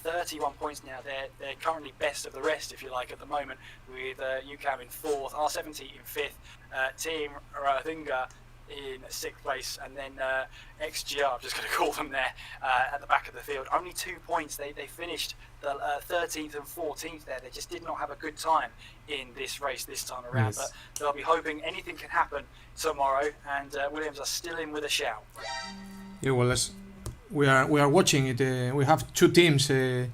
31 points now. They're currently best of the rest, if you like, at the moment, with UCAM in fourth, R70 in fifth, Team Radinga in sixth place, and then XGR, I'm just going to call them there, at the back of the field. Only 2 points. They finished the 13th and 14th there. They just did not have a good time in this race this time around. Yes. But they'll be hoping anything can happen tomorrow, and Williams are still in with a shout. Yeah, well, we are watching it. We have two teams in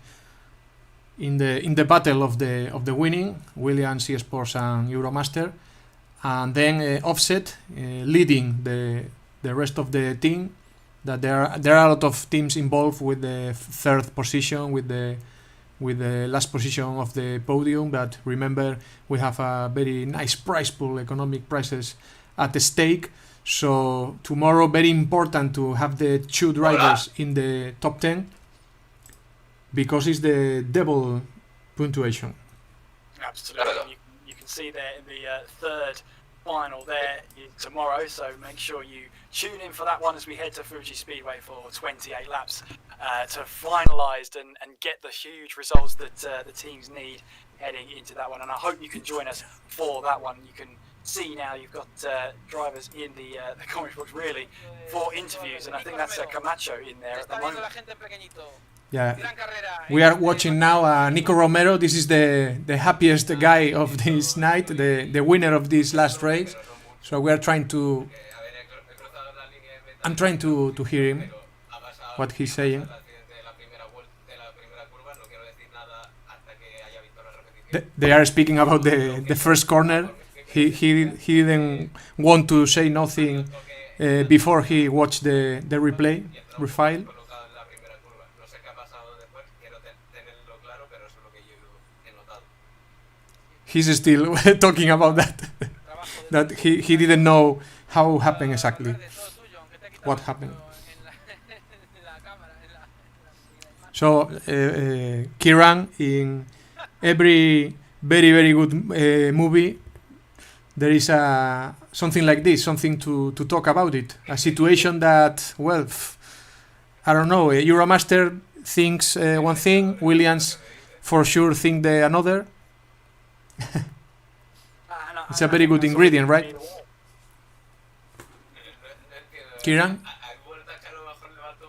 the battle of the winning, Williams, C Sports and Euromaster. and then Offset leading the rest of the team. That there are a lot of teams involved with the third position, with the last position of the podium. But remember, we have a very nice prize pool, economic prizes at stake. So tomorrow, very important to have the two drivers in the top 10, because it's the double punctuation. Absolutely. You can see there in the third final there tomorrow, so make sure you tune in for that one as we head to Fuji Speedway for 28 laps to finalise and get the huge results that the teams need heading into that one. And I hope you can join us for that one. You can see now you've got drivers in the comment books really for interviews, and I think that's Camacho in there at the moment. Yeah, we are watching now Nico Romero. This is the happiest guy of this night, the winner of this last race. So we are trying to. I'm trying to hear him, what he's saying. They are speaking about the first corner. He didn't want to say nothing before he watched the replay, refile. He's still talking about that. That he didn't know how happened exactly. What happened. So Kieran, in every very good movie, there is something like this, something to talk about it. A situation that, well, I don't know, Euromaster thinks one thing, Williams for sure think the another. It's a very good ingredient, right? Kieran?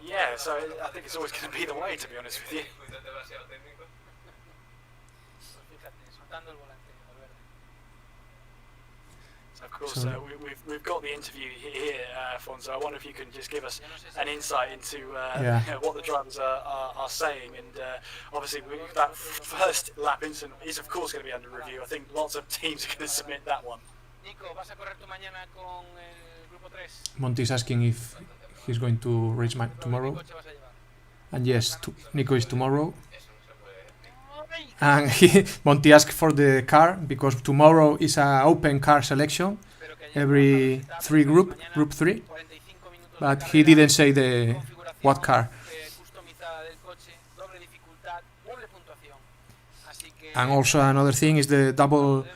Yeah, so I think it's always going to be the way, to be honest with you. Of course, we've got the interview here, Fonso. I wonder if you can just give us an insight into what the drivers are saying. And obviously, that first lap incident is, of course, going to be under review. I think lots of teams are going to submit that one. Monty's asking if he's going to race tomorrow. And yes, Nico is tomorrow. And Monty asked for the car because tomorrow is an open car selection, every group 3, but he didn't say what car. And also another thing is the double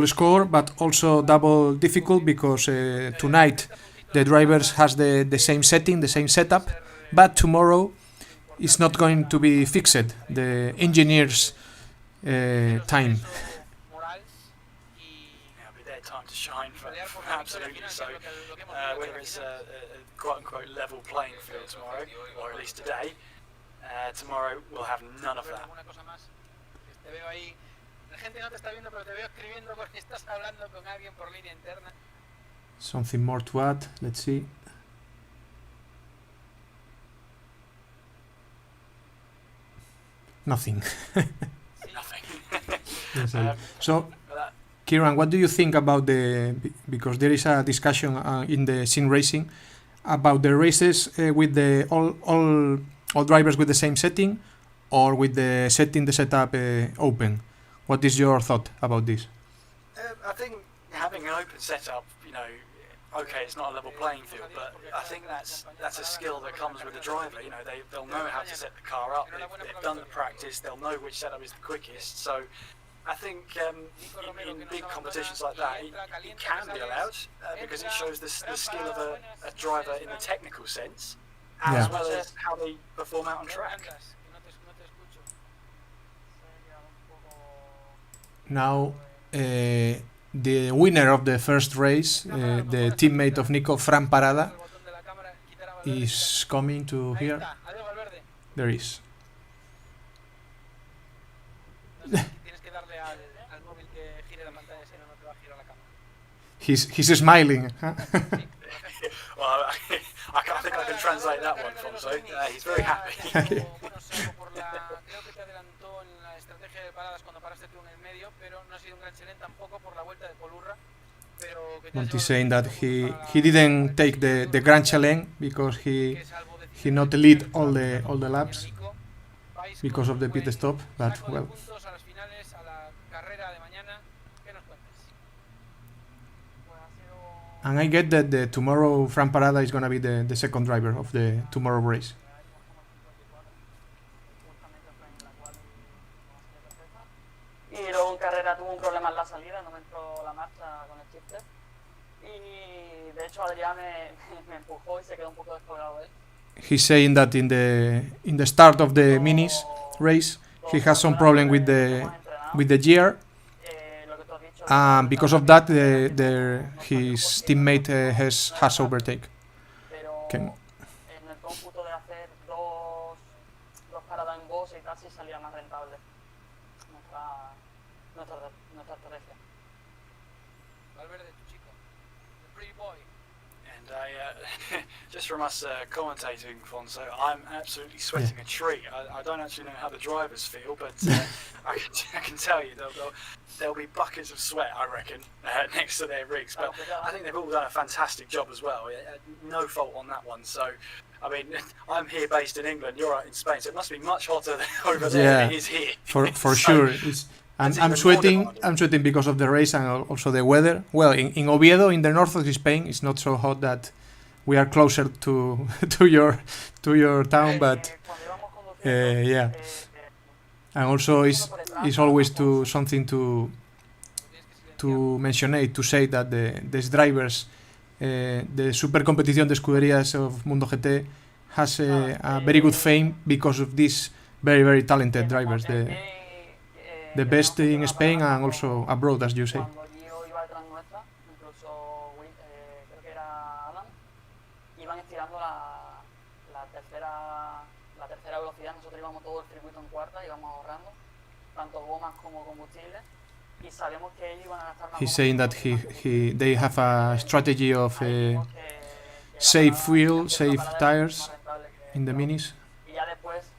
score, but also double difficult, because tonight the drivers has the same setting, the same setup, but tomorrow it's not going to be fixed, the engineers' time. It'll be their time to shine, absolutely. So whether it's a quote-unquote level playing field tomorrow, or at least today, tomorrow we'll have none of that. Something more to add, let's see. Nothing. Nothing. So, Kieran, what do you think about because there is a discussion in the sim racing about the races with the all drivers with the same setting, or with the setup open? What is your thought about this? I think having an open setup, okay, it's not a level playing field, but I think that's a skill that comes with the driver. They'll know how to set the car up. They've done the practice. They'll know which setup is the quickest. So I think in big competitions like that, it can be allowed because it shows the skill of a driver in the technical sense, as well as how they perform out on track. Now, the winner of the first race, the teammate of Nico, Fran Parada, is coming to here. There is. He's smiling. Well, I think I can translate that one, Fonso. He's very happy. Monty saying that he didn't take the Grand Challenge because he not lead all the laps because of the pit stop, but well. And I get that the tomorrow Fran Parada is gonna be the second driver of the tomorrow race. Y luego en carrera tuvo un problema en la salida, no me entró la marcha con el shifter. Y de hecho Adrián me empujó y se quedó un poco descolgado él. He's saying that in the start of the minis race he has some problem with the gear, and because of that his teammate has overtake. Okay. En el cómputo de hacer dos paradas en box y tal sí salía más rentable nuestra estrategia. Valverde, tu chico, the pretty boy. And just from us commentating, Fonso, I'm absolutely sweating a treat. I don't actually know how the drivers feel, but I can tell you there'll be buckets of sweat, I reckon, next to their rigs. But I think they've all done a fantastic job as well. No fault on that one. So, I mean, I'm here based in England, you're out in Spain, so it must be much hotter over there than it is here. For sure. I'm sweating because of the race and also the weather. Well, in Oviedo, in the north of Spain, it's not so hot that we are closer to your town, but yeah. And also it's always something to mention, to say that these drivers, the super competition de escuderías of Mundo GT has a very good fame because of these very, very talented drivers, the best in Spain and also abroad, as you say. Cuando yo iba detrás nuestra, incluso creo que era Adam, iban estirando la tercera velocidad. Nosotros íbamos todo el circuito en cuarta, íbamos ahorrando tanto gomas como combustible, y sabemos que ellos iban a gastar más. He's saying that they have a strategy of safe fuel, safe tires in the minis. Y ya después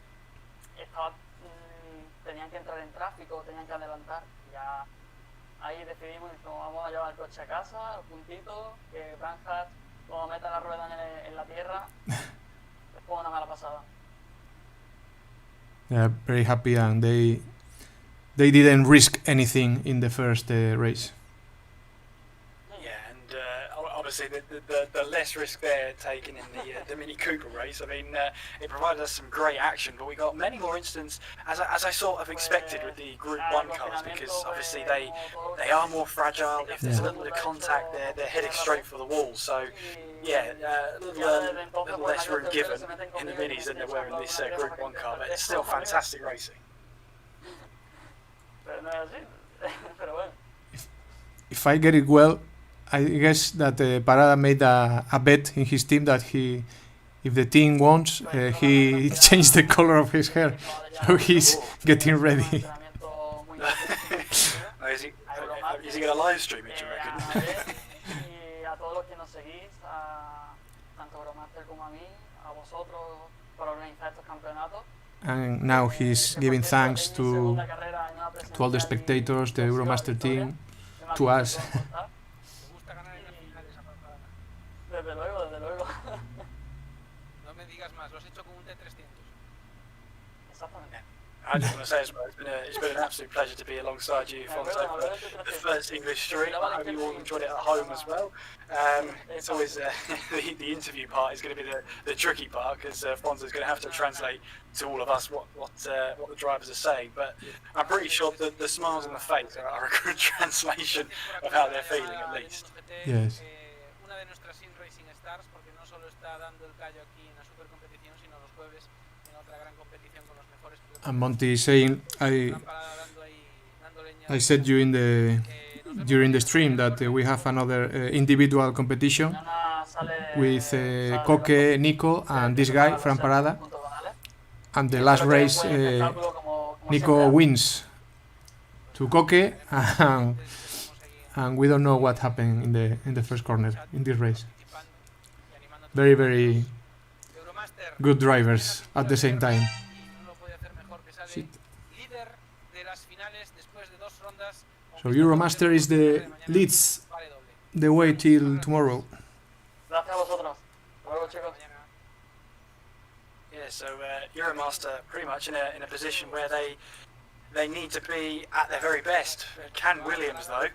tenían que entrar en tráfico, tenían que adelantar. Ya ahí decidimos, vamos a llevar el coche a casa, los puntitos, que Branhart, cuando meta la rueda en la tierra, es como una mala pasada. They are very happy and they didn't risk anything in the first race. Obviously, the less risk they're taking in the Mini Cooper race. I mean, it provided us some great action, but we got many more incidents, as I sort of expected with the Group 1 cars, because obviously they are more fragile. If there's a little bit of contact, they're heading straight for the wall. So, yeah, a little less room given in the Minis than there were in this Group 1 car, but it's still fantastic racing. If I get it well, I guess that Parada made a bet in his team that if the team wants, he changed the color of his hair, so he's getting ready. Is he going to live stream it, do you reckon? And now he's giving thanks to all the spectators, the Euromaster team, to us. Desde luego. No me digas más, lo has hecho con un T300. Exactamente. I just want to say as well, it's been an absolute pleasure to be alongside you, Fonso, for the first English stream. I hope you all enjoyed it at home as well. It's always the interview part is going to be the tricky part, because Fonso's going to have to translate to all of us what the drivers are saying. But I'm pretty sure that the smiles on the face are a good translation of how they're feeling, at least. Yes. Una de nuestras Sim Racing Stars, porque no solo está dando el callo aquí en la supercompetición, sino los jueves en otra gran competición con los mejores pilotos. And Monty is saying, I said during the stream that we have another individual competition with Coque, Nico, and this guy, Fran Parada. And the last race, Nico wins to Coque, and we don't know what happened in the first corner in this race. Very, very good drivers at the same time. Shit. So Euromaster is the leads the way till tomorrow. Gracias a vosotros. Hasta luego, chicos. Yeah, so Euromaster pretty much in a position where they need to be at their very best. Can Williams though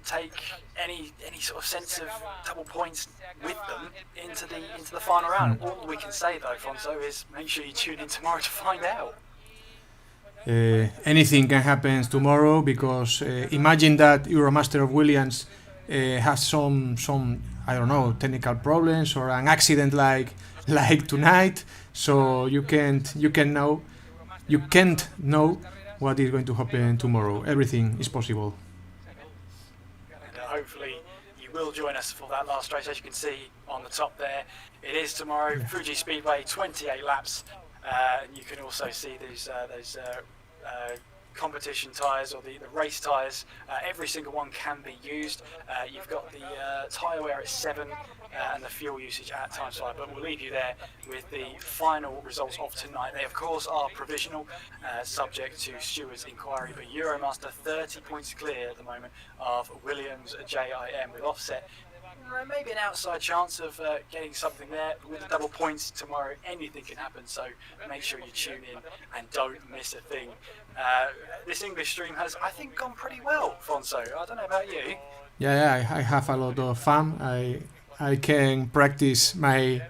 take any sort of sense of double points with them into the final round? All we can say though, Fonso, is make sure you tune in tomorrow to find out. Anything can happen tomorrow, because imagine that Euromaster of Williams has some I don't know, technical problems or an accident like tonight. So you can't know what is going to happen tomorrow. Everything is possible. And hopefully you will join us for that last race. As you can see on the top there, it is tomorrow. Fuji Speedway, 28 laps. And you can also see those competition tyres or the race tyres. Every single one can be used. You've got the tyre wear at 7 and the fuel usage at times 5, but we'll leave you there with the final results of tonight. They of course are provisional, subject to Stewart's inquiry, but Euromaster 30 points clear at the moment of Williams JIM, with Offset maybe an outside chance of getting something there. With the double points tomorrow, anything can happen, so make sure you tune in and don't miss a thing. This English stream has, I think, gone pretty well, Fonso. I don't know about you. Yeah, I have a lot of fun. I can practice my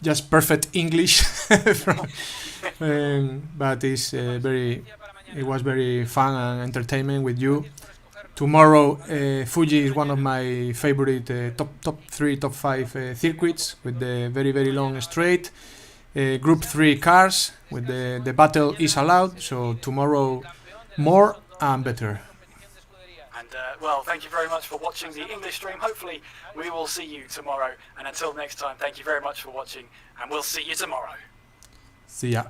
just perfect English, but it was very fun and entertainment with you. Tomorrow, Fuji is one of my favorite top 3, top 5 circuits, with the very long straight. Group 3 cars, with the battle is allowed. So tomorrow, more and better. And well, thank you very much for watching the English stream. Hopefully we will see you tomorrow. And until next time, thank you very much for watching, and we'll see you tomorrow. See ya.